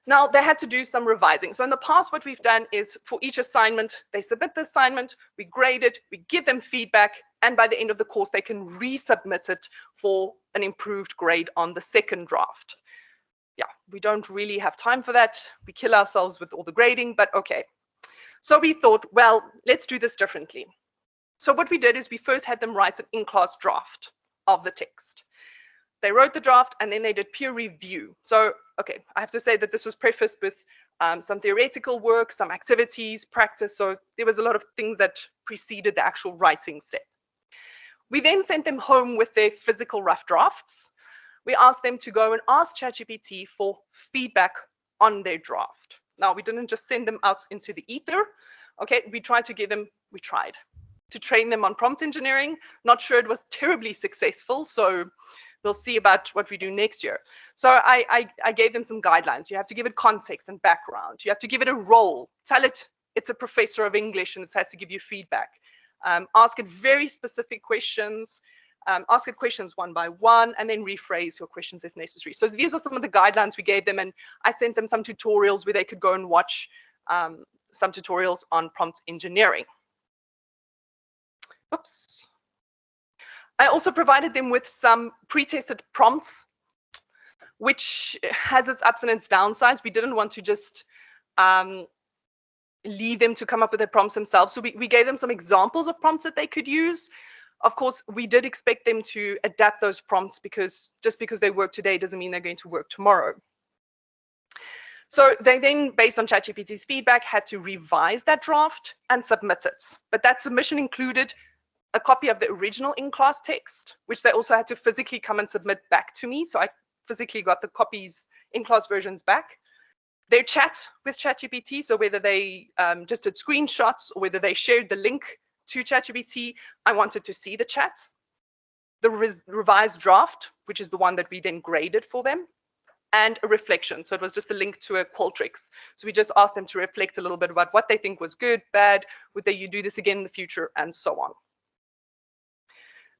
Now, they had to do some revising. So in the past, what we've done is for each assignment, they submit the assignment, we grade it, we give them feedback, and by the end of the course, they can resubmit it for an improved grade on the second draft. Yeah, we don't really have time for that. We kill ourselves with all the grading, but okay. So we thought, well, let's do this differently. So what we did is we first had them write an in-class draft of the text. They wrote the draft and then they did peer review. So, okay, I have to say that this was prefaced with some theoretical work, some activities, practice. So there was a lot of things that preceded the actual writing step. We then sent them home with their physical rough drafts. We asked them to go and ask ChatGPT for feedback on their draft. Now, we didn't just send them out into the ether. Okay, we tried to train them on prompt engineering. Not sure it was terribly successful. So we'll see about what we do next year. So I gave them some guidelines. You have to give it context and background. You have to give it a role. Tell it it's a professor of English and it has to give you feedback. Ask it very specific questions. Ask it questions one by one, and then rephrase your questions if necessary. So these are some of the guidelines we gave them, and I sent them some tutorials where they could go and watch some tutorials on prompt engineering. Oops. I also provided them with some pre-tested prompts, which has its ups and its downsides. We didn't want to just lead them to come up with their prompts themselves. So we gave them some examples of prompts that they could use. Of course, we did expect them to adapt those prompts because just because they work today doesn't mean they're going to work tomorrow. So they then, based on ChatGPT's feedback, had to revise that draft and submit it. But that submission included a copy of the original in-class text, which they also had to physically come and submit back to me. So I physically got the copies, in-class versions back. Their chat with ChatGPT, so whether they just did screenshots or whether they shared the link to ChatGPT, I wanted to see the chat. The revised draft, which is the one that we then graded for them, and a reflection. So it was just a link to a Qualtrics. So we just asked them to reflect a little bit about what they think was good, bad, would they do this again in the future, and so on.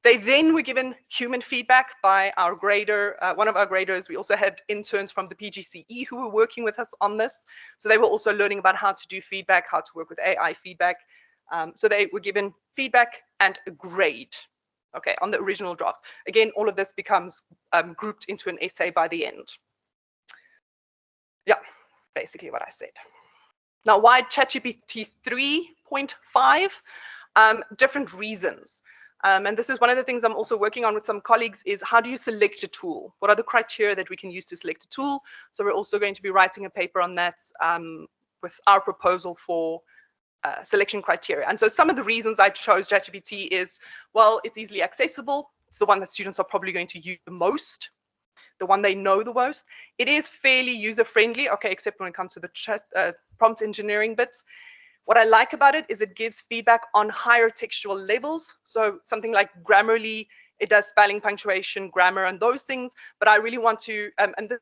They then were given human feedback by our grader, one of our graders. We also had interns from the PGCE who were working with us on this. So they were also learning about how to do feedback, how to work with AI feedback. So they were given feedback and a grade, okay, on the original draft. Again, all of this becomes grouped into an essay by the end. Yeah, basically what I said. Now, why ChatGPT 3.5? Different reasons. And this is one of the things I'm also working on with some colleagues is how do you select a tool? What are the criteria that we can use to select a tool? So we're also going to be writing a paper on that with our proposal for selection criteria. And so some of the reasons I chose ChatGPT is, well, it's easily accessible. It's the one that students are probably going to use the most, the one they know the most. It is fairly user-friendly, okay, except when it comes to the prompt engineering bits. What I like about it is it gives feedback on higher textual levels. So something like Grammarly, it does spelling, punctuation, grammar, and those things. But I really want to, and this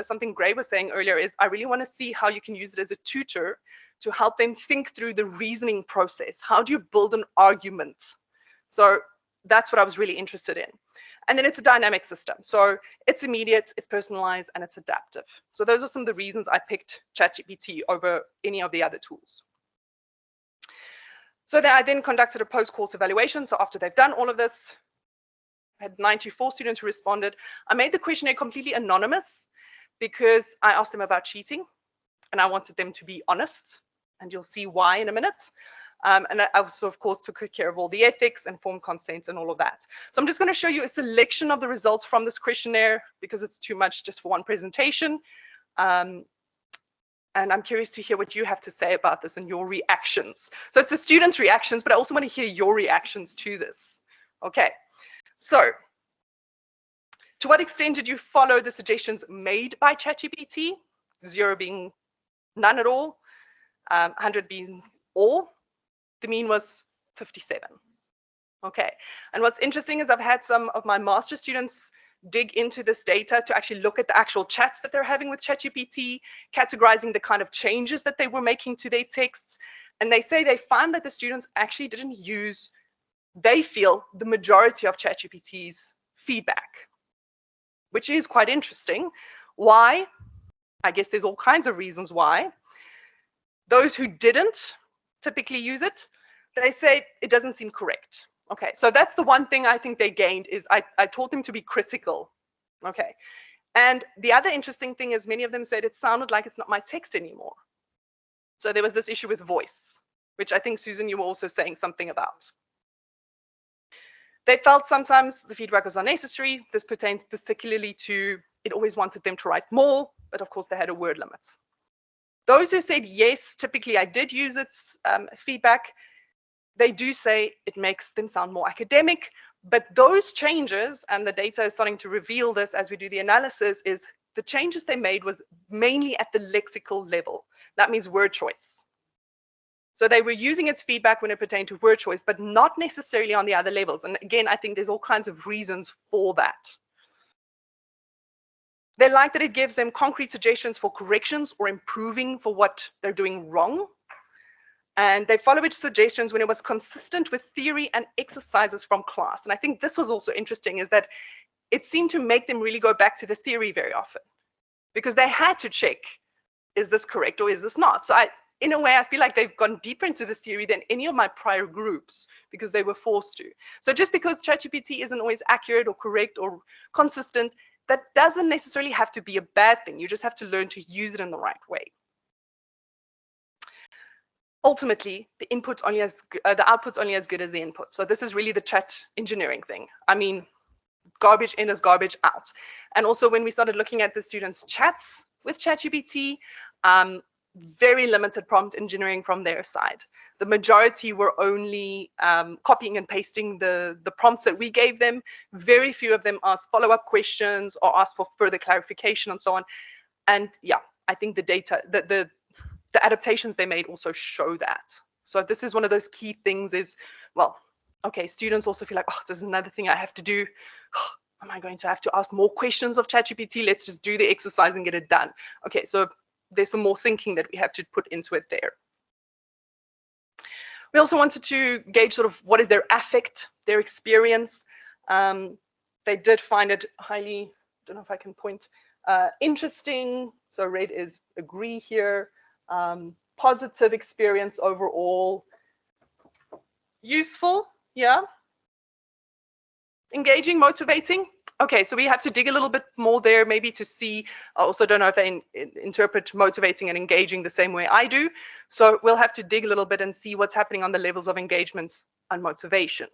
something Gray was saying earlier, is I really want to see how you can use it as a tutor to help them think through the reasoning process. How do you build an argument? So that's what I was really interested in. And then it's a dynamic system. So it's immediate, it's personalized, and it's adaptive. So those are some of the reasons I picked ChatGPT over any of the other tools. So I then conducted a post-course evaluation. So after they've done all of this, I had 94 students who responded. I made the questionnaire completely anonymous because I asked them about cheating and I wanted them to be honest. And you'll see why in a minute. And I also, of course, took care of all the ethics, informed consent, and all of that. So I'm just going to show you a selection of the results from this questionnaire because it's too much just for one presentation. And I'm curious to hear what you have to say about this and your reactions. So it's the students' reactions, but I also want to hear your reactions to this. Okay, so to what extent did you follow the suggestions made by ChatGPT? 0 being none at all, 100 being all. The mean was 57. Okay, and what's interesting is I've had some of my master students dig into this data to actually look at the actual chats that they're having with ChatGPT, categorizing the kind of changes that they were making to their texts. And they say they found that the students actually didn't use, they feel, the majority of ChatGPT's feedback, which is quite interesting. Why? I guess there's all kinds of reasons why. Those who didn't typically use it, they say it doesn't seem correct. Okay, so that's the one thing I think they gained is I taught them to be critical. Okay, and the other interesting thing is many of them said it sounded like it's not my text anymore. So there was this issue with voice, which I think, Susan, you were also saying something about. They felt sometimes the feedback was unnecessary. This pertains particularly to it always wanted them to write more, but of course they had a word limit. Those who said yes, typically I did use its feedback, they do say it makes them sound more academic, but those changes, and the data is starting to reveal this as we do the analysis, is the changes they made was mainly at the lexical level. That means word choice. So they were using its feedback when it pertained to word choice, but not necessarily on the other levels. And again, I think there's all kinds of reasons for that. They like that it gives them concrete suggestions for corrections or improving for what they're doing wrong. And they follow its suggestions when it was consistent with theory and exercises from class. And I think this was also interesting, is that it seemed to make them really go back to the theory very often, because they had to check, is this correct or is this not? So in a way, I feel like they've gone deeper into the theory than any of my prior groups because they were forced to. So just because ChatGPT isn't always accurate or correct or consistent, that doesn't necessarily have to be a bad thing. You just have to learn to use it in the right way. Ultimately, the output's only as good as the input. So this is really the chat engineering thing. I mean, garbage in is garbage out. And also when we started looking at the students' chats with ChatGPT, very limited prompt engineering from their side. The majority were only copying and pasting the prompts that we gave them. Very few of them asked follow-up questions or asked for further clarification and so on. And yeah, I think the data, the adaptations they made also show that. So this is one of those key things is, well, okay, students also feel like, oh, this is another thing I have to do. Oh, am I going to have to ask more questions of ChatGPT? Let's just do the exercise and get it done. Okay, so there's some more thinking that we have to put into it there. We also wanted to gauge sort of what is their affect, their experience. They did find it highly, I don't know if I can point, interesting. So red is agree here. Positive experience overall. Useful, yeah. Engaging, motivating. Okay, so we have to dig a little bit more there maybe to see. I also don't know if they interpret motivating and engaging the same way I do. So we'll have to dig a little bit and see what's happening on the levels of engagements and motivation.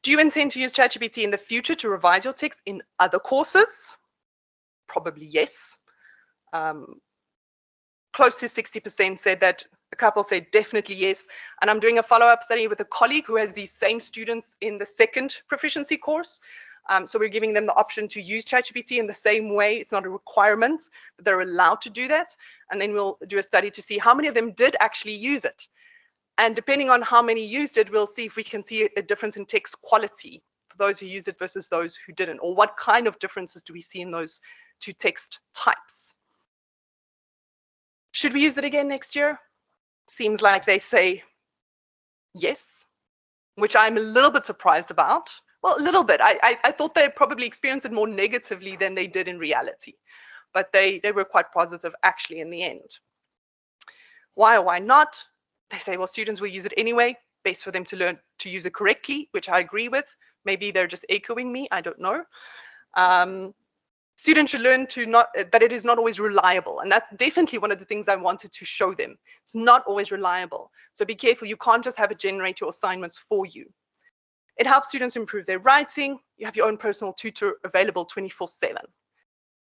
Do you intend to use ChatGPT in the future to revise your text in other courses? Probably yes. Close to 60% said that. A couple said definitely yes. And I'm doing a follow-up study with a colleague who has these same students in the second proficiency course. So we're giving them the option to use ChatGPT in the same way. It's not a requirement, but they're allowed to do that. And then we'll do a study to see how many of them did actually use it. And depending on how many used it, we'll see if we can see a difference in text quality for those who used it versus those who didn't, or what kind of differences do we see in those two text types. Should we use it again next year? Seems like they say yes, which I'm a little bit surprised about. Well, a little bit. I thought they probably experienced it more negatively than they did in reality, but they were quite positive actually in the end. Why or why not? They say, well, students will use it anyway. Best for them to learn to use it correctly, which I agree with. Maybe they're just echoing me. I don't know. Students should learn to that it is not always reliable. And that's definitely one of the things I wanted to show them. It's not always reliable. So be careful. You can't just have it generate your assignments for you. It helps students improve their writing. You have your own personal tutor available 24/7.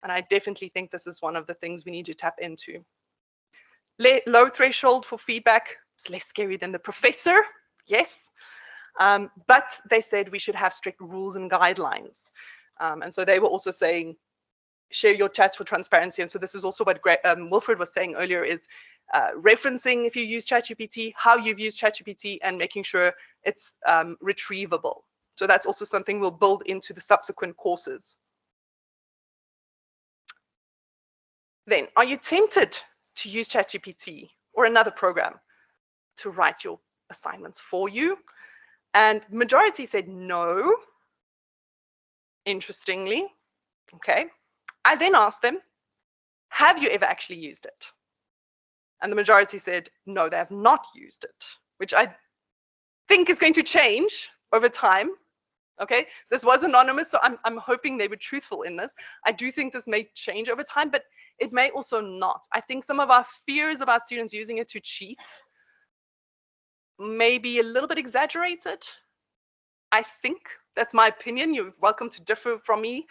And I definitely think this is one of the things we need to tap into. Low threshold for feedback. It's less scary than the professor. Yes. But they said we should have strict rules and guidelines. And so they were also saying, share your chats for transparency. And so this is also what Wilfred was saying earlier, is referencing if you use ChatGPT, how you've used ChatGPT, and making sure it's retrievable. So that's also something we'll build into the subsequent courses. Then, are you tempted to use ChatGPT or another program to write your assignments for you? And majority said no, interestingly. Okay. I then asked them, have you ever actually used it? And the majority said, no, they have not used it, which I think is going to change over time. Okay, this was anonymous, so I'm hoping they were truthful in this. I do think this may change over time, but it may also not. I think some of our fears about students using it to cheat may be a little bit exaggerated. I think that's my opinion. You're welcome to differ from me.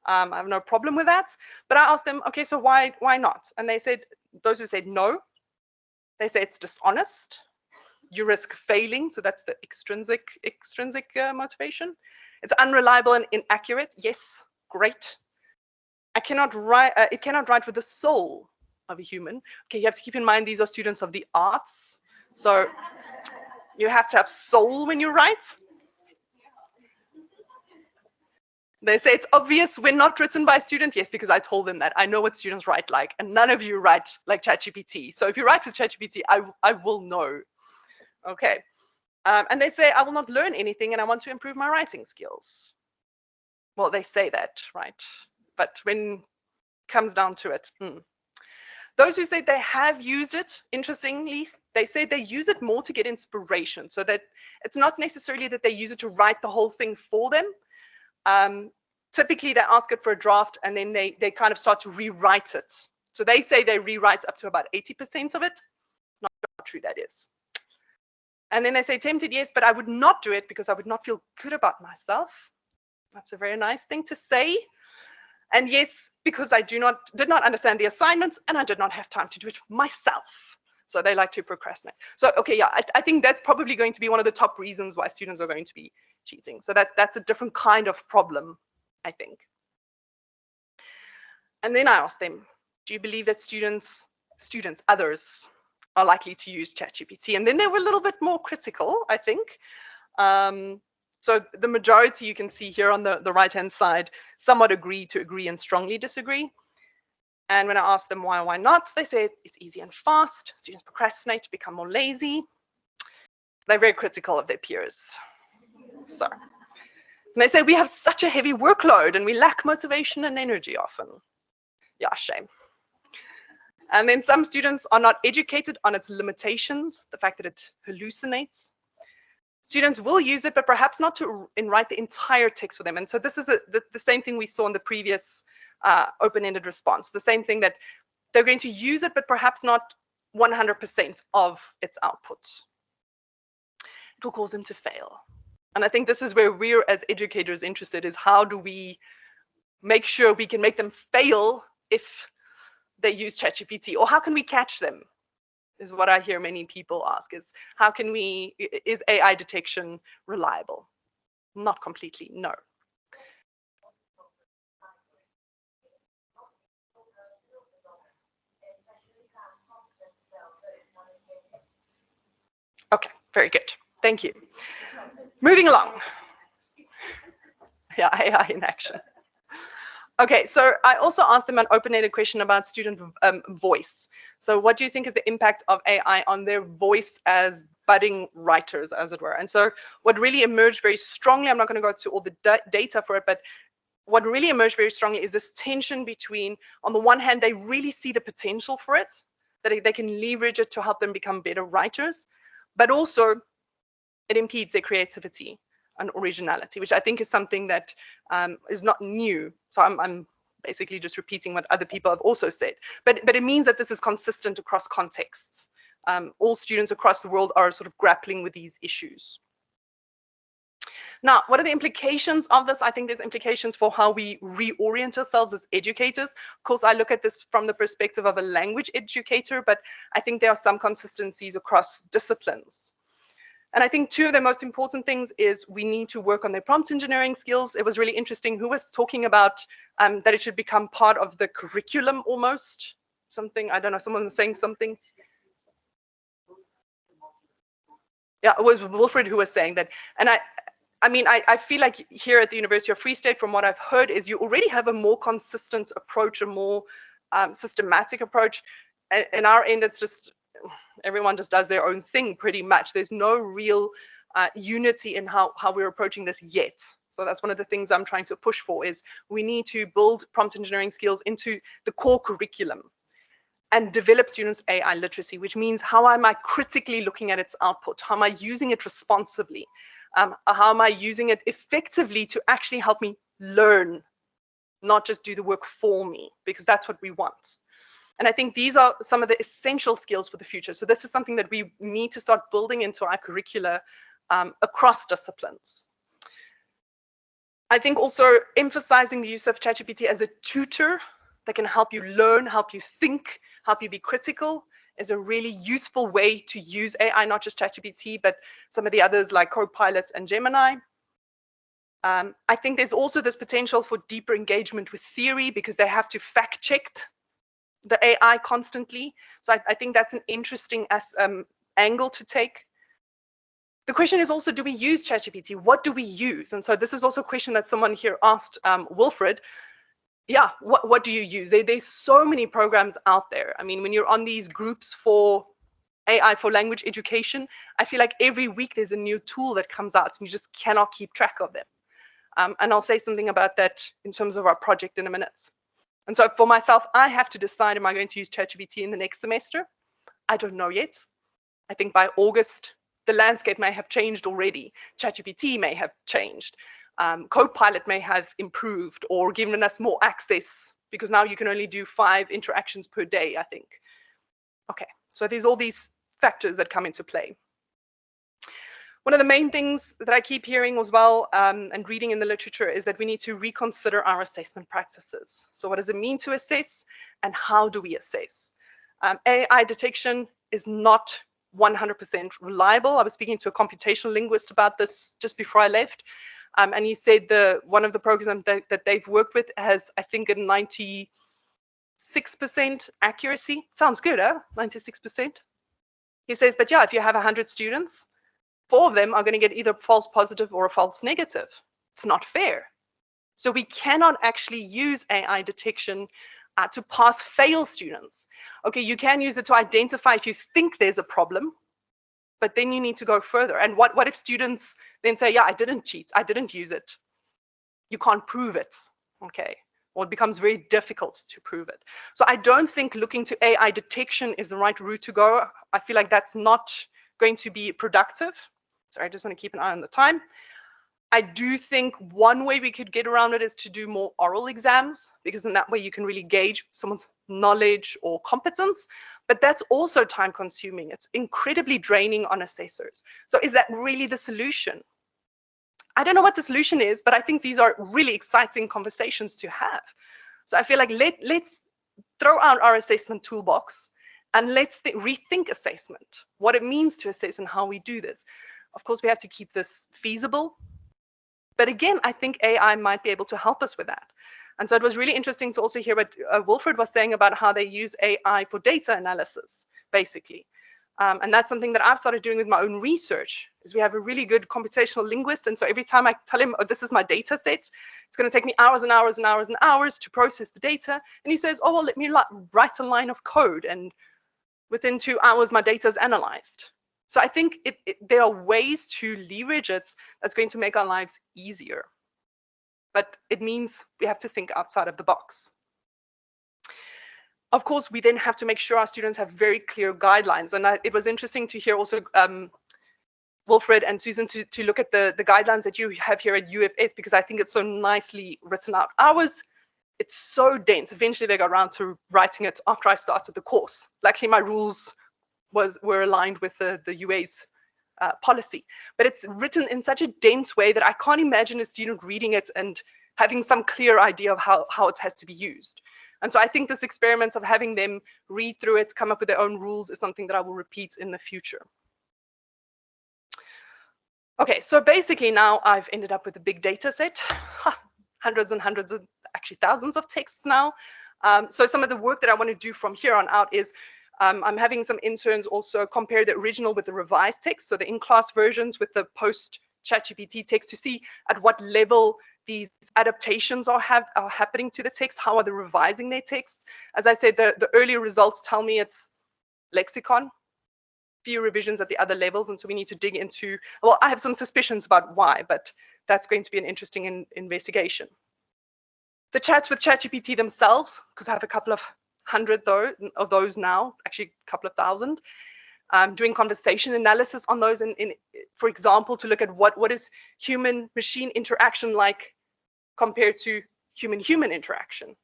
I have no problem with that. But I asked them, okay, so why not? And they said, those who said no, they say it's dishonest. You risk failing, so that's the extrinsic motivation. It's unreliable and inaccurate. Yes, great. It cannot write with the soul of a human. Okay, you have to keep in mind these are students of the arts, so you have to have soul when you write. They say it's obvious we're not written by students. Yes, because I told them that. I know what students write like, and none of you write like ChatGPT. So if you write with ChatGPT, I will know. Okay. And they say, I will not learn anything and I want to improve my writing skills. Well, they say that, right? But when it comes down to it, those who say they have used it, interestingly, they say they use it more to get inspiration, so that it's not necessarily that they use it to write the whole thing for them. Typically, they ask it for a draft and then they kind of start to rewrite it. So they say they rewrite up to about 80% of it. Not sure how true that is. And then they say, tempted, yes, but I would not do it because I would not feel good about myself. That's a very nice thing to say. And yes, because I did not understand the assignments and I did not have time to do it myself. So they like to procrastinate. So, okay, yeah, I think that's probably going to be one of the top reasons why students are going to be cheating. So that's a different kind of problem, I think. And then I asked them, do you believe that others, are likely to use ChatGPT? And then they were a little bit more critical, I think. So the majority you can see here on the right-hand side, somewhat agree to agree and strongly disagree. And when I asked them why not, they say it's easy and fast. Students procrastinate, become more lazy. They're very critical of their peers. So, and they say we have such a heavy workload and we lack motivation and energy often. Yeah, shame. And then some students are not educated on its limitations, the fact that it hallucinates. Students will use it, but perhaps not to write the entire text for them. And so this is the same thing we saw in the previous open-ended response. The same thing, that they're going to use it, but perhaps not 100% of its output. It will cause them to fail. And I think this is where we're, as educators, interested, is how do we make sure we can make them fail if they use ChatGPT, or how can we catch them, is what I hear many people ask, is how can is AI detection reliable? Not completely, no. Okay, very good, thank you. Moving along. Yeah, AI in action. Okay, so I also asked them an open-ended question about student voice. So what do you think is the impact of AI on their voice as budding writers, as it were? And so what really emerged very strongly, I'm not going to go to all the data for it, but what really emerged very strongly is this tension between, on the one hand, they really see the potential for it, that they can leverage it to help them become better writers, but also it impedes their creativity and originality, which I think is something that is not new. So I'm basically just repeating what other people have also said. But it means that this is consistent across contexts. All students across the world are sort of grappling with these issues. Now, what are the implications of this? I think there's implications for how we reorient ourselves as educators. Of course, I look at this from the perspective of a language educator, but I think there are some consistencies across disciplines. And I think two of the most important things is we need to work on their prompt engineering skills. It was really interesting who was talking about that it should become part of the curriculum almost. Something, I don't know, someone was saying something. Yeah, it was Wilfred who was saying that. And I mean, I feel like here at the University of Free State, from what I've heard, is you already have a more consistent approach, a more systematic approach. In our end, it's just everyone just does their own thing pretty much. There's no real unity in how we're approaching this yet. So that's one of the things I'm trying to push for, is we need to build prompt engineering skills into the core curriculum and develop students' AI literacy, which means how am I critically looking at its output? How am I using it responsibly? How am I using it effectively to actually help me learn, not just do the work for me, because that's what we want. And I think these are some of the essential skills for the future. So this is something that we need to start building into our curricula across disciplines. I think also emphasizing the use of ChatGPT as a tutor that can help you learn, help you think, help you be critical is a really useful way to use AI, not just ChatGPT, but some of the others like Copilot and Gemini. I think there's also this potential for deeper engagement with theory because they have to fact check the AI constantly. So I think that's an interesting angle to take. The question is also, do we use ChatGPT? What do we use? And so this is also a question that someone here asked Wilfred. Yeah, what do you use? There's so many programs out there. I mean, when you're on these groups for AI for language education, I feel like every week there's a new tool that comes out and you just cannot keep track of them. And I'll say something about that in terms of our project in a minute. And so for myself, I have to decide, am I going to use ChatGPT in the next semester? I don't know yet. I think by August, the landscape may have changed already. ChatGPT may have changed. Copilot may have improved or given us more access because now you can only do 5 interactions per day, I think. Okay, so there's all these factors that come into play. One of the main things that I keep hearing as well and reading in the literature is that we need to reconsider our assessment practices. So what does it mean to assess and how do we assess? AI detection is not 100% reliable. I was speaking to a computational linguist about this just before I left. And he said one of the programs that they've worked with has, I think, a 96% accuracy. Sounds good, huh? 96%. He says, but yeah, if you have 100 students, 4 of them are going to get either false positive or a false negative. It's not fair. So we cannot actually use AI detection to pass fail students. Okay, you can use it to identify if you think there's a problem, but then you need to go further. And what if students then say, yeah, I didn't cheat, I didn't use it. You can't prove it, okay? Well, it becomes very difficult to prove it. So I don't think looking to AI detection is the right route to go. I feel like that's not going to be productive. Sorry, I just want to keep an eye on the time. I do think one way we could get around it is to do more oral exams, because in that way you can really gauge someone's knowledge or competence, but that's also time consuming. It's incredibly draining on assessors. So is that really the solution? I don't know what the solution is, but I think these are really exciting conversations to have. So I feel like let's throw out our assessment toolbox and let's rethink assessment, what it means to assess and how we do this. Of course, we have to keep this feasible. But again, I think AI might be able to help us with that. And so it was really interesting to also hear what Wilfred was saying about how they use AI for data analysis, basically. And that's something that I've started doing with my own research, is we have a really good computational linguist. And so every time I tell him, oh, this is my data set, it's going to take me hours and hours and hours and hours to process the data. And he says, oh, well, let me write a line of code. And within 2 hours, my data is analyzed. So I think there are ways to leverage it that's going to make our lives easier. But it means we have to think outside of the box. Of course, we then have to make sure our students have very clear guidelines. And it was interesting to hear also Wilfred and Susan to look at the guidelines that you have here at UFS, because I think it's so nicely written out. Ours, it's so dense. Eventually they got around to writing it after I started the course. Luckily, my rules were aligned with the UA's policy, but it's written in such a dense way that I can't imagine a student reading it and having some clear idea of how it has to be used. And so I think this experiment of having them read through it, come up with their own rules, is something that I will repeat in the future. Okay, so basically now I've ended up with a big data set, hundreds and hundreds of, actually thousands of texts now. So some of the work that I want to do from here on out is I'm having some interns also compare the original with the revised text, so the in-class versions with the post-ChatGPT text, to see at what level these adaptations are happening to the text, how are they revising their texts. As I said, the earlier results tell me it's lexicon, few revisions at the other levels, and so we need to dig into, well, I have some suspicions about why, but that's going to be an interesting investigation. The chats with ChatGPT themselves, because I have a couple of hundred of those now, actually a couple of thousand, doing conversation analysis on those, and for example, to look at what is human-machine interaction like compared to human-human interaction,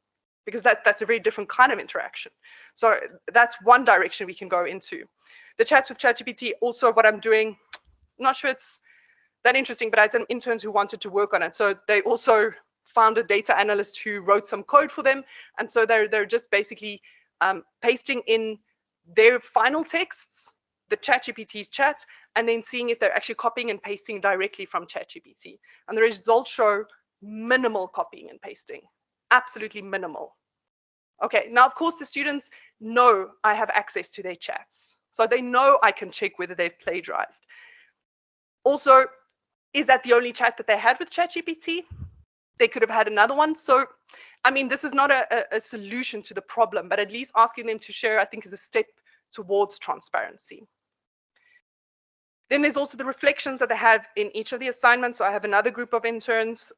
because that's a very different kind of interaction. So that's one direction we can go into. The chats with ChatGPT, also what I'm doing, I'm not sure it's that interesting, but I had some interns who wanted to work on it. So they also found a data analyst who wrote some code for them. And so they're just basically pasting in their final texts, the ChatGPT's chats, and then seeing if they're actually copying and pasting directly from ChatGPT. And the results show minimal copying and pasting, absolutely minimal. Okay, now of course the students know I have access to their chats. So they know I can check whether they've plagiarized. Also, is that the only chat that they had with ChatGPT? They could have had another one. So, I mean, this is not a solution to the problem, but at least asking them to share, I think, is a step towards transparency. Then there's also the reflections that they have in each of the assignments. So I have another group of interns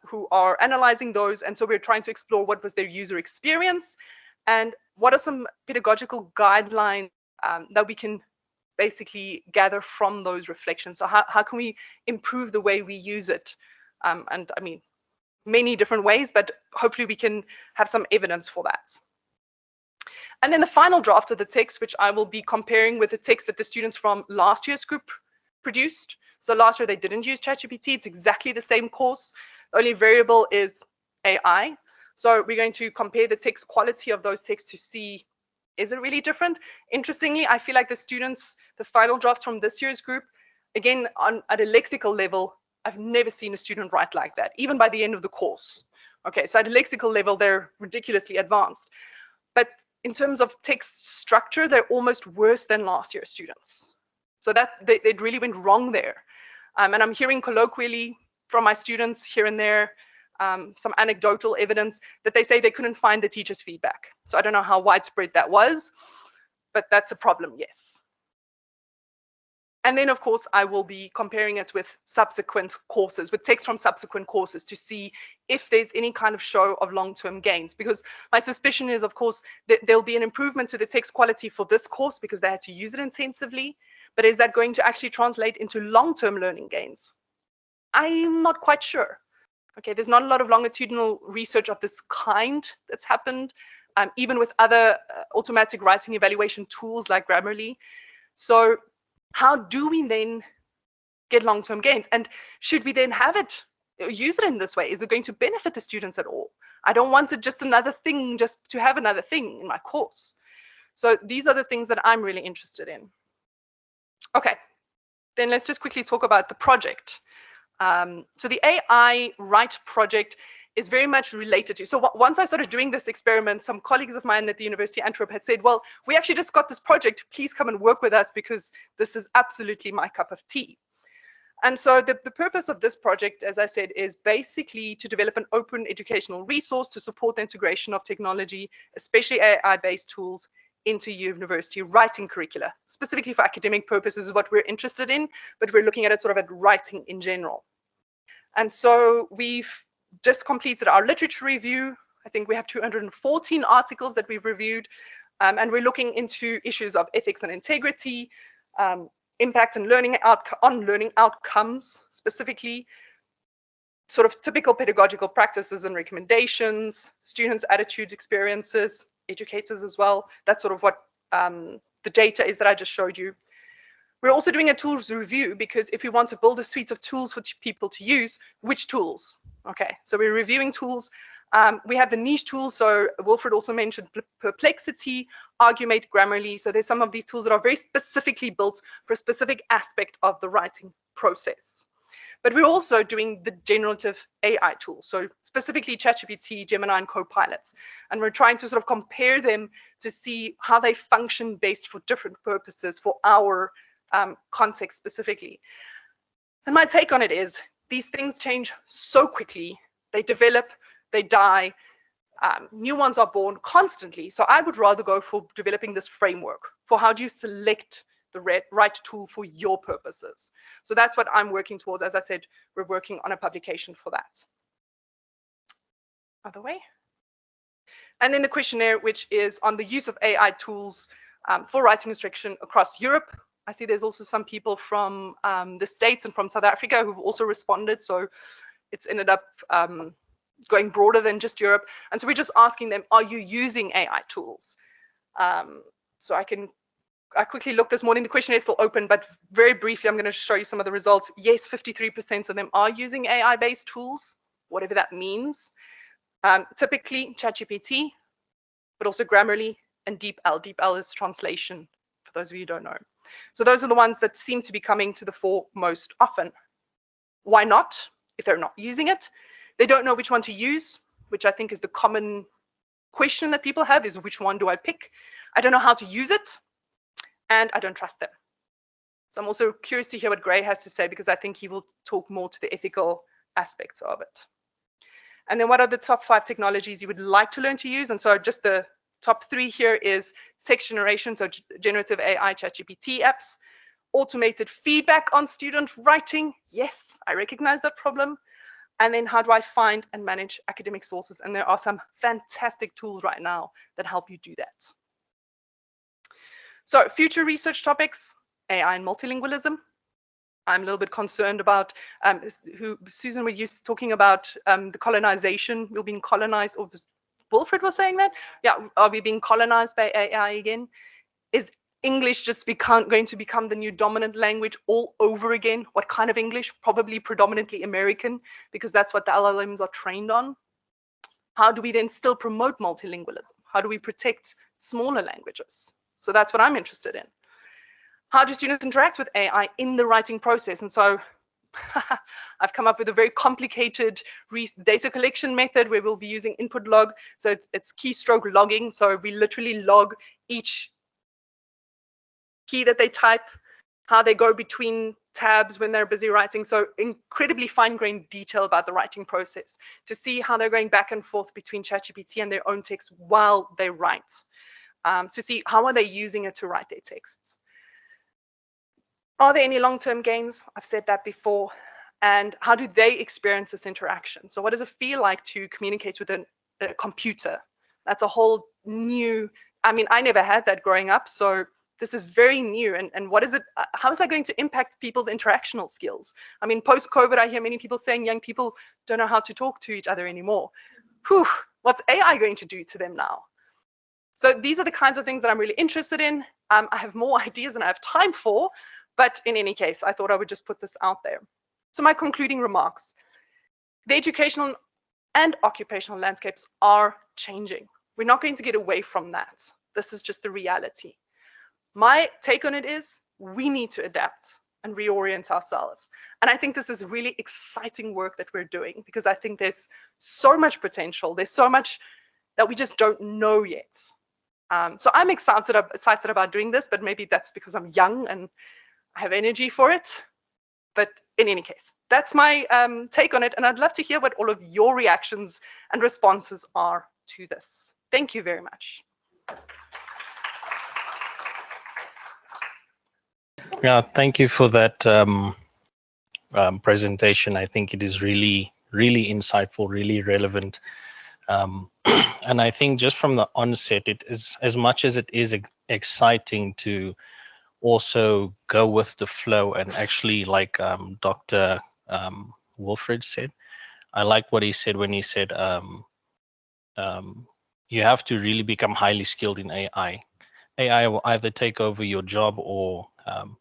who are analyzing those. And so we're trying to explore what was their user experience and what are some pedagogical guidelines that we can basically gather from those reflections. So how can we improve the way we use it? And I mean, many different ways, but hopefully we can have some evidence for that. And then the final draft of the text, which I will be comparing with the text that the students from last year's group produced. So last year they didn't use ChatGPT. It's exactly the same course. The only variable is AI. So we're going to compare the text quality of those texts to see, is it really different? Interestingly, I feel like the students, the final drafts from this year's group, again, at a lexical level, I've never seen a student write like that, even by the end of the course. Okay, so at a lexical level, they're ridiculously advanced. But in terms of text structure, they're almost worse than last year's students. So that they really went wrong there. And I'm hearing colloquially from my students here and there, some anecdotal evidence that they say they couldn't find the teacher's feedback. So I don't know how widespread that was, but that's a problem, yes. And then, of course, I will be comparing it with subsequent courses, with text from subsequent courses, to see if there's any kind of show of long-term gains. Because my suspicion is, of course, that there'll be an improvement to the text quality for this course because they had to use it intensively. But is that going to actually translate into long-term learning gains? I'm not quite sure. Okay, there's not a lot of longitudinal research of this kind that's happened, even with other automatic writing evaluation tools like Grammarly. So how do we then get long-term gains? And should we then have it, use it in this way? Is it going to benefit the students at all? I don't want it just another thing, just to have another thing in my course. So these are the things that I'm really interested in. Okay, then let's just quickly talk about the project. So the AI Write project is very much related to. So once I started doing this experiment, some colleagues of mine at the University of Antwerp had said, well, we actually just got this project. Please come and work with us because this is absolutely my cup of tea. And so the purpose of this project, as I said, is basically to develop an open educational resource to support the integration of technology, especially AI-based tools, into university writing curricula. Specifically for academic purposes is what we're interested in, but we're looking at it sort of at writing in general. And so we've just completed our literature review. I think we have 214 articles that we've reviewed, and we're looking into issues of ethics and integrity, impact and learning outcomes, specifically sort of typical pedagogical practices and recommendations, students' attitudes, experiences, educators as well. That's sort of what the data is that I just showed you. We're also doing a tools review because if we want to build a suite of tools for people to use, which tools? Okay, so we're reviewing tools. We have the niche tools. So Willfred also mentioned Perplexity, Argumate, Grammarly. So there's some of these tools that are very specifically built for a specific aspect of the writing process. But we're also doing the generative AI tools, so specifically ChatGPT, Gemini, and Copilots. And we're trying to sort of compare them to see how they function based for different purposes for our context specifically. And my take on it is these things change so quickly. They develop, they die, new ones are born constantly. So I would rather go for developing this framework for how do you select the right tool for your purposes. So that's what I'm working towards. As I said, we're working on a publication for that. Other way. And then the questionnaire, which is on the use of AI tools for writing instruction across Europe. I see there's also some people from the States and from South Africa who've also responded. So it's ended up going broader than just Europe. And so we're just asking them, are you using AI tools? So I quickly looked this morning, the questionnaire is still open, but very briefly, I'm going to show you some of the results. Yes, 53% of them are using AI-based tools, whatever that means. Typically ChatGPT, but also Grammarly and DeepL. DeepL is translation, for those of you who don't know. So those are the ones that seem to be coming to the fore most often. Why not? If they're not using it, they don't know which one to use, which I think is the common question that people have, is which one do I pick? I don't know how to use it, and I don't trust them. So I'm also curious to hear what Gray has to say, because I think he will talk more to the ethical aspects of it. And then what are the top 5 technologies you would like to learn to use? And so just the top 3 here is text generation, so generative AI, ChatGPT apps, automated feedback on student writing. Yes, I recognize that problem. And then how do I find and manage academic sources? And there are some fantastic tools right now that help you do that. So future research topics, AI and multilingualism. I'm a little bit concerned about Susan, were you talking about the colonization? We're being colonized, or Wilfred was saying that? Yeah, are we being colonized by AI again? Is English just going to become the new dominant language all over again? What kind of English? Probably predominantly American, because that's what the LLMs are trained on. How do we then still promote multilingualism? How do we protect smaller languages? So that's what I'm interested in. How do students interact with AI in the writing process? And so I've come up with a very complicated data collection method where we'll be using input log. So it's keystroke logging. So we literally log each key that they type, how they go between tabs when they're busy writing. So incredibly fine-grained detail about the writing process to see how they're going back and forth between ChatGPT and their own text while they write, to see how are they using it to write their texts. Are there any long-term gains? I've said that before. And how do they experience this interaction? So what does it feel like to communicate with a computer? That's a whole new, I mean, I never had that growing up. So this is very new. And what is it, how is that going to impact people's interactional skills? I mean, post-COVID, I hear many people saying young people don't know how to talk to each other anymore. Whew, what's AI going to do to them now? So these are the kinds of things that I'm really interested in. I have more ideas than I have time for. But in any case, I thought I would just put this out there. So my concluding remarks. The educational and occupational landscapes are changing. We're not going to get away from that. This is just the reality. My take on it is we need to adapt and reorient ourselves. And I think this is really exciting work that we're doing, because I think there's so much potential. There's so much that we just don't know yet. So I'm excited about doing this, but maybe that's because I'm young and I have energy for it. But in any case, that's my take on it. And I'd love to hear what all of your reactions and responses are to this. Thank you very much. Yeah, thank you for that presentation. I think it is really, really insightful, really relevant. And I think just from the onset, it is, as much as it is exciting to also go with the flow and actually, like Dr. Willfred said, I liked what he said when he said you have to really become highly skilled in AI. AI will either take over your job or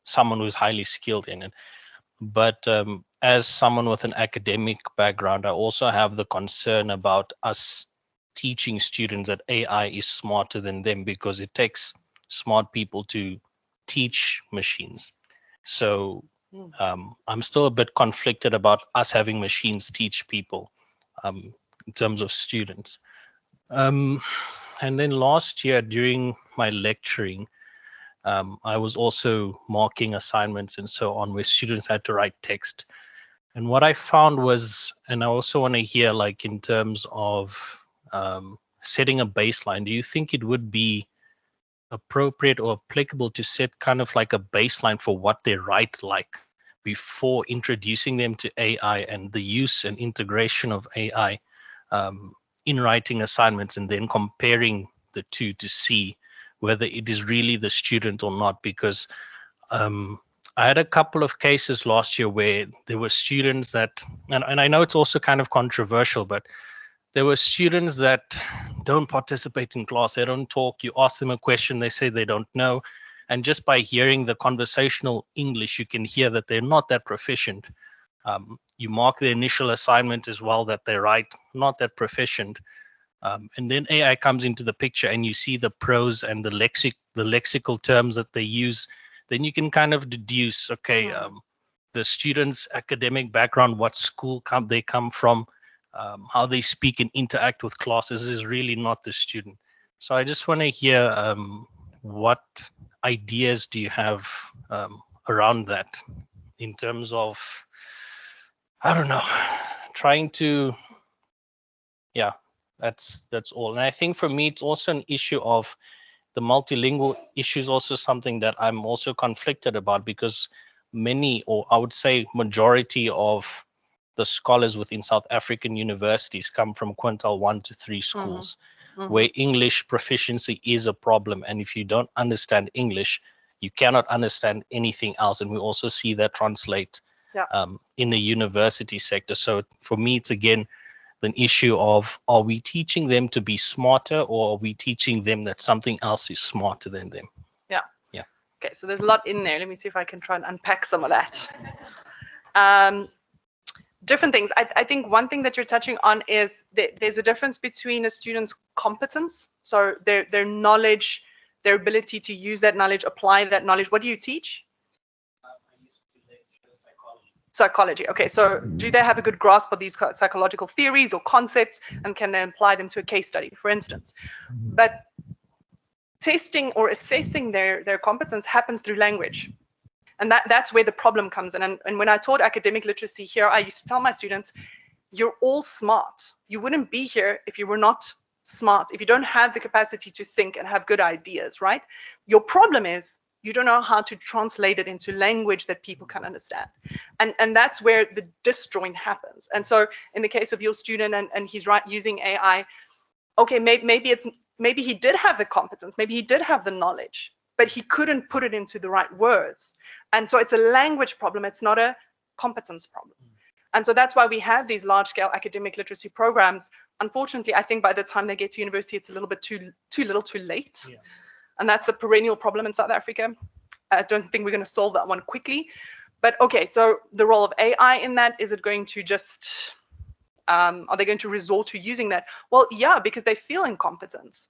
someone who's highly skilled in it. But as someone with an academic background, I also have the concern about us teaching students that AI is smarter than them, because it takes smart people to teach machines. So I'm still a bit conflicted about us having machines teach people in terms of students. And then last year during my lecturing, I was also marking assignments and so on where students had to write text. And what I found was, and I also want to hear, like, in terms of setting a baseline, do you think it would be appropriate or applicable to set kind of like a baseline for what they write like before introducing them to AI and the use and integration of AI in writing assignments, and then comparing the two to see whether it is really the student or not? Because I had a couple of cases last year where there were students that, and I know it's also kind of controversial, but there were students that don't participate in class. They don't talk. You ask them a question, they say they don't know. And just by hearing the conversational English, you can hear that they're not that proficient. You mark the initial assignment as well that they write, not that proficient. And then AI comes into the picture and you see the prose and the lexical terms that they use. Then you can kind of deduce, okay, the student's academic background, what school they come from, how they speak and interact with classes is really not the student. So I just want to hear what ideas do you have around that in terms of, I don't know, trying to, yeah, that's all. And I think for me, it's also an issue of the multilingual issue is also something that I'm also conflicted about, because many, or I would say majority of the scholars within South African universities come from quintile 1 to 3 schools, where English proficiency is a problem. And if you don't understand English, you cannot understand anything else. And we also see that translate in the university sector. So for me, it's again an issue of, are we teaching them to be smarter, or are we teaching them that something else is smarter than them? Yeah. Okay, so there's a lot in there. Let me see if I can try and unpack some of that. Different things. I think one thing that you're touching on is that there's a difference between a student's competence, so their knowledge, their ability to use that knowledge, apply that knowledge. What do you teach? Psychology. Okay, so do they have a good grasp of these psychological theories or concepts, and can they apply them to a case study, for instance? But testing or assessing their competence happens through language. And that's where the problem comes in. And when I taught academic literacy here, I used to tell my students, you're all smart. You wouldn't be here if you were not smart, if you don't have the capacity to think and have good ideas, right? Your problem is you don't know how to translate it into language that people can understand. And that's where the disjoint happens. And so in the case of your student, and he's using AI, okay, maybe he did have the competence, maybe he did have the knowledge, but he couldn't put it into the right words. And so it's a language problem, it's not a competence problem. And so that's why we have these large-scale academic literacy programs. Unfortunately, I think by the time they get to university, it's a little bit too little too late. Yeah. And that's a perennial problem in South Africa. I don't think we're going to solve that one quickly. But okay, so the role of AI in that, is it going to just, are they going to resort to using that? Well, yeah, because they feel incompetent.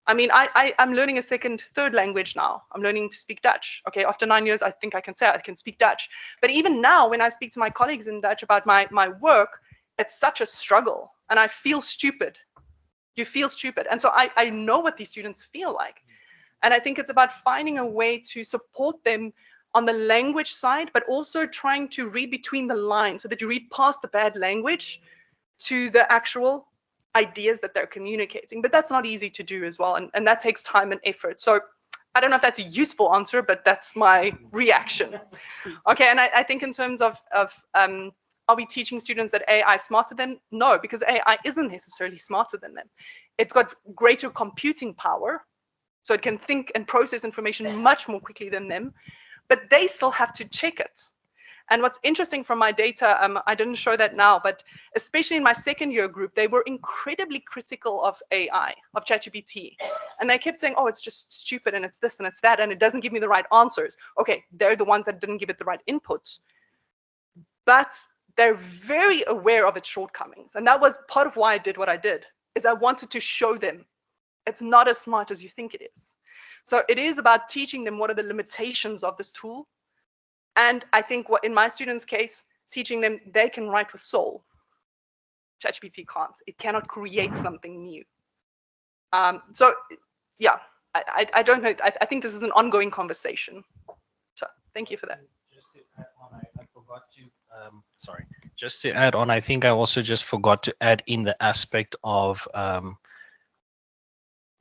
I mean, I'm learning a third language now. I'm learning to speak Dutch. Okay, after 9 years, I think I can say I can speak Dutch. But even now, when I speak to my colleagues in Dutch about my work, it's such a struggle. And I feel stupid. You feel stupid. And so I know what these students feel like. And I think it's about finding a way to support them on the language side, but also trying to read between the lines so that you read past the bad language to the actual ideas that they're communicating. But that's not easy to do as well, and that takes time and effort. So I don't know if that's a useful answer, but that's my reaction. Okay, and I think in terms of are we teaching students that AI is smarter than? No, because AI isn't necessarily smarter than them. It's got greater computing power, so it can think and process information much more quickly than them, but they still have to check it. And what's interesting from my data, I didn't show that now, but especially in my second year group, they were incredibly critical of AI, of ChatGPT. And they kept saying, oh, it's just stupid, and it's this and it's that, and it doesn't give me the right answers. Okay, they're the ones that didn't give it the right input. But they're very aware of its shortcomings. And that was part of why I did what I did, is I wanted to show them it's not as smart as you think it is. So it is about teaching them what are the limitations of this tool, And I think what in my students' case, teaching them they can write with soul. ChatGPT can't. It cannot create something new. So yeah, I don't know. I think this is an ongoing conversation. So thank you for that. Just to add on, I forgot to, sorry, just to add on, I think I also just forgot to add in the aspect of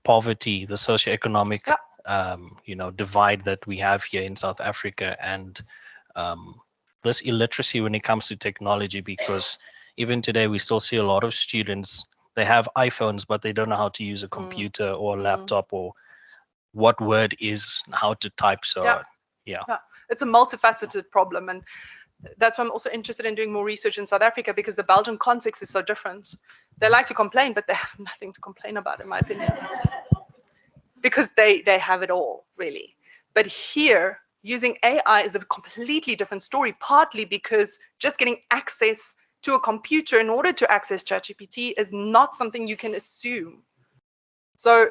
poverty, the socioeconomic, divide that we have here in South Africa, and this illiteracy when it comes to technology, because even today we still see a lot of students, they have iPhones, but they don't know how to use a computer or a laptop, or what word is, how to type. So yeah, it's a multifaceted problem, and that's why I'm also interested in doing more research in South Africa, because the Belgian context is so different. They like to complain, but they have nothing to complain about, in my opinion, because they have it all, really. But here, using AI is a completely different story, partly because just getting access to a computer in order to access ChatGPT is not something you can assume. So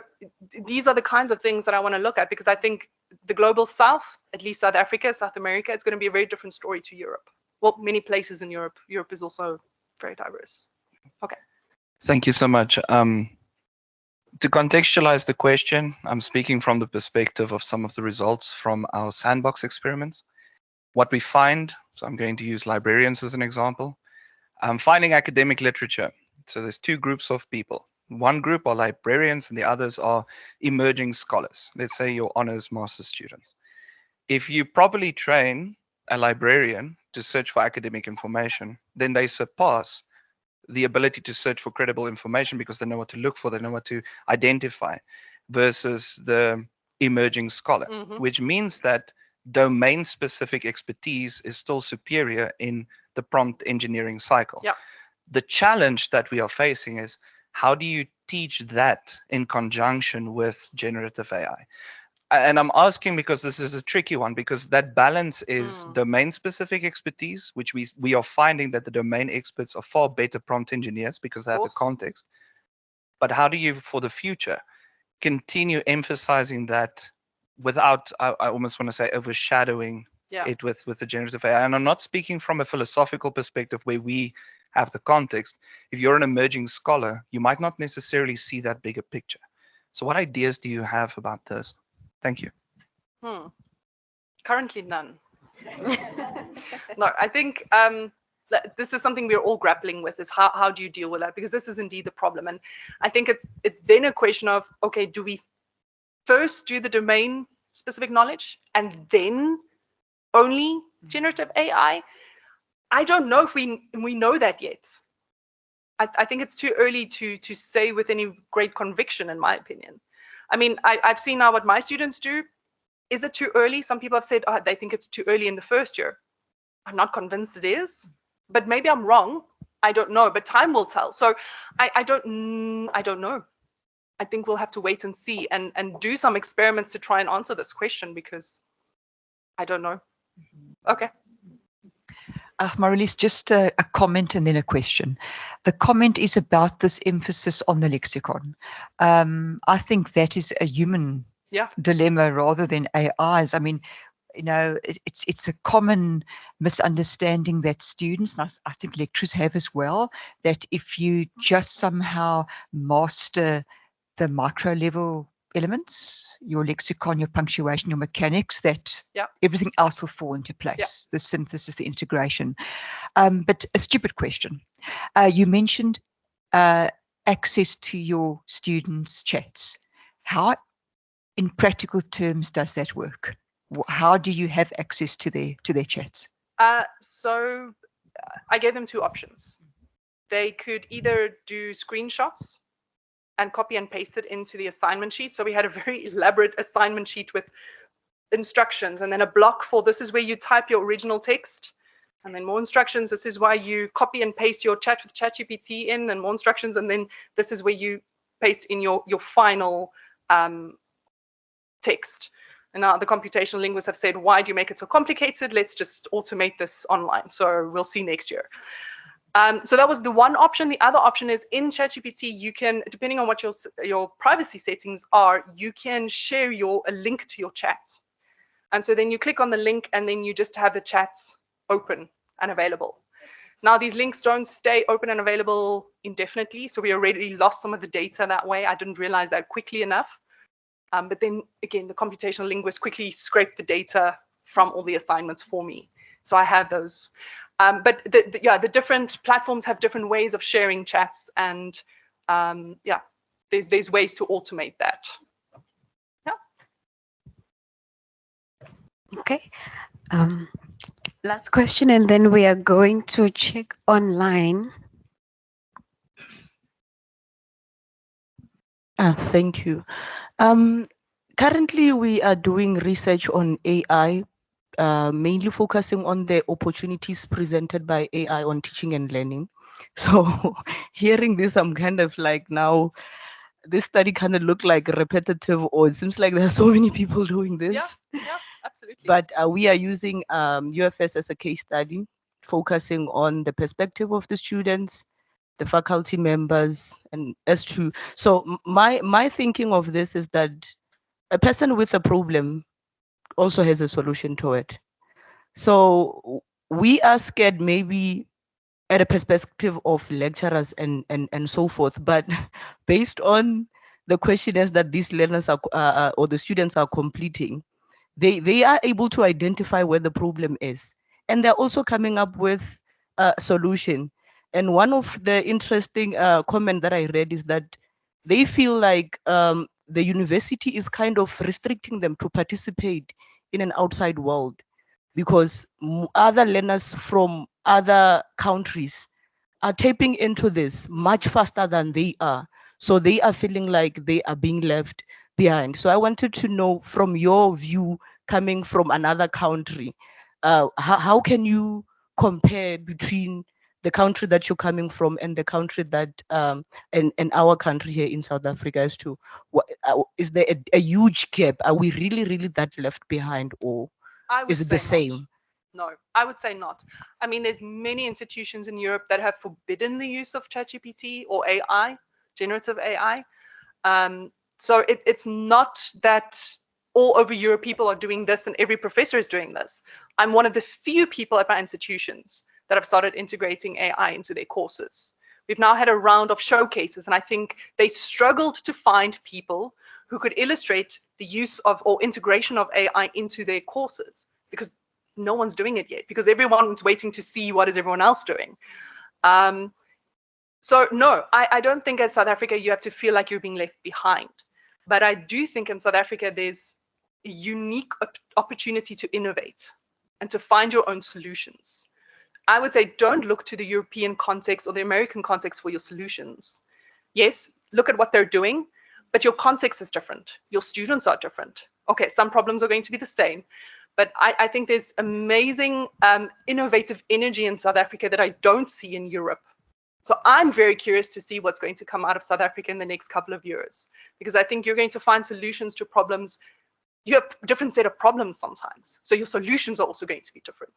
these are the kinds of things that I want to look at, because I think the global South, at least South Africa, South America, it's going to be a very different story to Europe. Well, many places in Europe. Europe is also very diverse. Okay. Thank you so much. To contextualize the question, I'm speaking from the perspective of some of the results from our sandbox experiments. What we find, so I'm going to use librarians as an example, finding academic literature. So there's two groups of people. One group are librarians and the others are emerging scholars. Let's say your honors master students. If you properly train a librarian to search for academic information, then they surpass the ability to search for credible information, because they know what to look for, they know what to identify, versus the emerging scholar, which means that domain-specific expertise is still superior in the prompt engineering cycle. Yeah. The challenge that we are facing is, how do you teach that in conjunction with generative AI? And I'm asking because this is a tricky one, because that balance is domain-specific expertise, which we are finding that the domain experts are far better prompt engineers because they have the context. But how do you, for the future, continue emphasizing that without, I almost want to say, overshadowing it with the generative AI? And I'm not speaking from a philosophical perspective where we have the context. If you're an emerging scholar, you might not necessarily see that bigger picture. So what ideas do you have about this? Thank you. Currently, none. No, I think this is something we're all grappling with, is how do you deal with that? Because this is indeed the problem. And I think it's then a question of, okay, do we first do the domain specific knowledge and then only generative AI? I don't know if we know that yet. I think it's too early to say with any great conviction, in my opinion. I mean, I've seen now what my students do. Is it too early? Some people have said they think it's too early in the first year. I'm not convinced it is, but maybe I'm wrong. I don't know, but time will tell. So I don't know. I think we'll have to wait and see and do some experiments to try and answer this question, because I don't know. Okay. Marilize, just a comment and then a question. The comment is about this emphasis on the lexicon. I think that is a human dilemma rather than AI's. I mean, you know, it's a common misunderstanding that students, and I think lecturers have as well, that if you just somehow master the micro level elements, your lexicon, your punctuation, your mechanics, that everything else will fall into place. The synthesis, the integration. But a stupid question. You mentioned access to your students' chats. How, in practical terms, does that work? How do you have access to their chats? So I gave them two options. They could either do screenshots and copy and paste it into the assignment sheet. So we had a very elaborate assignment sheet with instructions, and then a block for this is where you type your original text, and then more instructions. This is why you copy and paste your chat with ChatGPT in, and more instructions, and then this is where you paste in your final text. And now the computational linguists have said, why do you make it so complicated? Let's just automate this online. So we'll see next year. So that was the one option. The other option is in ChatGPT, you can, depending on what your privacy settings are, you can share a link to your chat. And so then you click on the link and then you just have the chats open and available. Now these links don't stay open and available indefinitely, so we already lost some of the data that way. I didn't realize that quickly enough. But then again, the computational linguist quickly scraped the data from all the assignments for me. So I have those. But the different platforms have different ways of sharing chats, and yeah, there's ways to automate that. Okay. Last question, and then we are going to check online. Thank you. Currently, we are doing research on AI, mainly focusing on the opportunities presented by AI on teaching and learning. So hearing this, I'm kind of like, now this study kind of looked like repetitive, or it seems like there are so many people doing this. Yeah, absolutely. But we are using UFS as a case study, focusing on the perspective of the students, the faculty members, and as to, so my thinking of this is that a person with a problem also has a solution to it. So we are scared maybe at a perspective of lecturers and so forth, but based on the questionnaires that these learners are or the students are completing, they are able to identify where the problem is, and they're also coming up with a solution. And one of the interesting comment that I read is that they feel like the university is kind of restricting them to participate in an outside world, because other learners from other countries are tapping into this much faster than they are. So they are feeling like they are being left behind. So I wanted to know, from your view, coming from another country, how can you compare between the country that you're coming from and the country that and our country here in South Africa, as to what is there a huge gap? Are we really that left behind, or is it the same? No, I would say not. I mean, there's many institutions in Europe that have forbidden the use of ChatGPT or AI, generative AI. So it's not that all over Europe people are doing this and every professor is doing this. I'm one of the few people at my institutions that have started integrating AI into their courses. We've now had a round of showcases, and I think they struggled to find people who could illustrate the use of or integration of AI into their courses, because no one's doing it yet, because everyone's waiting to see what is everyone else doing. So no, I don't think as South Africa you have to feel like you're being left behind. But I do think in South Africa there's a unique opportunity to innovate and to find your own solutions. I would say don't look to the European context or the American context for your solutions. Yes, look at what they're doing, but your context is different. Your students are different. Okay, some problems are going to be the same, but I think there's amazing innovative energy in South Africa that I don't see in Europe. So I'm very curious to see what's going to come out of South Africa in the next couple of years, because I think you're going to find solutions to problems. You have a different set of problems sometimes, so your solutions are also going to be different.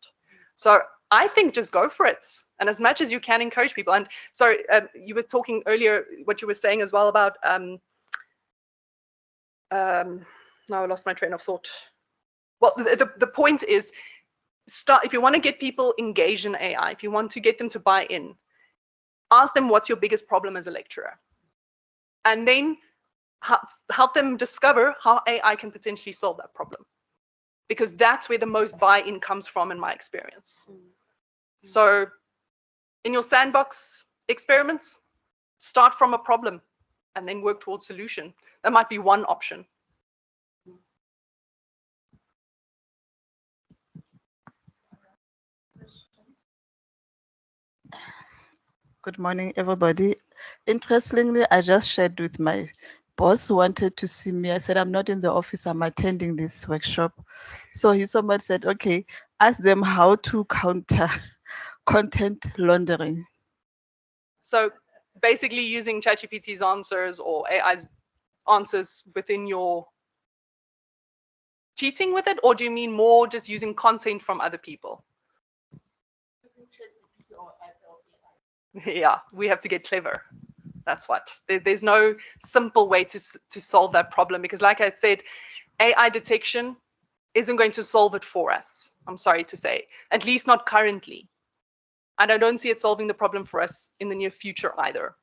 So I think just go for it, and as much as you can, encourage people. And sorry, you were talking earlier, what you were saying as well about now I lost my train of thought. Well, the point is, start, if you want to get people engaged in AI, if you want to get them to buy in, ask them what's your biggest problem as a lecturer, and then help them discover how AI can potentially solve that problem, because that's where the most buy-in comes from in my experience. So in your sandbox experiments, start from a problem and then work towards solution. That might be one option. Good morning, everybody. Interestingly, I just shared with my boss who wanted to see me. I said, I'm not in the office, I'm attending this workshop. So he somewhat said, okay, ask them how to counter content laundering. So basically using ChatGPT's answers or AI's answers within your cheating with it, or do you mean more just using content from other people? Yeah, we have to get clever. That's what. There's no simple way to solve that problem, because like I said, AI detection isn't going to solve it for us. I'm sorry to say, at least not currently. And I don't see it solving the problem for us in the near future either.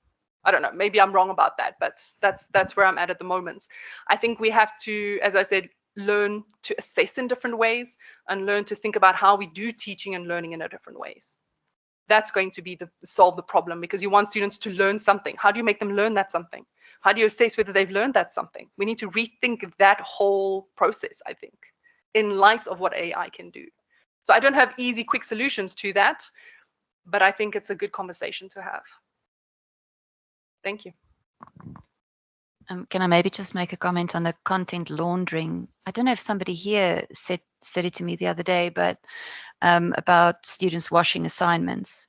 I don't know, maybe I'm wrong about that, but that's where I'm at the moment. I think we have to, as I said, learn to assess in different ways and learn to think about how we do teaching and learning in a different ways. That's going to be solve the problem, because you want students to learn something. How do you make them learn that something? How do you assess whether they've learned that something? We need to rethink that whole process, I think, in light of what AI can do. So I don't have easy, quick solutions to that, but I think it's a good conversation to have. Thank you. Can I maybe just make a comment on the content laundering? I don't know if somebody here said it to me the other day, but about students washing assignments,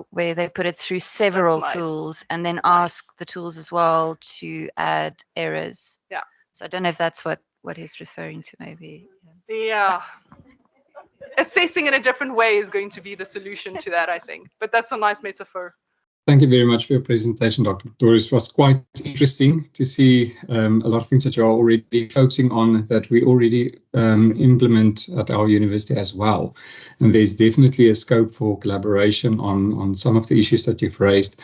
where they put it through several tools and then ask the tools as well to add errors. Yeah. So I don't know if that's what he's referring to, maybe. Yeah. Assessing in a different way is going to be the solution to that, I think. But that's a nice metaphor. Thank you very much for your presentation, Dr. Pretorius. It was quite interesting to see a lot of things that you are already focusing on that we already implement at our university as well. And there's definitely a scope for collaboration on some of the issues that you've raised.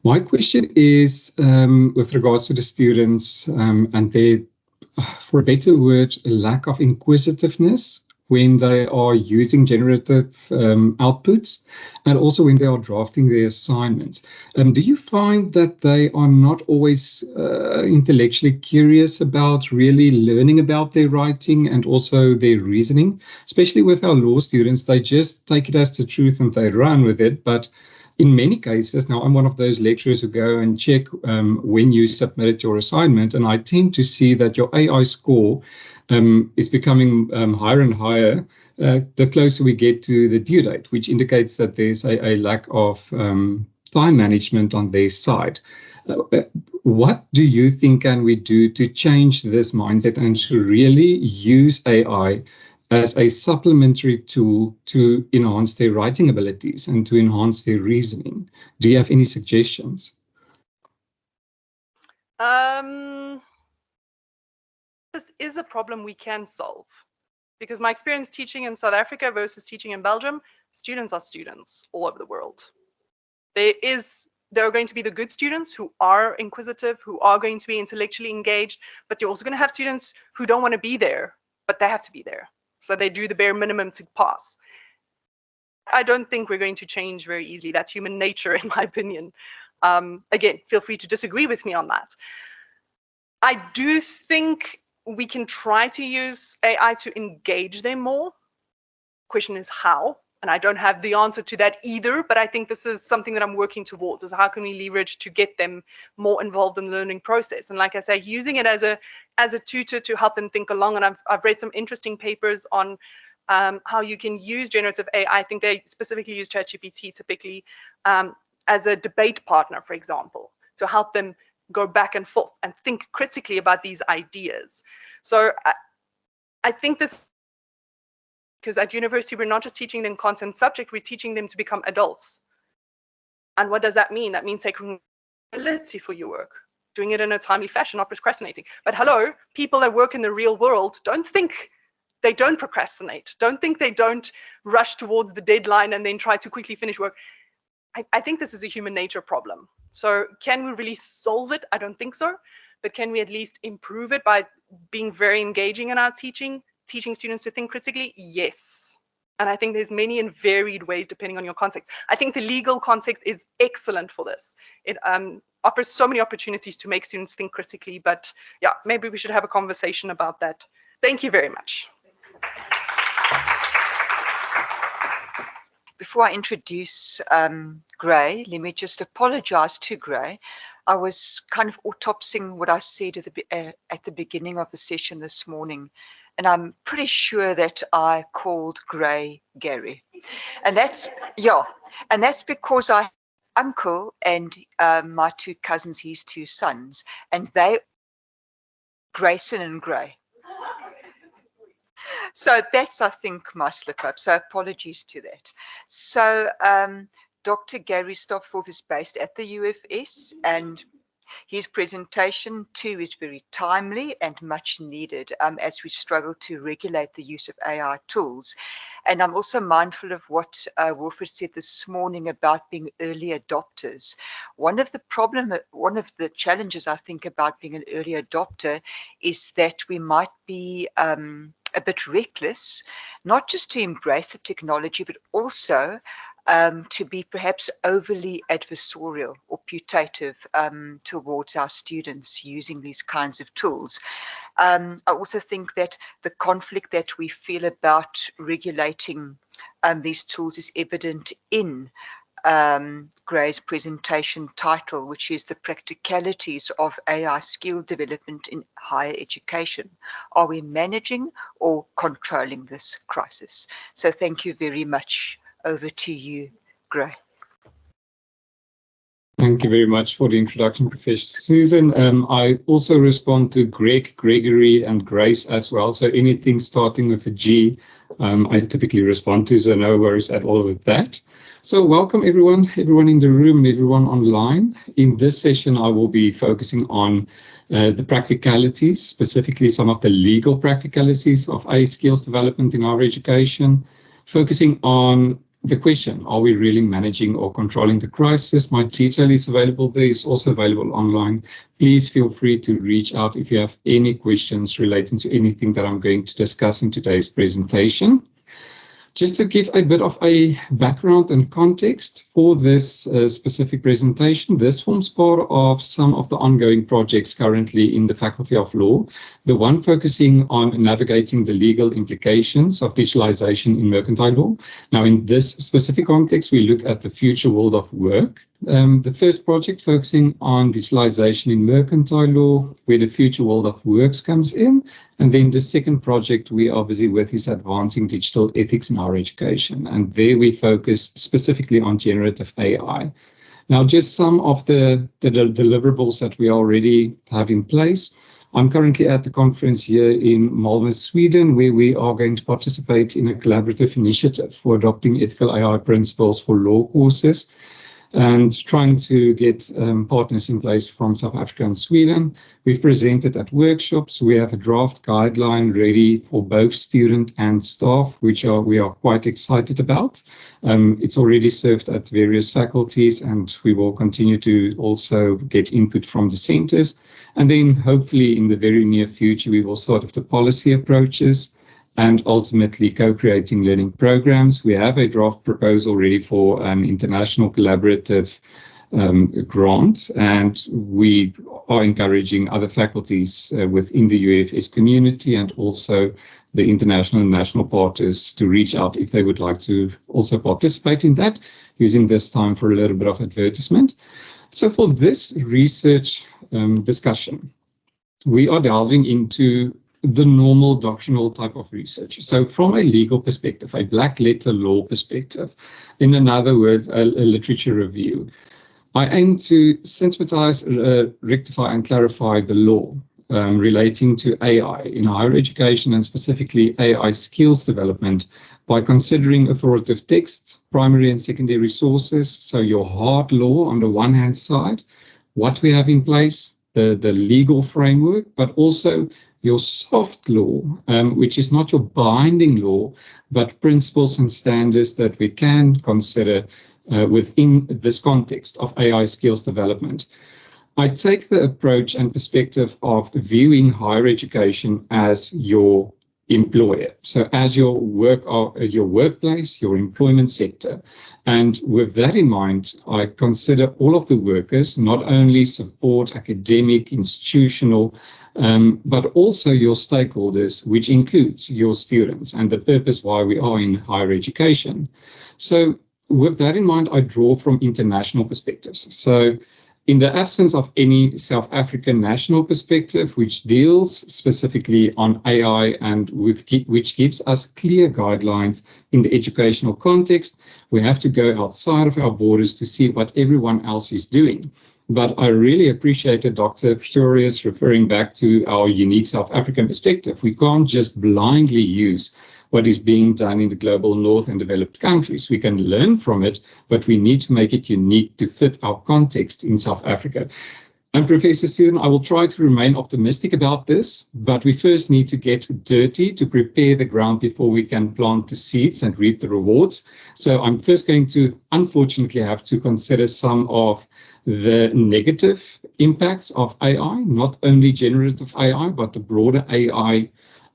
My question is with regards to the students and their, for a better word, lack of inquisitiveness when they are using generative outputs, and also when they are drafting their assignments. Do you find that they are not always intellectually curious about really learning about their writing and also their reasoning? Especially with our law students, they just take it as the truth and they run with it. But in many cases, now I'm one of those lecturers who go and check when you submitted your assignment, and I tend to see that your AI score is becoming higher and higher the closer we get to the due date, which indicates that there's a lack of time management on their side. What do you think can we do to change this mindset and to really use AI as a supplementary tool to enhance their writing abilities and to enhance their reasoning? Do you have any suggestions? This is a problem we can solve, because my experience teaching in South Africa versus teaching in Belgium, students are students all over the world. There are going to be the good students who are inquisitive, who are going to be intellectually engaged, but you're also going to have students who don't want to be there, but they have to be there. So they do the bare minimum to pass. I don't think we're going to change very easily. That's human nature, in my opinion. Again, feel free to disagree with me on that. I do think we can try to use AI to engage them more. Question is how, and I don't have the answer to that either, but I think this is something that I'm working towards, is how can we leverage to get them more involved in the learning process. And like I say, using it as a tutor to help them think along. And I've read some interesting papers on how you can use generative AI. I think they specifically use ChatGPT typically as a debate partner, for example, to help them go back and forth and think critically about these ideas. So I think this, because at university, we're not just teaching them content subject, we're teaching them to become adults. And what does that mean? That means taking responsibility for your work, doing it in a timely fashion, not procrastinating. But hello, people that work in the real world don't think they don't procrastinate. Don't think they don't rush towards the deadline and then try to quickly finish work. I think this is a human nature problem. So can we really solve it? I don't think so. But can we at least improve it by being very engaging in our teaching students to think critically? Yes. And I think there's many and varied ways depending on your context. I think the legal context is excellent for this. It offers so many opportunities to make students think critically. But yeah, maybe we should have a conversation about that. Thank you very much. Before I introduce Grey, let me just apologize to Grey. I was kind of autopsying what I said at the beginning of the session this morning, and I'm pretty sure that I called Grey Gary. And that's, yeah, and that's because I have an uncle and my two cousins, his two sons, and they Grayson and Grey. So that's, I think, my slip up. So apologies to that. So Dr. Grey Stopforth is based at the UFS, and His presentation too is very timely and much needed as we struggle to regulate the use of AI tools. And I'm also mindful of what Wilfred said this morning about being early adopters. One of the challenges I think about being an early adopter is that we might be a bit reckless, not just to embrace the technology, but also to be perhaps overly adversarial or putative towards our students using these kinds of tools. I also think that the conflict that we feel about regulating these tools is evident in Grey's presentation title, which is the practicalities of AI skill development in higher education. Are we managing or controlling this crisis? So thank you very much. Over to you, Grey. Thank you very much for the introduction, Professor Susan. I also respond to Greg, Gregory, and Grace as well. So anything starting with a G, I typically respond to, so no worries at all with that. So welcome everyone in the room and everyone online. In this session, I will be focusing on the practicalities, specifically some of the legal practicalities of AI skills development in higher education, focusing on the question, are we really managing or controlling the crisis? My detail is available there. It's also available online. Please feel free to reach out if you have any questions relating to anything that I'm going to discuss in today's presentation. Just to give a bit of a background and context for this specific presentation, this forms part of some of the ongoing projects currently in the Faculty of Law, the one focusing on navigating the legal implications of digitalization in mercantile law. Now, in this specific context, we look at the future world of work. The first project focusing on digitalization in mercantile law, where the future world of works comes in. And then the second project we are busy with is advancing digital ethics in higher education. And there we focus specifically on generative AI. Now, just some of the deliverables that we already have in place. I'm currently at the conference here in Malmö, Sweden, where we are going to participate in a collaborative initiative for adopting ethical AI principles for law courses, and trying to get partners in place from South Africa and Sweden. We've presented at workshops. We have a draft guideline ready for both student and staff, which we are quite excited about. It's already served at various faculties, and we will continue to also get input from the centers. And then hopefully in the very near future, we will start with the policy approaches and ultimately co-creating learning programs. We have a draft proposal ready for an international collaborative grant, and we are encouraging other faculties within the UFS community and also the international and national partners to reach out if they would like to also participate in that, using this time for a little bit of advertisement. So for this research discussion, we are delving into the normal doctrinal type of research. So from a legal perspective, a black letter law perspective, in another word, a literature review, I aim to systematize, rectify and clarify the law relating to AI in higher education and specifically AI skills development by considering authoritative texts, primary and secondary sources, so your hard law on the one hand side, what we have in place, the legal framework, but also your soft law, which is not your binding law, but principles and standards that we can consider within this context of AI skills development. I take the approach and perspective of viewing higher education as your employer, so as your workplace, your employment sector. And with that in mind, I consider all of the workers, not only support, academic, institutional, but also your stakeholders, which includes your students and the purpose why we are in higher education. So with that in mind, I draw from international perspectives. So in the absence of any South African national perspective, which deals specifically on AI and which gives us clear guidelines in the educational context, we have to go outside of our borders to see what everyone else is doing. But I really appreciated Dr. Pretorius referring back to our unique South African perspective. We can't just blindly use what is being done in the global north and developed countries. We can learn from it, but we need to make it unique to fit our context in South Africa. And Professor Susan, I will try to remain optimistic about this, but we first need to get dirty to prepare the ground before we can plant the seeds and reap the rewards. So I'm first going to, unfortunately, have to consider some of the negative impacts of AI, not only generative AI, but the broader AI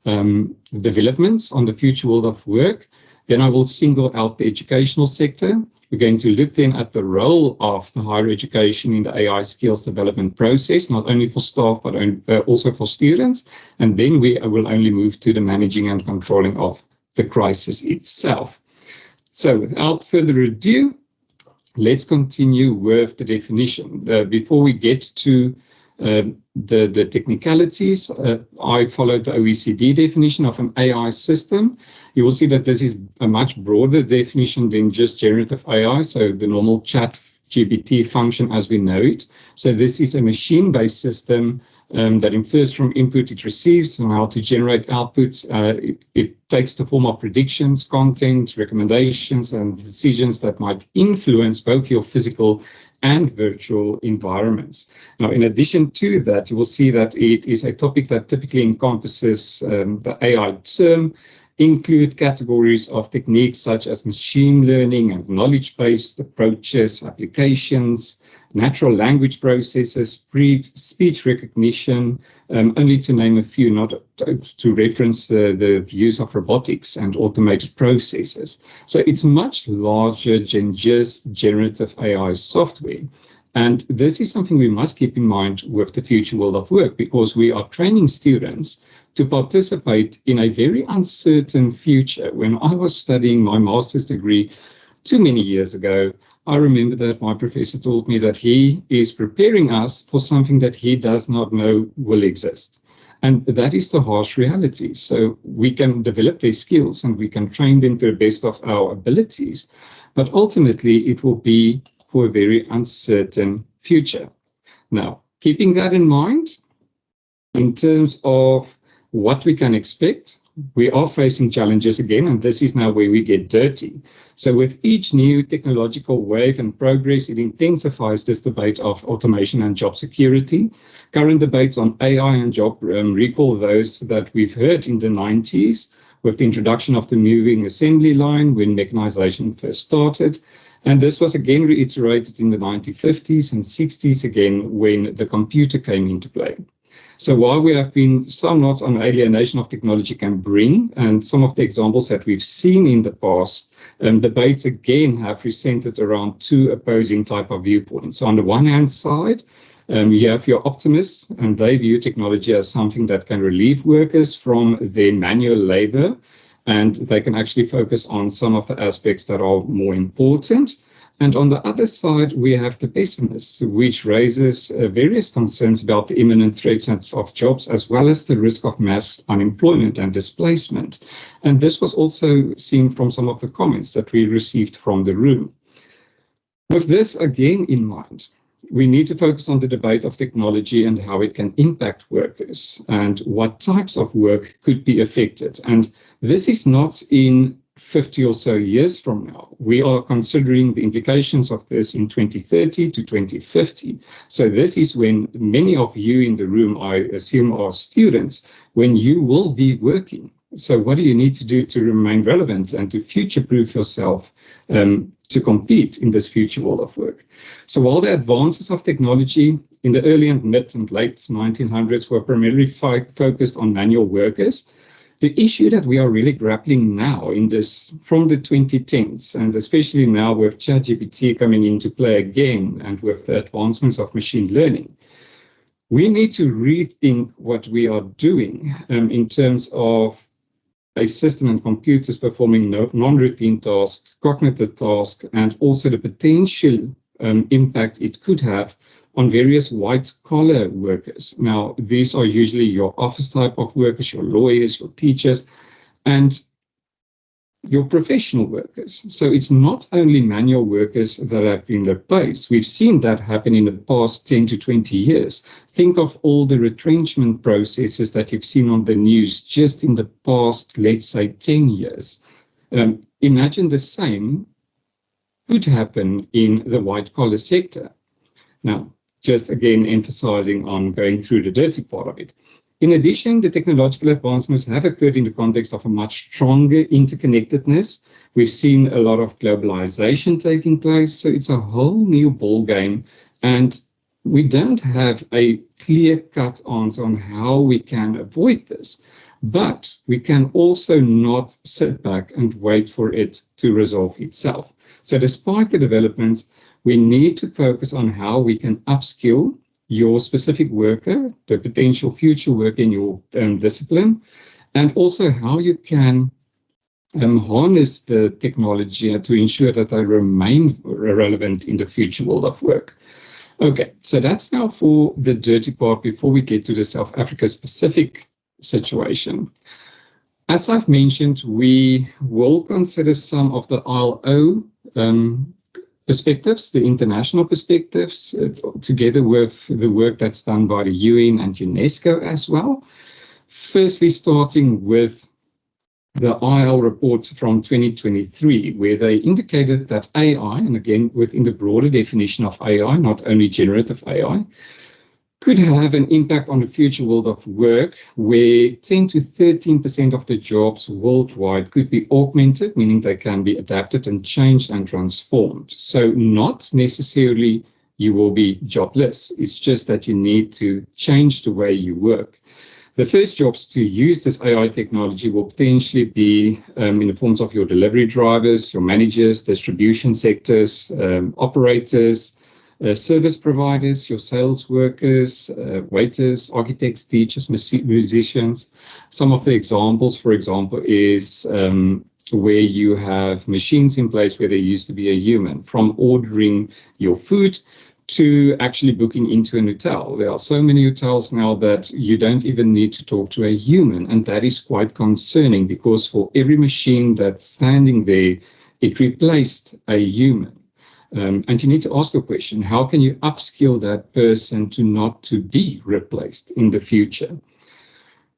developments on the future world of work. Then I will single out the educational sector. We're going to look then at the role of the higher education in the AI skills development process, not only for staff, but also for students. And then we will only move to the managing and controlling of the crisis itself. So without further ado, let's continue with the definition. Before we get to the technicalities, I followed the OECD definition of an AI system. You will see that this is a much broader definition than just generative AI, so the normal chat GPT function as we know it. So this is a machine-based system that infers from input it receives and how to generate outputs. It takes the form of predictions, content, recommendations, and decisions that might influence both your physical and virtual environments. Now, in addition to that, you will see that it is a topic that typically encompasses the AI term, include categories of techniques such as machine learning and knowledge-based approaches, applications, natural language processes, speech recognition, only to name a few, not to reference the use of robotics and automated processes. So it's much larger than just generative AI software. And this is something we must keep in mind with the future world of work, because we are training students to participate in a very uncertain future. When I was studying my master's degree too many years ago, I remember that my professor told me that he is preparing us for something that he does not know will exist. And that is the harsh reality. So we can develop their skills and we can train them to the best of our abilities, but ultimately it will be for a very uncertain future. Now, keeping that in mind, in terms of what we can expect, we are facing challenges again, and this is now where we get dirty. So with each new technological wave and progress, it intensifies this debate of automation and job security. Current debates on AI and job recall those that we've heard in the 90s with the introduction of the moving assembly line when mechanization first started. And this was again reiterated in the 1950s and 60s again when the computer came into play. So while we have been somewhat on alienation of technology can bring, and some of the examples that we've seen in the past, debates again have recentered around two opposing type of viewpoints. So on the one hand side, you have your optimists, and they view technology as something that can relieve workers from their manual labor, and they can actually focus on some of the aspects that are more important. And on the other side, we have the pessimists, which raises various concerns about the imminent threats of jobs, as well as the risk of mass unemployment and displacement. And this was also seen from some of the comments that we received from the room. With this again in mind, we need to focus on the debate of technology and how it can impact workers and what types of work could be affected. And this is not in 50 or so years from now. We are considering the implications of this in 2030 to 2050. So this is when many of you in the room, I assume, are students, when you will be working. So what do you need to do to remain relevant and to future-proof yourself to compete in this future world of work? So while the advances of technology in the early and mid and late 1900s were primarily focused on manual workers, the issue that we are really grappling now in this from the 2010s, and especially now with ChatGPT coming into play again and with the advancements of machine learning, we need to rethink what we are doing in terms of a system and computers performing non-routine tasks, cognitive tasks, and also the potential impact it could have on various white-collar workers. Now, these are usually your office type of workers, your lawyers, your teachers, and your professional workers. So it's not only manual workers that have been replaced. We've seen that happen in the past 10 to 20 years. Think of all the retrenchment processes that you've seen on the news just in the past, let's say, 10 years. Imagine the same could happen in the white-collar sector. Now, just again emphasizing on going through the dirty part of it. In addition, the technological advancements have occurred in the context of a much stronger interconnectedness. We've seen a lot of globalization taking place, so it's a whole new ballgame, and we don't have a clear-cut answer on how we can avoid this. But we can also not sit back and wait for it to resolve itself. So despite the developments, we need to focus on how we can upskill your specific worker, the potential future worker in your discipline, and also how you can harness the technology to ensure that they remain relevant in the future world of work. Okay, so that's now for the dirty part before we get to the South Africa specific situation. As I've mentioned, we will consider some of the ILO perspectives, the international perspectives, together with the work that's done by the UN and UNESCO as well. Firstly, starting with the IL report from 2023, where they indicated that AI, and again, within the broader definition of AI, not only generative AI, could have an impact on the future world of work, where 10 to 13% of the jobs worldwide could be augmented, meaning they can be adapted and changed and transformed. So not necessarily you will be jobless. It's just that you need to change the way you work. The first jobs to use this AI technology will potentially be in the forms of your delivery drivers, your managers, distribution sectors, operators, service providers, your sales workers, waiters, architects, teachers, musicians. Some of the examples, for example, is where you have machines in place where there used to be a human, from ordering your food to actually booking into an hotel. There are so many hotels now that you don't even need to talk to a human, and that is quite concerning because for every machine that's standing there, it replaced a human. And you need to ask a question, how can you upskill that person to not to be replaced in the future?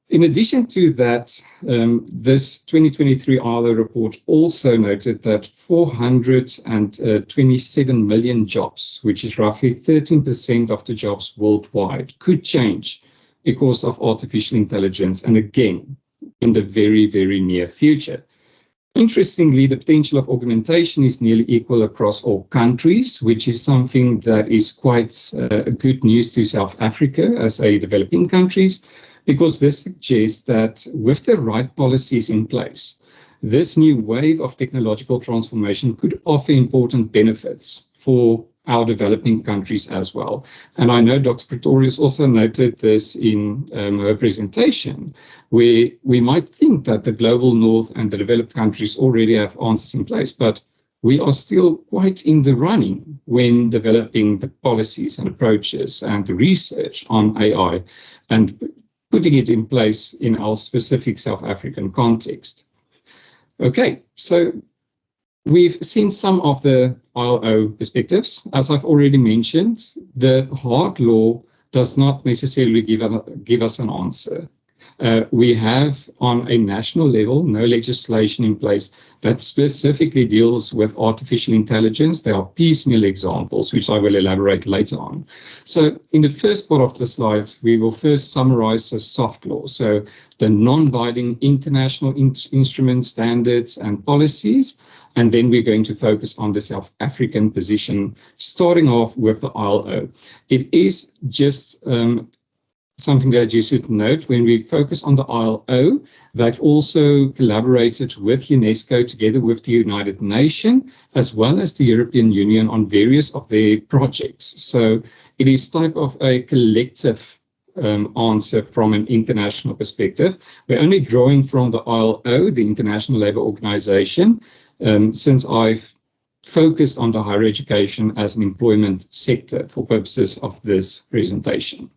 In addition to that, this 2023 ILO report also noted that 427 million jobs, which is roughly 13% of the jobs worldwide, could change because of artificial intelligence, and again, in the very, very near future. Interestingly, the potential of augmentation is nearly equal across all countries, which is something that is quite good news to South Africa as a developing countries, because this suggests that with the right policies in place, this new wave of technological transformation could offer important benefits for our developing countries as well. And I know Dr. Pretorius also noted this in her presentation, where we might think that the global north and the developed countries already have answers in place, but we are still quite in the running when developing the policies and approaches and the research on AI and putting it in place in our specific South African context. Okay, so we've seen some of the ILO perspectives. As I've already mentioned, the hard law does not necessarily give us an answer. We have on a national level no legislation in place that specifically deals with artificial intelligence. There are piecemeal examples, which I will elaborate later on. So in the first part of the slides, we will first summarize the soft law. So the non-binding international instruments, standards, and policies. And then we're going to focus on the South African position, starting off with the ILO. It is just something that you should note when we focus on the ILO. They've also collaborated with UNESCO together with the United Nations, as well as the European Union on various of their projects. So it is type of a collective answer from an international perspective. We're only drawing from the ILO, the International Labour Organization, since I've focused on the higher education as an employment sector for purposes of this presentation.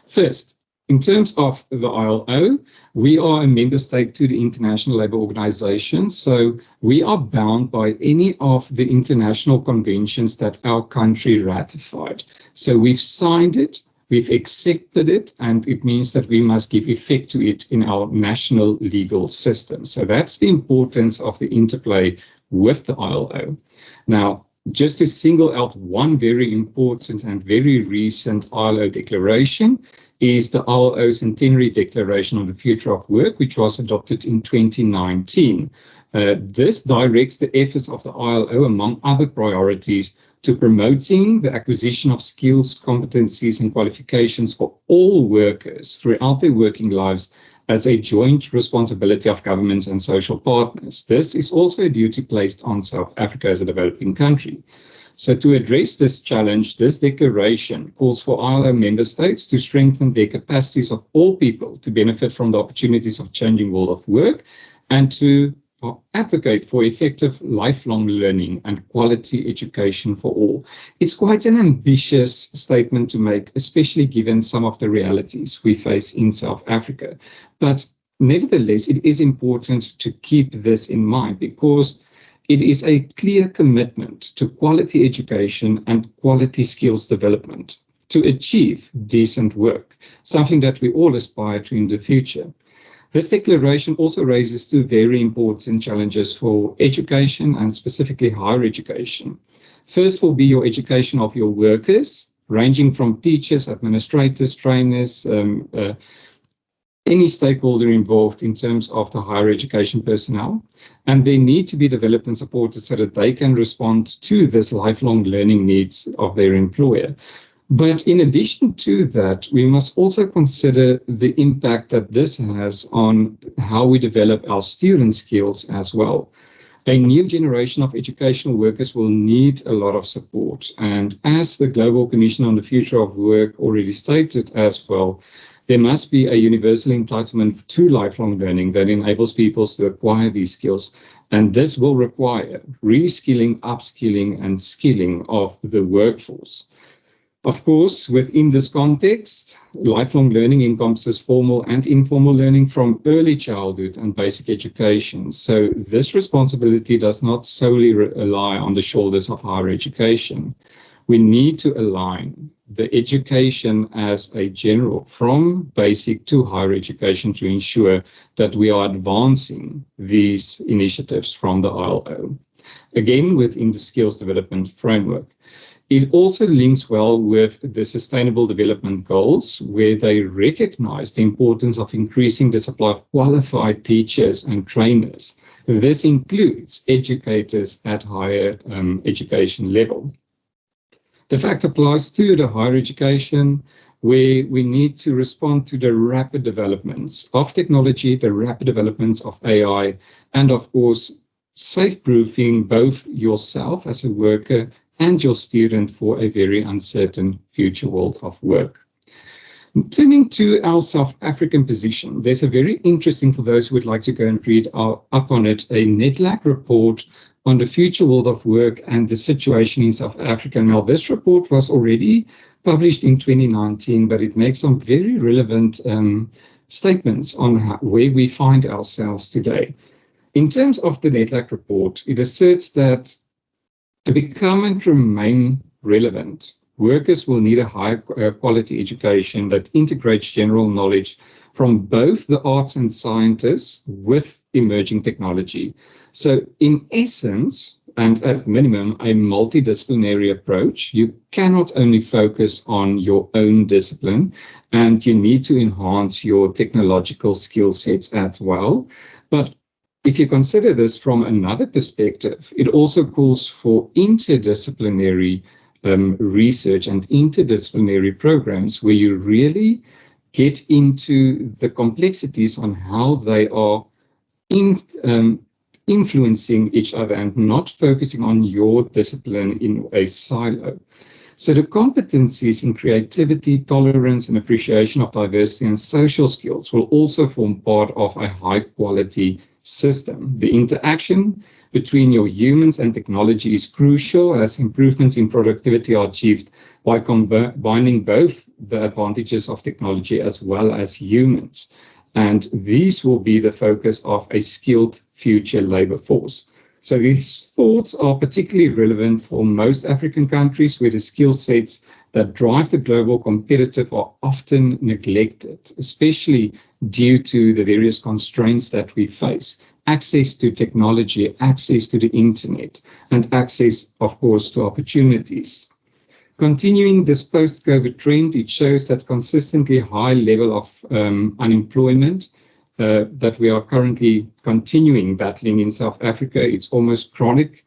First, in terms of the ILO, we are a member state to the International Labour Organization, so we are bound by any of the international conventions that our country ratified. So we've signed it, we've accepted it, and it means that we must give effect to it in our national legal system. So that's the importance of the interplay with the ILO. Now, Just to single out one very important and very recent ILO declaration is the ILO Centenary Declaration on the Future of Work, which was adopted in 2019. This directs the efforts of the ILO, among other priorities, to promoting the acquisition of skills, competencies, and qualifications for all workers throughout their working lives as a joint responsibility of governments and social partners. This is also a duty placed on South Africa as a developing country. So to address this challenge, this declaration calls for ILO member states to strengthen their capacities of all people to benefit from the opportunities of changing world of work and to advocate for effective lifelong learning and quality education for all. It's quite an ambitious statement to make, especially given some of the realities we face in South Africa. But nevertheless, it is important to keep this in mind because it is a clear commitment to quality education and quality skills development to achieve decent work, something that we all aspire to in the future. This declaration also raises two very important challenges for education and specifically higher education. First will be your education of your workers, ranging from teachers, administrators, trainers, any stakeholder involved in terms of the higher education personnel. And they need to be developed and supported so that they can respond to this lifelong learning needs of their employer. But in addition to that, we must also consider the impact that this has on how we develop our student skills as well. A new generation of educational workers will need a lot of support. And as the Global Commission on the Future of Work already stated as well, there must be a universal entitlement to lifelong learning that enables people to acquire these skills. And this will require reskilling, upskilling, and skilling of the workforce. Of course, within this context, lifelong learning encompasses formal and informal learning from early childhood and basic education. So this responsibility does not solely rely on the shoulders of higher education. We need to align the education as a general from basic to higher education to ensure that we are advancing these initiatives from the ILO, again within the skills development framework. It also links well with the Sustainable Development Goals, where they recognize the importance of increasing the supply of qualified teachers and trainers. This includes educators at higher education level. The fact applies to the higher education, where we need to respond to the rapid developments of technology, the rapid developments of AI, and of course, safe-proofing both yourself as a worker and your student for a very uncertain future world of work. Turning to our South African position, there's a very interesting, for those who would like to go and read up on it, a NETLAC report on the future world of work and the situation in South Africa. Now, this report was already published in 2019, but it makes some very relevant statements on where we find ourselves today. In terms of the NETLAC report, it asserts that to become and remain relevant, workers will need a high quality education that integrates general knowledge from both the arts and sciences with emerging technology. So in essence, and at minimum, a multidisciplinary approach. You cannot only focus on your own discipline, and you need to enhance your technological skill sets as well. But if you consider this from another perspective, it also calls for interdisciplinary research and interdisciplinary programs where you really get into the complexities on how they are influencing each other and not focusing on your discipline in a silo. So the competencies in creativity, tolerance, and appreciation of diversity and social skills will also form part of a high-quality system. The interaction between your humans and technology is crucial, as improvements in productivity are achieved by combining both the advantages of technology as well as humans. And these will be the focus of a skilled future labor force. So these thoughts are particularly relevant for most African countries where the skill sets that drive the global competitive are often neglected, especially due to the various constraints that we face. access to technology, access to the internet, and access, of course, to opportunities. Continuing this post-COVID trend, it shows that consistently high level of unemployment that we are currently continuing battling in South Africa, it's almost chronic,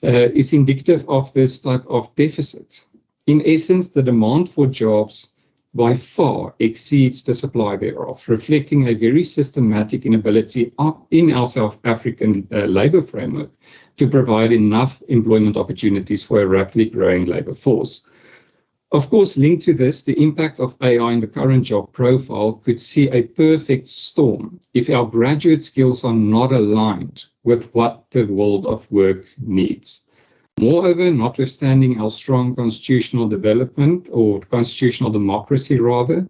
is indicative of this type of deficit. In essence, the demand for jobs by far exceeds the supply thereof, reflecting a very systematic inability in our South African labour framework to provide enough employment opportunities for a rapidly growing labour force. Of course, linked to this, the impact of AI in the current job profile could see a perfect storm if our graduate skills are not aligned with what the world of work needs. Moreover, notwithstanding our strong constitutional development, or constitutional democracy rather,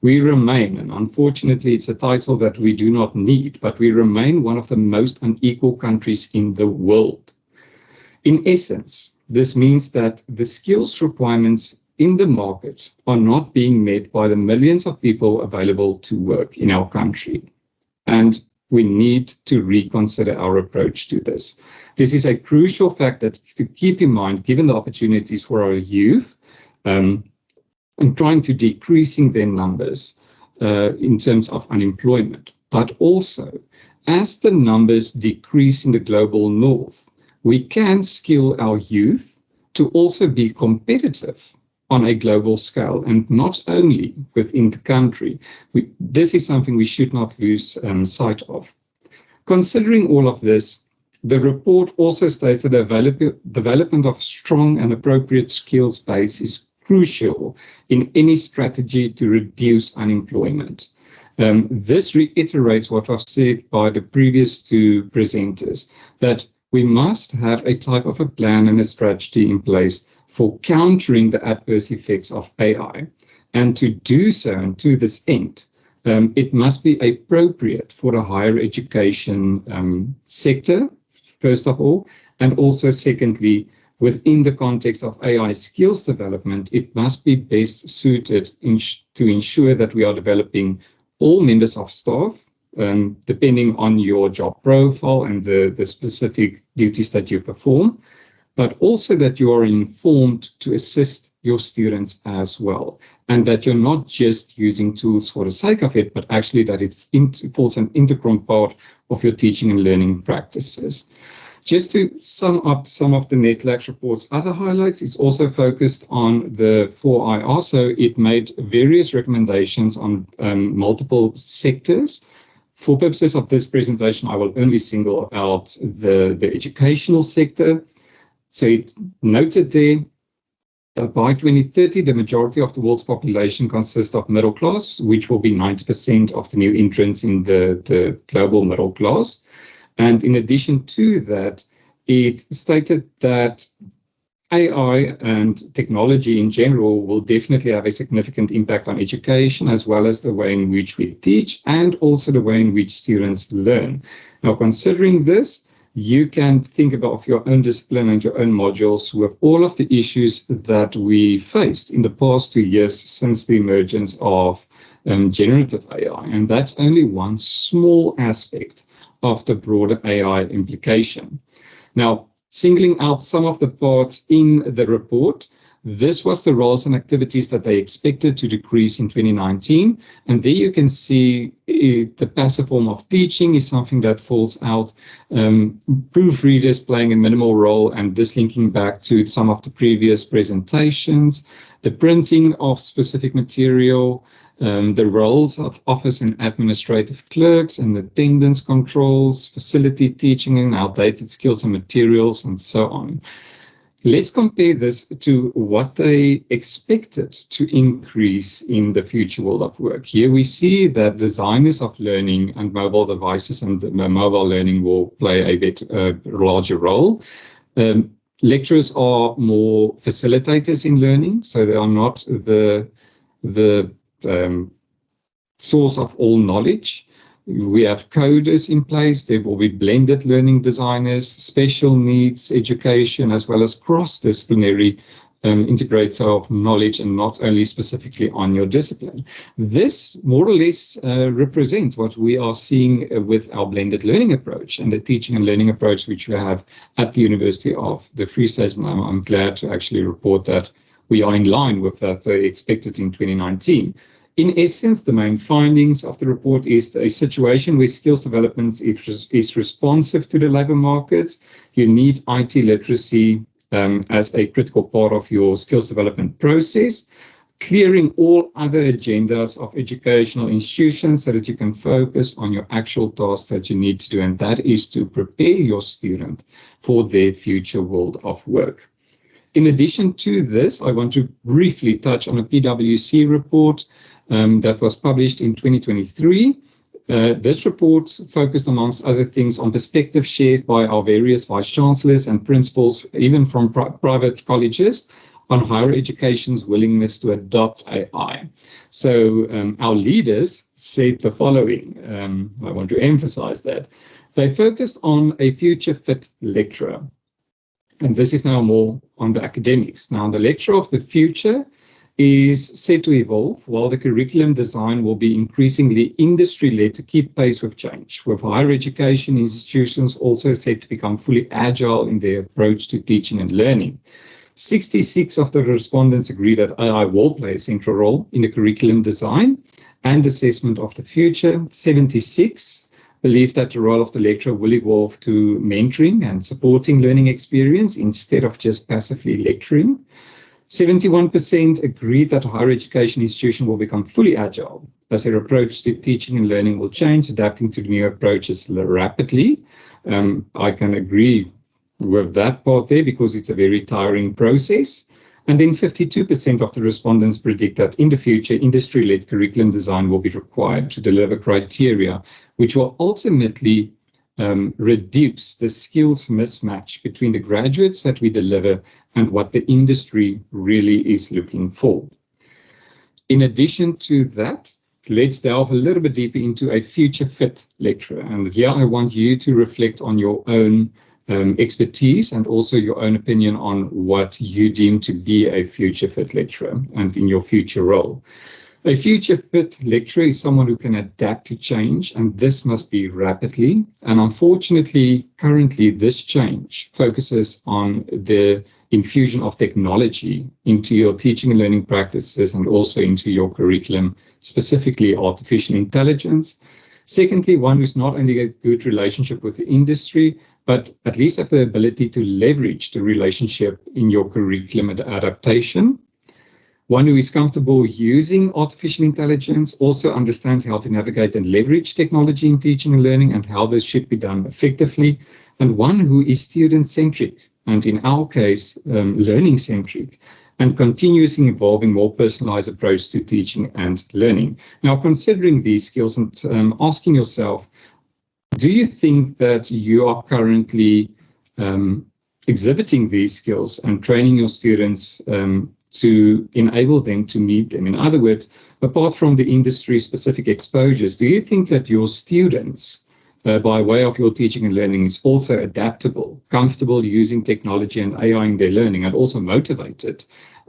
we remain, and unfortunately it's a title that we do not need, but we remain one of the most unequal countries in the world. In essence, this means that the skills requirements in the market are not being met by the millions of people available to work in our country. And we need to reconsider our approach to this. This is a crucial fact that to keep in mind, given the opportunities for our youth, and trying to decreasing their numbers in terms of unemployment. But also, as the numbers decrease in the global north, we can skill our youth to also be competitive on a global scale, and not only within the country. This is something we should not lose sight of. Considering all of this, the report also states that the development of strong and appropriate skills base is crucial in any strategy to reduce unemployment. This reiterates what was said by the previous two presenters, that we must have a type of a plan and a strategy in place for countering the adverse effects of AI. And to do so, and to this end, it must be appropriate for the higher education sector, first of all, and also secondly, within the context of AI skills development, it must be best suited to ensure that we are developing all members of staff, depending on your job profile and the specific duties that you perform, but also that you are informed to assist your students as well, and that you're not just using tools for the sake of it, but actually that it falls an integral part of your teaching and learning practices. Just to sum up some of the NETLAC report's other highlights, it's also focused on the 4IR, so it made various recommendations on multiple sectors. For purposes of this presentation, I will only single out the educational sector. So it noted there that by 2030, the majority of the world's population consists of middle class, which will be 90% of the new entrants in the global middle class. And in addition to that, it stated that AI and technology in general will definitely have a significant impact on education, as well as the way in which we teach and also the way in which students learn. Now, considering this, you can think about your own discipline and your own modules with all of the issues that we faced in the past 2 years since the emergence of generative AI. And that's only one small aspect of the broader AI implication. Now, singling out some of the parts in the report, this was the roles and activities that they expected to decrease in 2019. And there you can see the passive form of teaching is something that falls out. Proofreaders playing a minimal role, and this linking back to some of the previous presentations, the printing of specific material, the roles of office and administrative clerks and attendance controls, facility teaching and outdated skills and materials, and so on. Let's compare this to what they expected to increase in the future world of work. Here we see that designers of learning and mobile devices and mobile learning will play a bit larger role. Lecturers are more facilitators in learning, so they are not the source of all knowledge. We have coders in place. There will be blended learning designers, special needs education, as well as cross-disciplinary integrator of knowledge and not only specifically on your discipline. This more or less represents what we are seeing with our blended learning approach and the teaching and learning approach which we have at the University of the Free State. And I'm glad to actually report that we are in line with that expected in 2019. In essence, the main findings of the report is a situation where skills development is responsive to the labour markets. You need IT literacy as a critical part of your skills development process, clearing all other agendas of educational institutions so that you can focus on your actual task that you need to do, and that is to prepare your student for their future world of work. In addition to this, I want to briefly touch on a PwC report that was published in 2023. This report focused, amongst other things, on perspectives shared by our various vice-chancellors and principals, even from private colleges, on higher education's willingness to adopt AI. So our leaders said the following. I want to emphasize that. They focused on a future-fit lecturer. And this is now more on the academics. Now, the lecturer of the future is set to evolve, while the curriculum design will be increasingly industry-led to keep pace with change, with higher education institutions also set to become fully agile in their approach to teaching and learning. 66 of the respondents agree that AI will play a central role in the curriculum design and assessment of the future. 76 believe that the role of the lecturer will evolve to mentoring and supporting learning experience instead of just passively lecturing. 71% agreed that a higher education institution will become fully agile as their approach to teaching and learning will change, adapting to new approaches rapidly. I can agree with that part there because it's a very tiring process. And then 52% of the respondents predict that in the future, industry-led curriculum design will be required to deliver criteria which will ultimately reduce the skills mismatch between the graduates that we deliver and what the industry really is looking for. In addition to that, let's delve a little bit deeper into a future fit lecturer. And here I want you to reflect on your own expertise and also your own opinion on what you deem to be a future fit lecturer and in your future role. A future fit lecturer is someone who can adapt to change, and this must be rapidly. And unfortunately, currently, this change focuses on the infusion of technology into your teaching and learning practices and also into your curriculum, specifically artificial intelligence. Secondly, one who's not only a good relationship with the industry, but at least have the ability to leverage the relationship in your curriculum adaptation. One who is comfortable using artificial intelligence, also understands how to navigate and leverage technology in teaching and learning and how this should be done effectively. And one who is student-centric, and in our case, learning-centric, and continuously evolving more personalized approach to teaching and learning. Now, considering these skills and asking yourself, do you think that you are currently exhibiting these skills and training your students to enable them to meet them? In other words, apart from the industry-specific exposures, do you think that your students, by way of your teaching and learning, is also adaptable, comfortable using technology and AI in their learning, and also motivated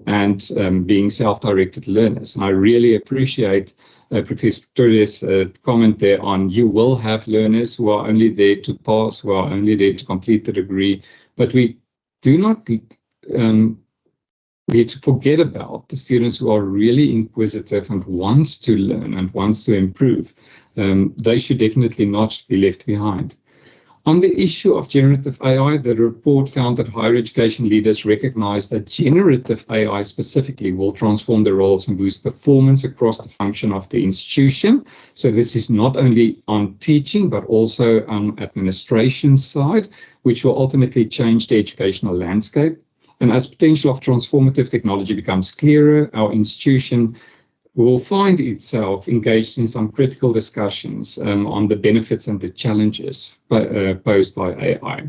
and being self-directed learners? And I really appreciate Professor Pretorius' comment there on you will have learners who are only there to pass, who are only there to complete the degree, but we do not we need to forget about the students who are really inquisitive and wants to learn and wants to improve. They should definitely not be left behind. On the issue of generative AI, the report found that higher education leaders recognize that generative AI specifically will transform the roles and boost performance across the function of the institution. So this is not only on teaching, but also on administration side, which will ultimately change the educational landscape. And as potential of transformative technology becomes clearer, our institution will find itself engaged in some critical discussions on the benefits and the challenges posed by AI.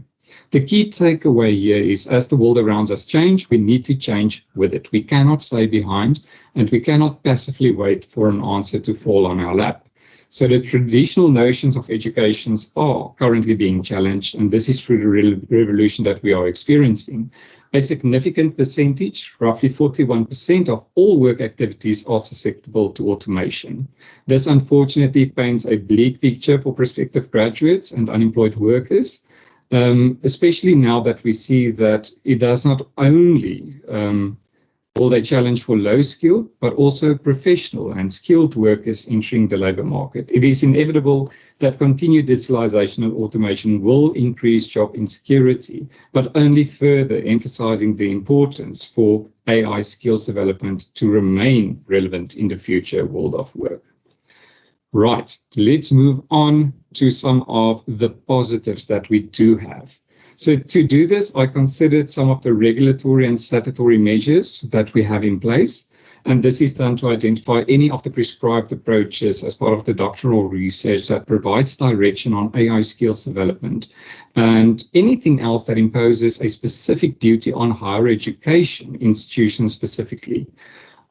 The key takeaway here is, as the world around us change, we need to change with it. We cannot stay behind, and we cannot passively wait for an answer to fall on our lap. So the traditional notions of educations are currently being challenged, and this is through the revolution that we are experiencing. A significant percentage, roughly 41% of all work activities are susceptible to automation. This unfortunately paints a bleak picture for prospective graduates and unemployed workers, especially now that we see that it does not only hold a challenge for low-skilled, but also professional and skilled workers entering the labor market. It is inevitable that continued digitalization and automation will increase job insecurity, but only further emphasizing the importance for AI skills development to remain relevant in the future world of work. Right, let's move on to some of the positives that we do have. So to do this, I considered some of the regulatory and statutory measures that we have in place. And this is done to identify any of the prescribed approaches as part of the doctoral research that provides direction on AI skills development, and anything else that imposes a specific duty on higher education institutions specifically.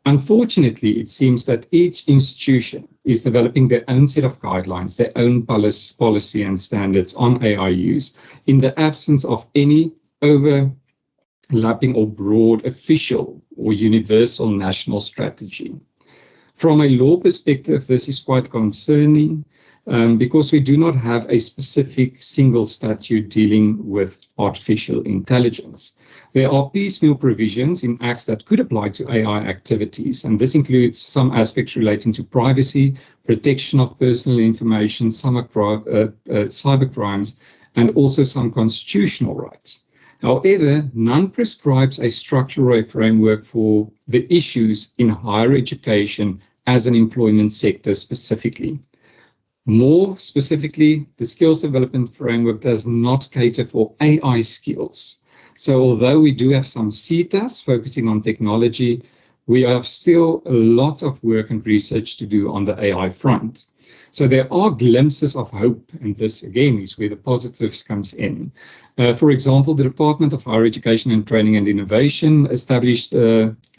Unfortunately, it seems that each institution is developing their own set of guidelines, their own policy and standards on AI use, in the absence of any overlapping or broad official or universal national strategy. From a law perspective, this is quite concerning because we do not have a specific single statute dealing with artificial intelligence. There are piecemeal provisions in acts that could apply to AI activities, and this includes some aspects relating to privacy, protection of personal information, some cyber crimes, and also some constitutional rights. However, none prescribes a structure or a framework for the issues in higher education as an employment sector specifically. More specifically, the skills development framework does not cater for AI skills. So although we do have some CETAs focusing on technology, we have still a lot of work and research to do on the AI front. So there are glimpses of hope, and this again is where the positives comes in. For example, the Department of Higher Education and Training and Innovation established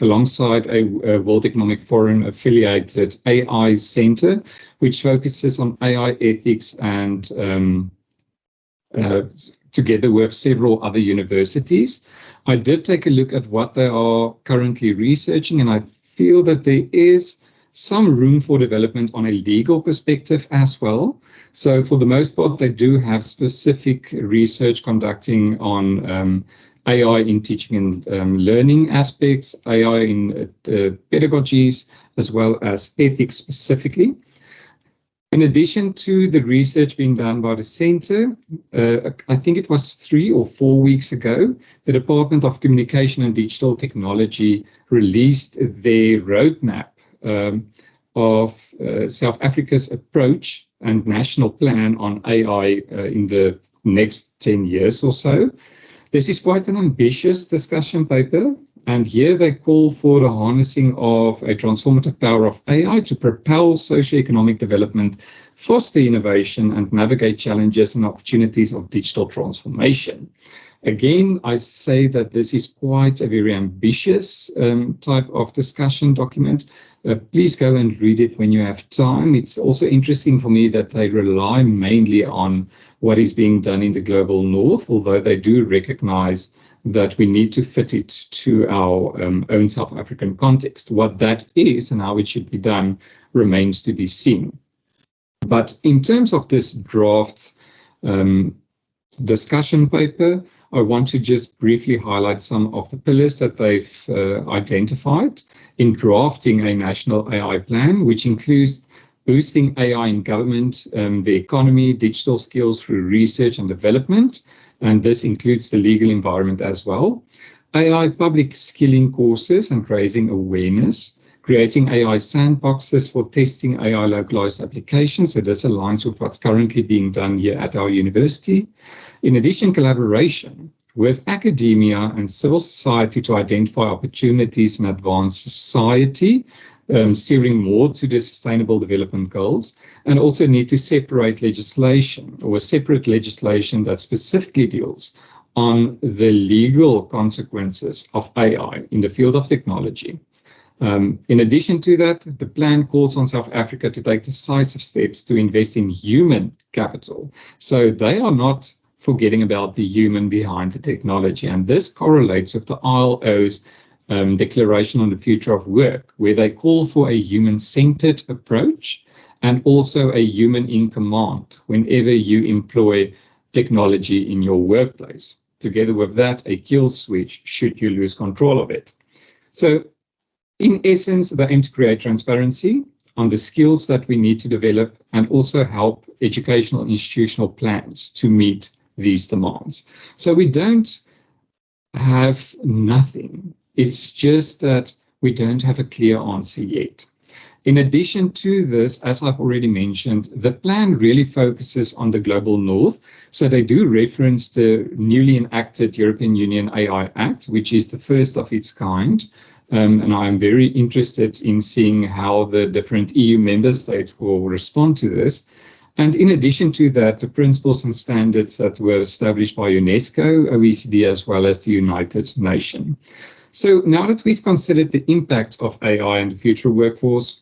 alongside a World Economic Forum affiliated AI Center, which focuses on AI ethics and together with several other universities. I did take a look at what they are currently researching, and I feel that there is some room for development on a legal perspective as well. So for the most part, they do have specific research conducting on AI in teaching and learning aspects, AI in pedagogies, as well as ethics specifically. In addition to the research being done by the center, I think it was 3 or 4 weeks ago, the Department of Communication and Digital Technology released their roadmap of South Africa's approach and national plan on AI in the next 10 years or so. This is quite an ambitious discussion paper, and here they call for the harnessing of a transformative power of AI to propel socioeconomic development, foster innovation, and navigate challenges and opportunities of digital transformation. Again, I say that this is quite a very ambitious type of discussion document. Please go and read it when you have time. It's also interesting for me that they rely mainly on what is being done in the global north, although they do recognize that we need to fit it to our own South African context. What that is and how it should be done remains to be seen. But in terms of this draft discussion paper, I want to just briefly highlight some of the pillars that they've identified in drafting a national AI plan, which includes boosting AI in government, the economy, digital skills through research and development, and this includes the legal environment as well. AI public skilling courses and raising awareness, creating AI sandboxes for testing AI localized applications. So this aligns with what's currently being done here at our university. In addition, collaboration with academia and civil society to identify opportunities and advance society, steering more to the sustainable development goals, and also need to separate legislation or separate legislation that specifically deals on the legal consequences of AI in the field of technology. In addition to that, the plan calls on South Africa to take decisive steps to invest in human capital. So they are not forgetting about the human behind the technology. And this correlates with the ILO's Declaration on the Future of Work, where they call for a human-centered approach and also a human in command whenever you employ technology in your workplace. Together with that, a kill switch should you lose control of it. So in essence, they aim to create transparency on the skills that we need to develop and also help educational institutional plans to meet these demands. So we don't have nothing. It's just that we don't have a clear answer yet. In addition to this, as I've already mentioned, the plan really focuses on the global north. So they do reference the newly enacted European Union AI Act, which is the first of its kind. And I'm very interested in seeing how the different EU member states will respond to this. And in addition to that, the principles and standards that were established by UNESCO, OECD, as well as the United Nations. So now that we've considered the impact of AI and the future workforce,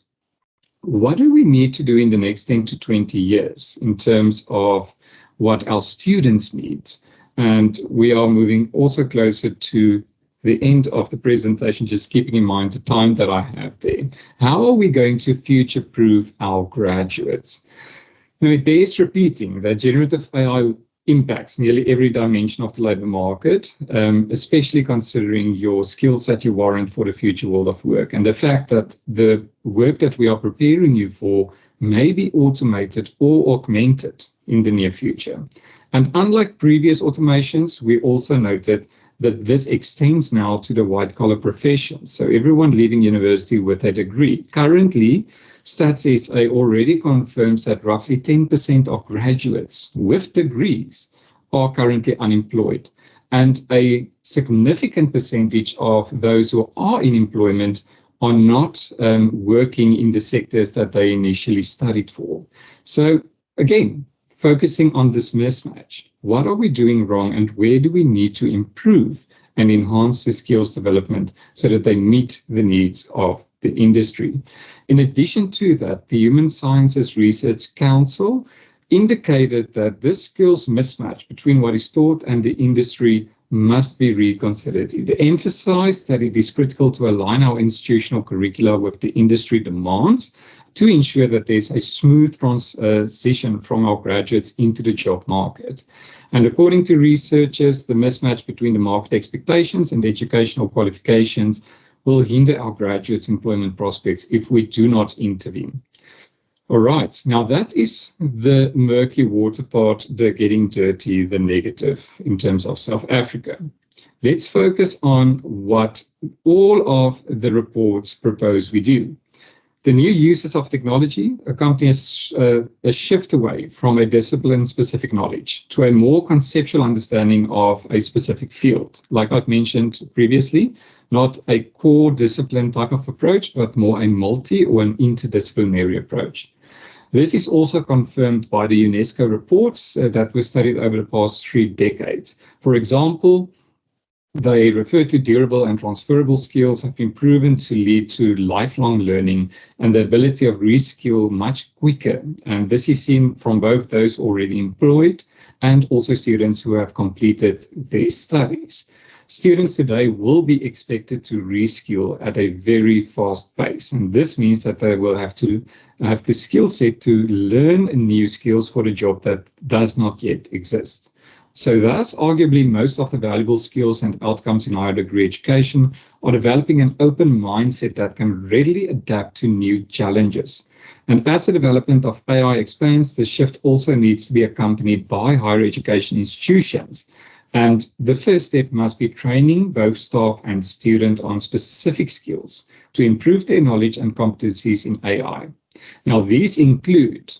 what do we need to do in the next 10 to 20 years in terms of what our students need? And we are moving also closer to the end of the presentation, just keeping in mind the time that I have there. How are we going to future-proof our graduates? Now, it bears repeating that generative AI impacts nearly every dimension of the labor market, especially considering your skills that you warrant for the future world of work, and the fact that the work that we are preparing you for may be automated or augmented in the near future. And unlike previous automations, we also noted that this extends now to the white-collar professions, so everyone leaving university with a degree. Currently, Stats SA already confirms that roughly 10% of graduates with degrees are currently unemployed, and a significant percentage of those who are in employment are not working in the sectors that they initially studied for. So again, focusing on this mismatch, what are we doing wrong and where do we need to improve and enhance the skills development so that they meet the needs of the industry? In addition to that, the Human Sciences Research Council indicated that this skills mismatch between what is taught and the industry must be reconsidered. It emphasized that it is critical to align our institutional curricula with the industry demands to ensure that there's a smooth transition from our graduates into the job market. And according to researchers, the mismatch between the market expectations and educational qualifications will hinder our graduates' employment prospects if we do not intervene. All right, now that is the murky water part, the getting dirty, the negative in terms of South Africa. Let's focus on what all of the reports propose we do. The new uses of technology accompany a shift away from a discipline-specific knowledge to a more conceptual understanding of a specific field. Like I've mentioned previously, not a core discipline type of approach, but more a multi or an interdisciplinary approach. This is also confirmed by the UNESCO reports that were studied over the past 3 decades. For example, they refer to durable and transferable skills have been proven to lead to lifelong learning and the ability of reskill much quicker. And this is seen from both those already employed and also students who have completed their studies. Students today will be expected to reskill at a very fast pace. And this means that they will have to have the skill set to learn new skills for the job that does not yet exist. So thus, arguably, most of the valuable skills and outcomes in higher degree education are developing an open mindset that can readily adapt to new challenges. And as the development of AI expands, the shift also needs to be accompanied by higher education institutions. And the first step must be training both staff and student on specific skills to improve their knowledge and competencies in AI. Now, these include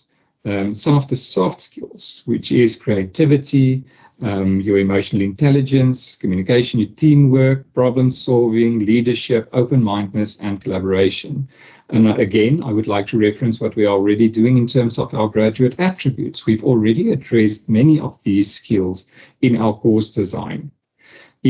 some of the soft skills, which is creativity, your emotional intelligence, communication, your teamwork, problem solving, leadership, open-mindedness, and collaboration. And again, I would like to reference what we are already doing in terms of our graduate attributes. We've already addressed many of these skills in our course design.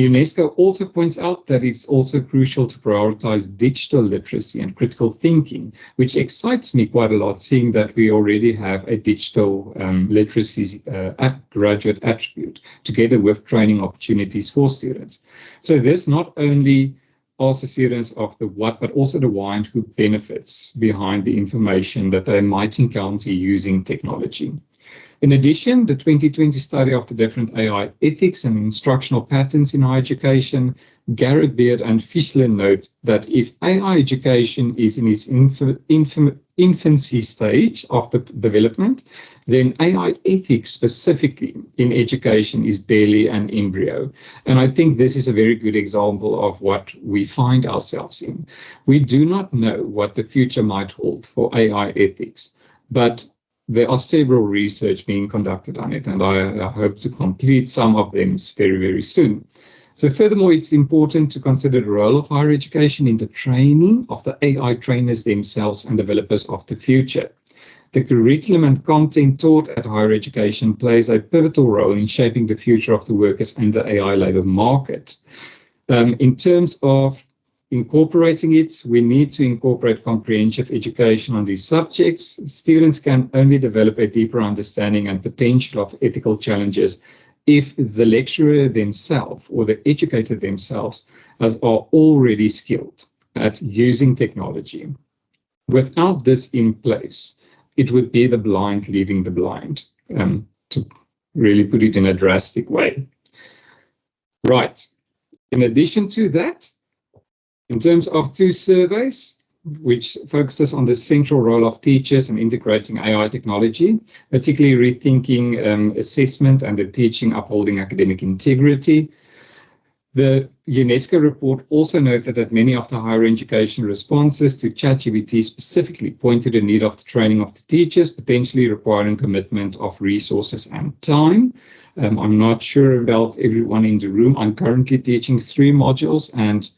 UNESCO also points out that it's also crucial to prioritize digital literacy and critical thinking, which excites me quite a lot, seeing that we already have a digital literacy graduate attribute, together with training opportunities for students. So this not only asks the students of the what, but also the why and who benefits behind the information that they might encounter using technology. In addition, the 2020 study of the different AI ethics and instructional patterns in higher education, Garrett, Beard, and Fischler note that if AI education is in its infancy stage of the development, then AI ethics specifically in education is barely an embryo. And I think this is a very good example of what we find ourselves in. We do not know what the future might hold for AI ethics, but there are several research being conducted on it, and I hope to complete some of them very, very soon. So furthermore, it's important to consider the role of higher education in the training of the AI trainers themselves and developers of the future. The curriculum and content taught at higher education plays a pivotal role in shaping the future of the workers and the AI labor market. In terms of incorporating it, we need to incorporate comprehensive education on these subjects. Students can only develop a deeper understanding and potential of ethical challenges if the lecturer themselves or the educator themselves are already skilled at using technology. Without this in place, it would be the blind leading the blind, to really put it in a drastic way. Right. In addition to that, in terms of two surveys, which focuses on the central role of teachers in integrating AI technology, particularly rethinking assessment and the teaching upholding academic integrity. The UNESCO report also noted that many of the higher education responses to ChatGPT specifically point to the need of the training of the teachers, potentially requiring commitment of resources and time. I'm not sure about everyone in the room. I'm currently teaching 3 modules, and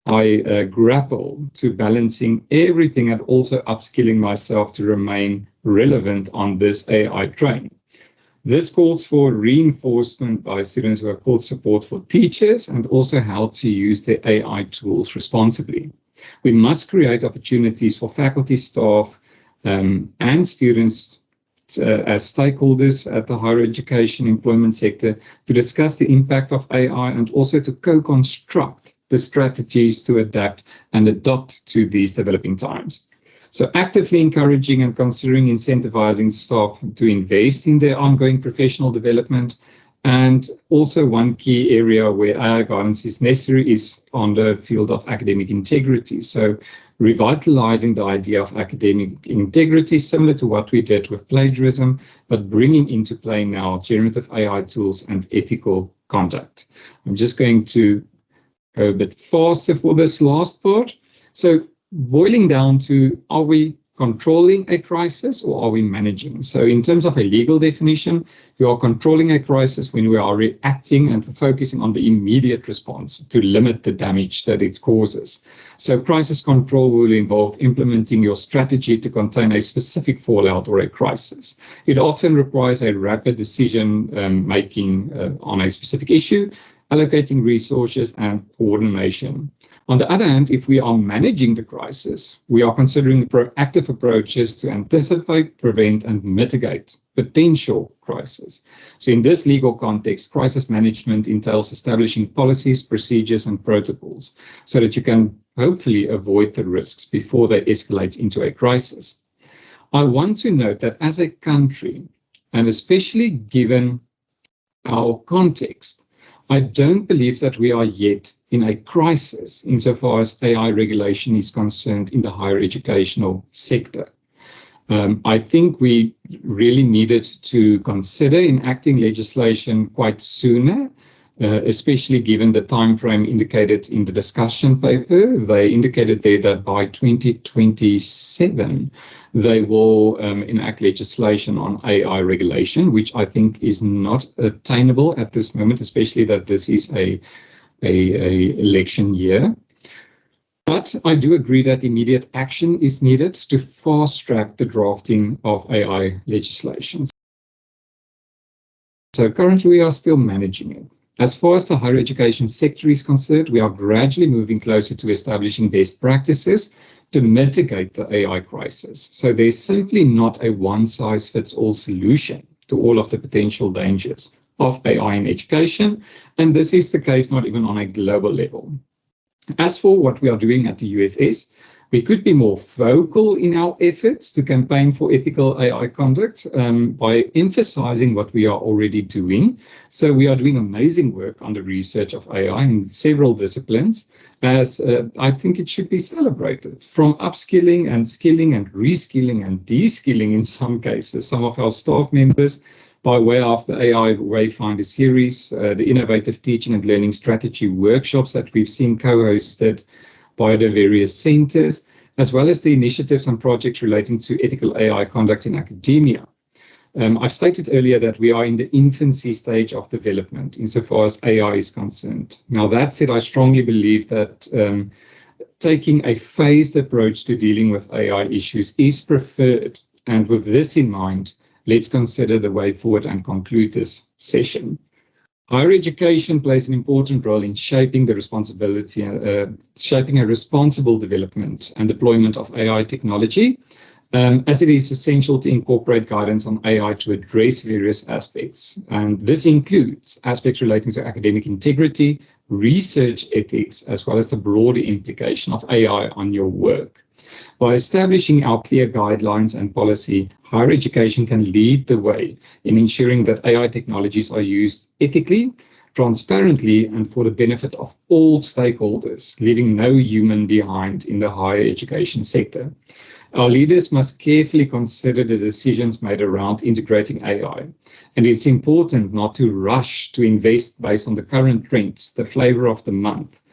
I grapple to balancing everything and also upskilling myself to remain relevant on this AI train. This calls for reinforcement by students who have called support for teachers and also how to use the AI tools responsibly. We must create opportunities for faculty, staff, and students as stakeholders at the higher education employment sector to discuss the impact of AI and also to co-construct the strategies to adapt and adopt to these developing times. So actively encouraging and considering incentivizing staff to invest in their ongoing professional development. And also one key area where AI guidance is necessary is on the field of academic integrity. So revitalizing the idea of academic integrity, similar to what we did with plagiarism, but bringing into play now generative AI tools and ethical conduct. I'm just going to go a bit faster for this last part. So boiling down to, are we controlling a crisis or are we managing? So in terms of a legal definition, you are controlling a crisis when we are reacting and focusing on the immediate response to limit the damage that it causes. So crisis control will involve implementing your strategy to contain a specific fallout or a crisis. It often requires a rapid decision making on a specific issue, allocating resources and coordination. On the other hand, if we are managing the crisis, we are considering proactive approaches to anticipate, prevent, and mitigate potential crises. So in this legal context, crisis management entails establishing policies, procedures, and protocols so that you can hopefully avoid the risks before they escalate into a crisis. I want to note that as a country, and especially given our context, I don't believe that we are yet in a crisis insofar as AI regulation is concerned in the higher educational sector. I think we really needed to consider enacting legislation quite sooner, especially given the time frame indicated in the discussion paper. They indicated there that by 2027, they will enact legislation on AI regulation, which I think is not attainable at this moment, especially that this is a election year. But I do agree that immediate action is needed to fast-track the drafting of AI legislation. So currently we are still managing it. As far as the higher education sector is concerned, we are gradually moving closer to establishing best practices to mitigate the AI crisis. So there's simply not a one-size-fits-all solution to all of the potential dangers of AI in education, and this is the case not even on a global level. As for what we are doing at the UFS, we could be more vocal in our efforts to campaign for ethical AI conduct by emphasizing what we are already doing. So we are doing amazing work on the research of AI in several disciplines, as I think it should be celebrated. From upskilling and skilling and reskilling and de-skilling in some cases, some of our staff members, by way of the AI Wayfinder series, the innovative teaching and learning strategy workshops that we've seen co-hosted by the various centers, as well as the initiatives and projects relating to ethical AI conduct in academia. I've stated earlier that we are in the infancy stage of development insofar as AI is concerned. Now, that said, I strongly believe that taking a phased approach to dealing with AI issues is preferred. And with this in mind, let's consider the way forward and conclude this session. Higher education plays an important role in shaping a responsible development and deployment of AI technology, as it is essential to incorporate guidance on AI to address various aspects. And this includes aspects relating to academic integrity, research ethics, as well as the broader implication of AI on your work. By establishing our clear guidelines and policy, higher education can lead the way in ensuring that AI technologies are used ethically, transparently, and for the benefit of all stakeholders, leaving no human behind in the higher education sector. Our leaders must carefully consider the decisions made around integrating AI, and it's important not to rush to invest based on the current trends, the flavor of the month,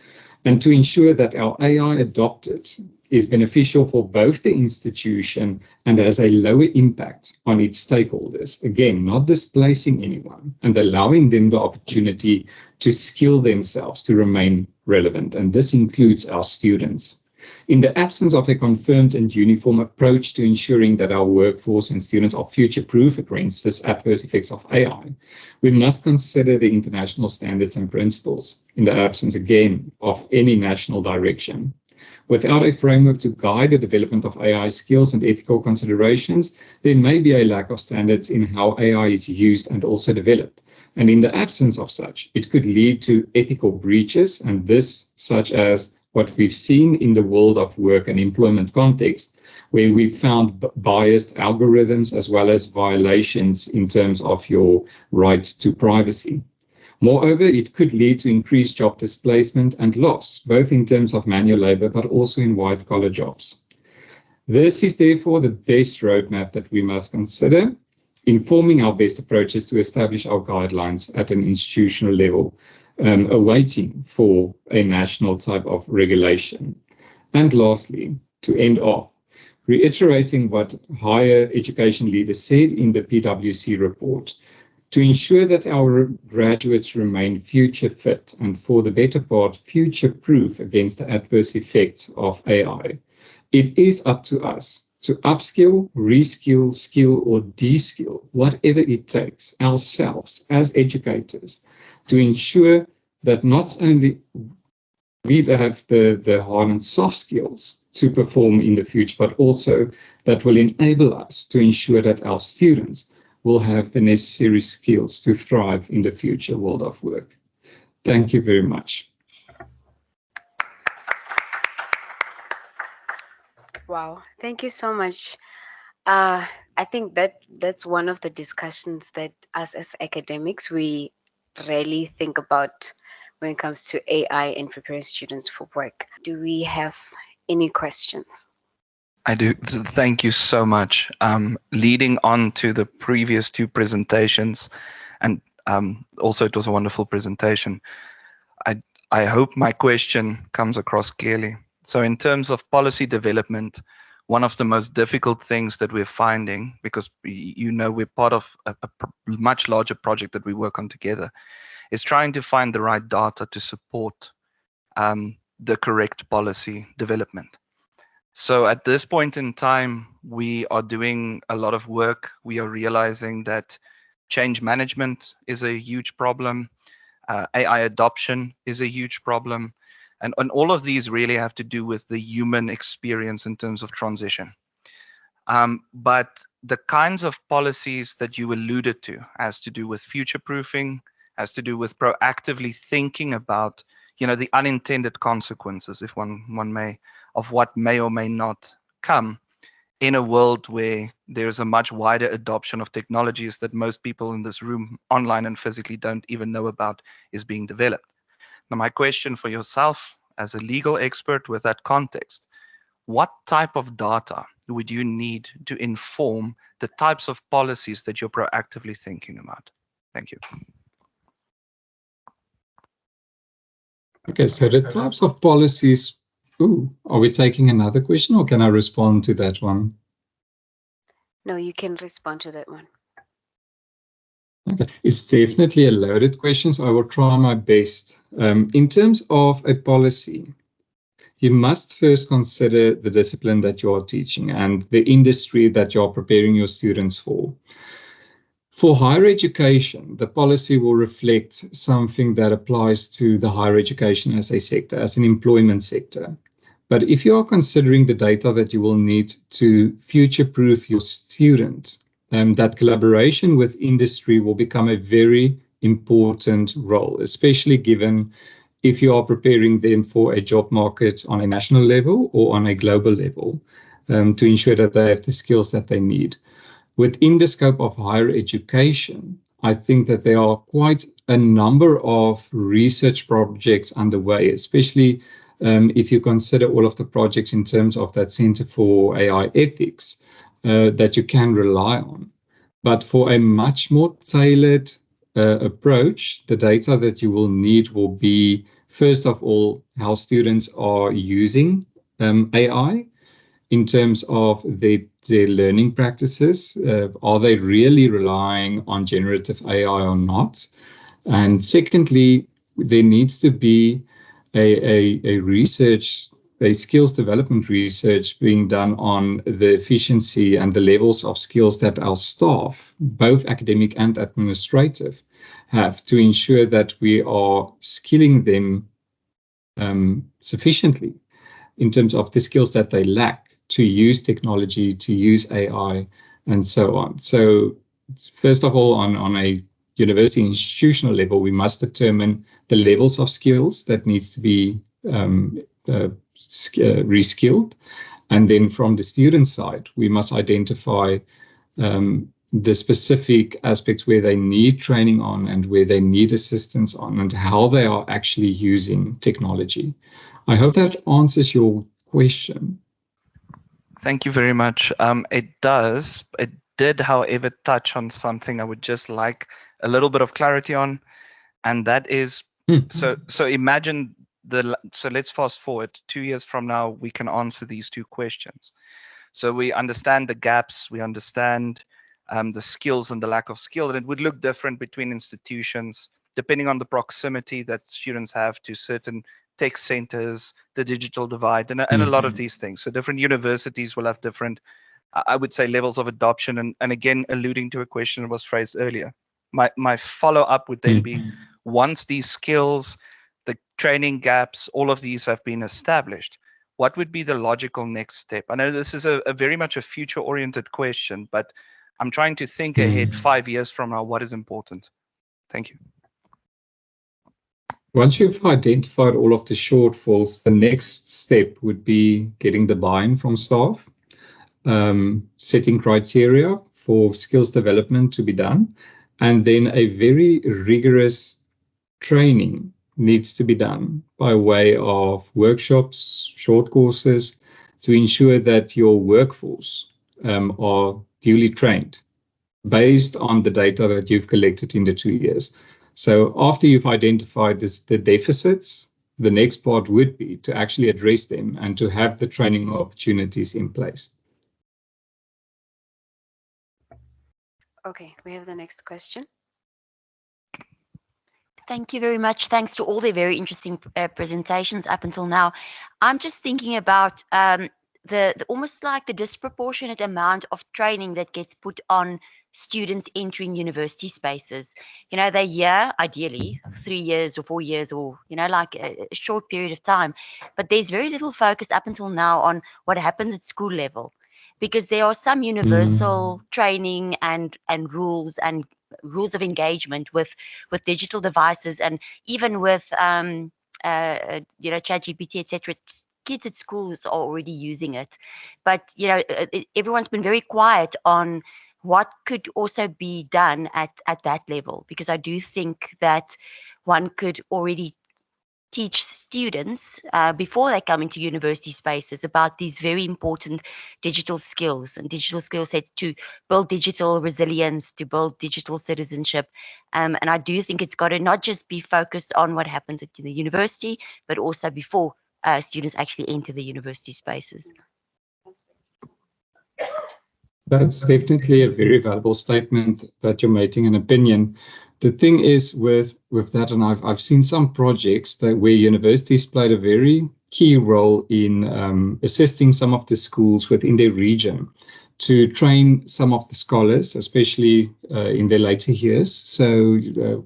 and to ensure that our AI adopted is beneficial for both the institution and has a lower impact on its stakeholders. Again, not displacing anyone and allowing them the opportunity to skill themselves to remain relevant. And this includes our students. In the absence of a confirmed and uniform approach to ensuring that our workforce and students are future-proof against this adverse effects of AI, we must consider the international standards and principles in the absence, again, of any national direction. Without a framework to guide the development of AI skills and ethical considerations, there may be a lack of standards in how AI is used and also developed. And in the absence of such, it could lead to ethical breaches, and this, such as what we've seen in the world of work and employment context, where we've found biased algorithms as well as violations in terms of your right to privacy. Moreover, it could lead to increased job displacement and loss, both in terms of manual labor, but also in white-collar jobs. This is therefore the best roadmap that we must consider, informing our best approaches to establish our guidelines at an institutional level, awaiting for a national type of regulation. And lastly, to end off, reiterating what higher education leaders said in the PwC report, to ensure that our graduates remain future fit and, for the better part, future proof against the adverse effects of AI. It is up to us to upskill, reskill, skill, or de-skill, whatever it takes, ourselves as educators, to ensure that not only we have the hard and soft skills to perform in the future, but also that will enable us to ensure that our students will have the necessary skills to thrive in the future world of work. Thank you very much. Wow, thank you so much. I think that's one of the discussions that us as academics, we rarely think about when it comes to AI and preparing students for work. Do we have any questions? I do. Thank you so much. Leading on to the previous two presentations, and also it was a wonderful presentation. I hope my question comes across clearly. So in terms of policy development, one of the most difficult things that we're finding, because we're part of a much larger project that we work on together, is trying to find the right data to support the correct policy development. So at this point in time, we are doing a lot of work. We are realizing that change management is a huge problem. AI adoption is a huge problem. And all of these really have to do with the human experience in terms of transition. But the kinds of policies that you alluded to has to do with future proofing, has to do with proactively thinking about, the unintended consequences, if one may, of what may or may not come in a world where there's a much wider adoption of technologies that most people in this room, online and physically, don't even know about is being developed. Now, my question for yourself as a legal expert with that context, what type of data would you need to inform the types of policies that you're proactively thinking about? Thank you. Okay, so the types of policies, are we taking another question or can I respond to that one? No, you can respond to that one. Okay, it's definitely a loaded question, so I will try my best. In terms of a policy, you must first consider the discipline that you are teaching and the industry that you are preparing your students for. For higher education, the policy will reflect something that applies to the higher education as a sector, as an employment sector. But if you are considering the data that you will need to future-proof your student, that collaboration with industry will become a very important role, especially given if you are preparing them for a job market on a national level or on a global level, to ensure that they have the skills that they need. Within the scope of higher education, I think that there are quite a number of research projects underway, especially if you consider all of the projects in terms of that Center for AI Ethics that you can rely on. But for a much more tailored approach, the data that you will need will be, first of all, how students are using AI in terms of their learning practices. Are they really relying on generative AI or not? And secondly, there needs to be a research, a skills development research being done on the efficiency and the levels of skills that our staff, both academic and administrative, have to ensure that we are skilling them sufficiently in terms of the skills that they lack to use technology, to use AI, and so on. So first of all, on a university institutional level, we must determine the levels of skills that needs to be reskilled. And then from the student side, we must identify the specific aspects where they need training on and where they need assistance on and how they are actually using technology. I hope that answers your question. Thank you very much. It does. It did, however, touch on something I would just like a little bit of clarity on, and that is, so imagine so let's fast forward 2 years from now, we can answer these two questions. So we understand the gaps, we understand the skills and the lack of skill, and it would look different between institutions depending on the proximity that students have to certain tech centers, the digital divide, and a lot of these things. So different universities will have different, I would say, levels of adoption. And again, alluding to a question that was phrased earlier, my follow-up would then be, once these skills, the training gaps, all of these have been established, what would be the logical next step? I know this is a very much a future-oriented question, but I'm trying to think ahead 5 years from now, what is important? Thank you. Once you've identified all of the shortfalls, the next step would be getting the buy-in from staff, setting criteria for skills development to be done, and then a very rigorous training needs to be done by way of workshops, short courses, to ensure that your workforce are duly trained based on the data that you've collected in the 2 years. So after you've identified the deficits, the next part would be to actually address them and to have the training opportunities in place. Okay, we have the next question. Thank you very much. Thanks to all the very interesting presentations up until now. I'm just thinking about the almost like the disproportionate amount of training that gets put on students entering university spaces. They're here, ideally 3 years or 4 years, or like a short period of time, but there's very little focus up until now on what happens at school level, because there are some universal training and rules of engagement with digital devices, and even with ChatGPT, etc. Kids at schools are already using it, but everyone's been very quiet on what could also be done at that level, because I do think that one could already teach students before they come into university spaces about these very important digital skills and digital skill sets to build digital resilience, to build digital citizenship. And I do think it's got to not just be focused on what happens at the university, but also before students actually enter the university spaces. That's definitely a very valuable statement that you're making an opinion. The thing is with that, and I've seen some projects where universities played a very key role in assisting some of the schools within their region to train some of the scholars, especially in their later years, so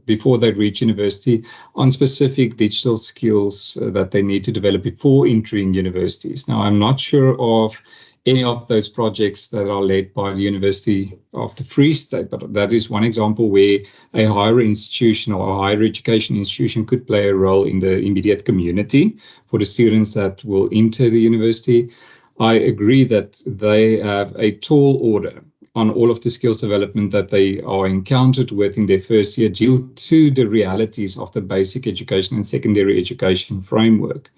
before they reach university, on specific digital skills that they need to develop before entering universities. Now, I'm not sure of any of those projects that are led by the University of the Free State, but that is one example where a higher institution or a higher education institution could play a role in the immediate community for the students that will enter the university. I agree that they have a tall order on all of the skills development that they are encountered with in their first year due to the realities of the basic education and secondary education framework.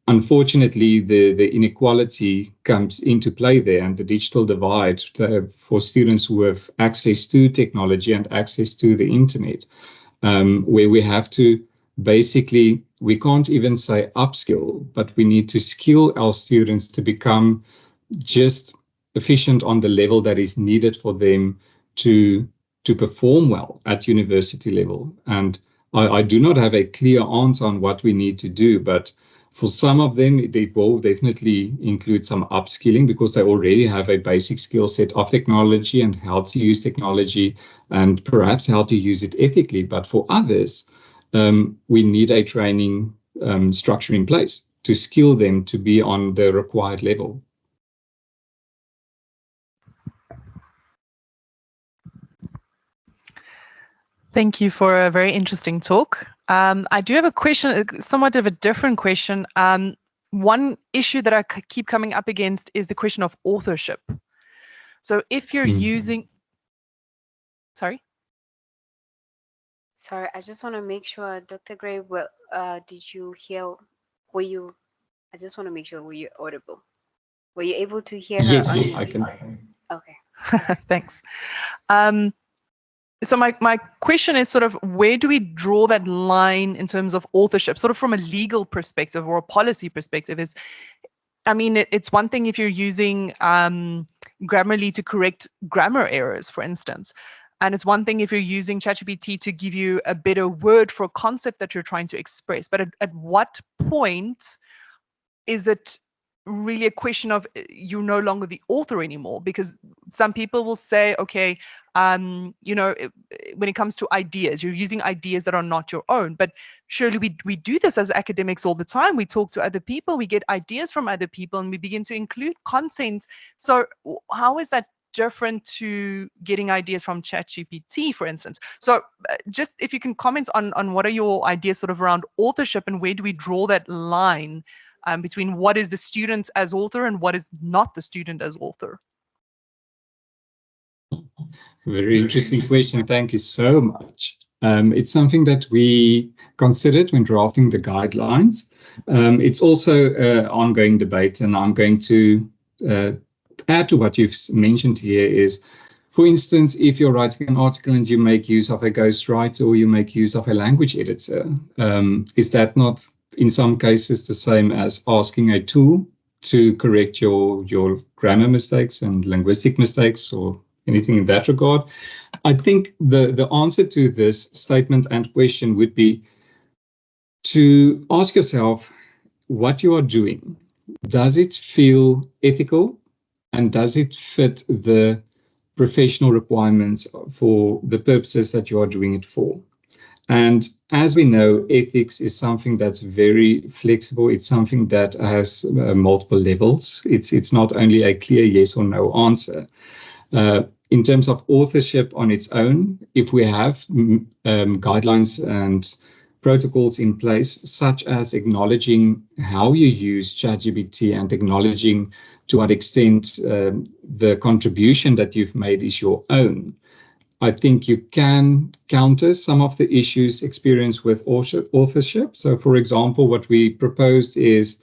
Unfortunately, the inequality comes into play there, and the digital divide for students who have access to technology and access to the internet, where we have to basically, we can't even say upskill, but we need to skill our students to become just efficient on the level that is needed for them to perform well at university level. And I do not have a clear answer on what we need to do, but for some of them, it will definitely include some upskilling because they already have a basic skill set of technology and how to use technology and perhaps how to use it ethically. But for others, we need a training structure in place to skill them to be on the required level. Thank you for a very interesting talk. I do have a question, somewhat of a different question. One issue that I keep coming up against is the question of authorship. So if you're using, sorry, I just want to make sure, Dr. Grey, did you hear, I just want to make sure, were you audible? Were you able to hear her? Yes, I can. Okay. Thanks. So my question is sort of, where do we draw that line in terms of authorship, sort of from a legal perspective or a policy perspective? I mean, it's one thing if you're using Grammarly to correct grammar errors, for instance. And it's one thing if you're using ChatGPT to give you a better word for a concept that you're trying to express. But at what point is it really a question of you're no longer the author anymore? Because some people will say, okay, when it comes to ideas, you're using ideas that are not your own. But surely we do this as academics all the time. We talk to other people, we get ideas from other people, and we begin to include content. So how is that different to getting ideas from ChatGPT, for instance? So just if you can comment on what are your ideas sort of around authorship, and where do we draw that line between what is the student as author and what is not the student as author? Very interesting question. Thank you so much. It's something that we considered when drafting the guidelines. It's also an ongoing debate, and I'm going to add to what you've mentioned here is, for instance, if you're writing an article and you make use of a ghostwriter or you make use of a language editor, is that not in some cases the same as asking a tool to correct your grammar mistakes and linguistic mistakes or anything in that regard? I think the answer to this statement and question would be to ask yourself what you are doing does it feel ethical, and does it fit the professional requirements for the purposes that you are doing it for? And as we know, ethics is something that's very flexible. It's something that has multiple levels. It's not only a clear yes or no answer. In terms of authorship on its own, if we have guidelines and protocols in place, such as acknowledging how you use ChatGPT and acknowledging to what extent the contribution that you've made is your own, I think you can counter some of the issues experienced with authorship. So, for example, what we proposed is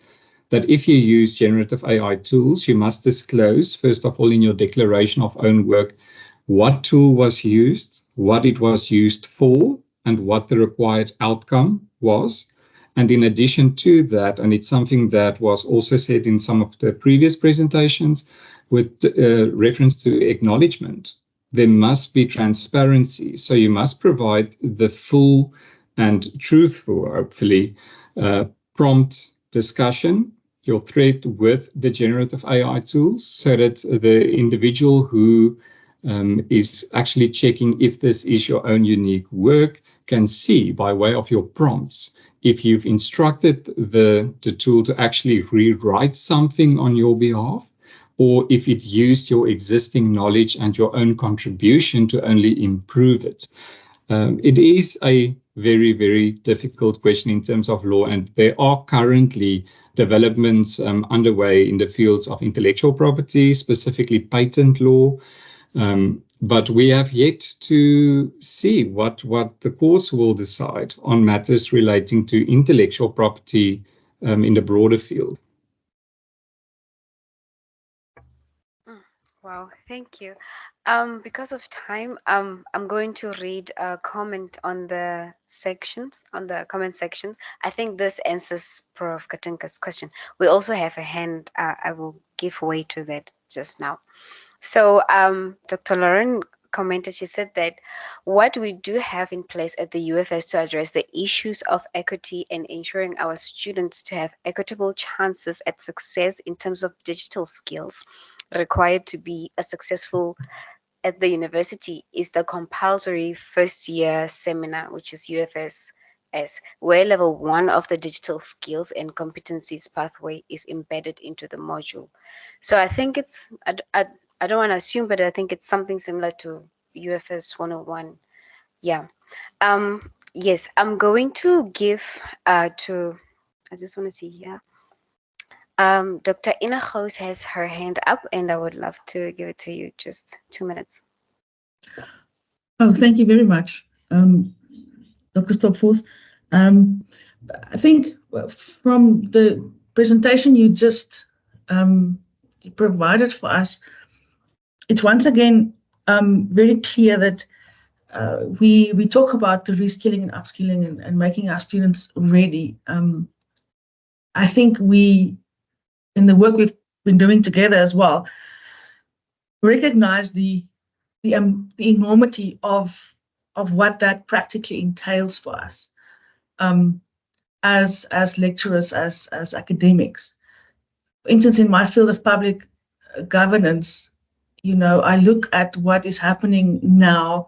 that if you use generative AI tools, you must disclose, first of all, in your declaration of own work, what tool was used, what it was used for, and what the required outcome was. And in addition to that, and it's something that was also said in some of the previous presentations with reference to acknowledgement, there must be transparency. So you must provide the full and truthful, hopefully, prompt discussion, your thread with the generative AI tools, so that the individual who is actually checking if this is your own unique work can see by way of your prompts if you've instructed the tool to actually rewrite something on your behalf, or if it used your existing knowledge and your own contribution to only improve it. It is a very, very difficult question in terms of law, and there are currently developments underway in the fields of intellectual property, specifically patent law. But we have yet to see what the courts will decide on matters relating to intellectual property in the broader field. Wow, thank you. Because of time, I'm going to read a comment on the sections, on the comment section. I think this answers Prof. Katinka's question. We also have a hand. I will give way to that just now. So, Dr. Lauren commented, she said that what we do have in place at the UFS to address the issues of equity and ensuring our students to have equitable chances at success in terms of digital skills required to be a successful at the university is the compulsory first year seminar, which is UFSS, where level 1 of the digital skills and competencies pathway is embedded into the module. So I think it's, I don't want to assume, but I think it's something similar to UFS 101. Yeah. Yes, I'm going to give to, I just want to see here. Dr. Ina Gous has her hand up, and I would love to give it to you. Just 2 minutes. Oh, thank you very much, Dr. Stopforth. I think from the presentation you just provided for us, it's once again very clear that we talk about the reskilling and upskilling and making our students ready. I think we, in the work we've been doing together as well, recognize the enormity of what that practically entails for us as lecturers, as academics. For instance, in my field of public governance, you know, I look at what is happening now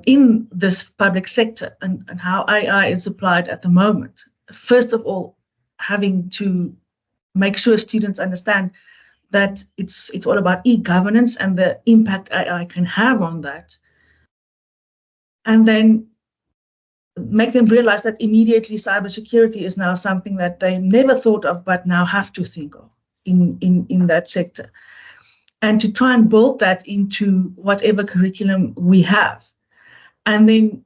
in this public sector and how AI is applied at the moment. First of all, having to make sure students understand that it's all about e-governance and the impact AI can have on that. And then make them realize that immediately cybersecurity is now something that they never thought of, but now have to think of in that sector. And to try and build that into whatever curriculum we have. And then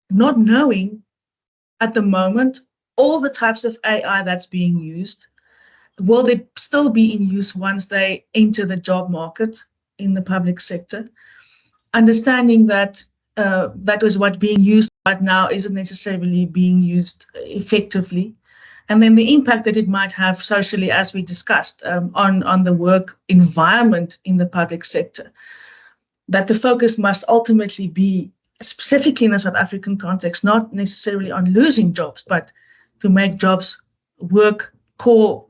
not knowing at the moment all the types of AI that's being used. Will they still be in use once they enter the job market in the public sector? Understanding that that is what being used right now isn't necessarily being used effectively. And then the impact that it might have socially, as we discussed, on the work environment in the public sector. That the focus must ultimately be, specifically in the South African context, not necessarily on losing jobs, but to make jobs work core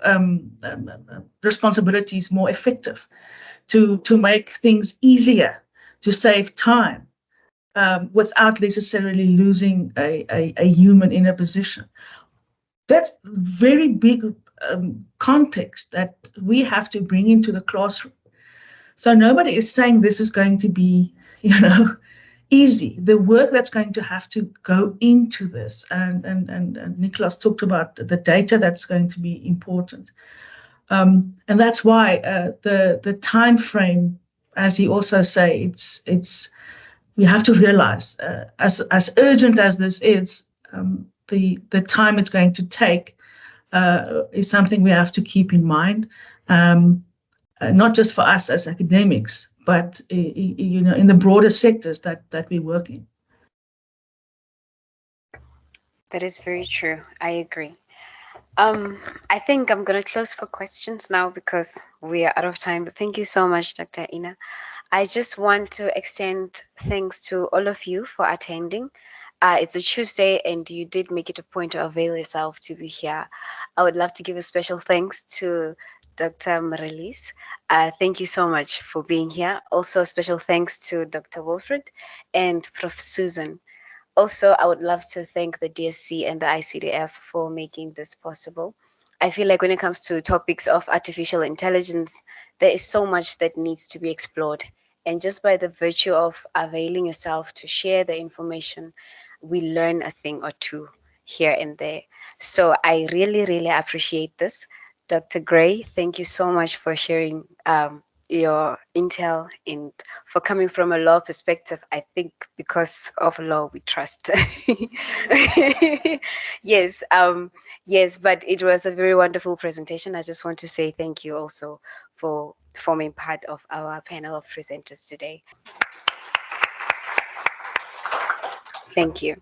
responsibilities more effective, to make things easier, to save time, without necessarily losing a human in a position. That's very big context that we have to bring into the classroom. So nobody is saying this is going to be, easy. The work that's going to have to go into this, and Nicholas talked about the data that's going to be important. And that's why the time frame, as he also say, it's we have to realize, as urgent as this is, the time it's going to take is something we have to keep in mind, not just for us as academics, but in the broader sectors that we work in. That is very true. I agree. I think I'm gonna close for questions now because we are out of time. But thank you so much, Dr. Ina. I just want to extend thanks to all of you for attending. It's a Tuesday, and you did make it a point to avail yourself to be here. I would love to give a special thanks to Dr. Marilize. Thank you so much for being here. Also, special thanks to Dr. Willfred and Prof. Susan. Also, I would love to thank the DSC and the ICDF for making this possible. I feel like when it comes to topics of artificial intelligence, there is so much that needs to be explored. And just by the virtue of availing yourself to share the information, we learn a thing or two here and there. So I really, really appreciate this. Dr. Gray, thank you so much for sharing your intel and for coming from a law perspective. I think because of law we trust. Yes, yes, but it was a very wonderful presentation. I just want to say thank you also for forming part of our panel of presenters today. Thank you.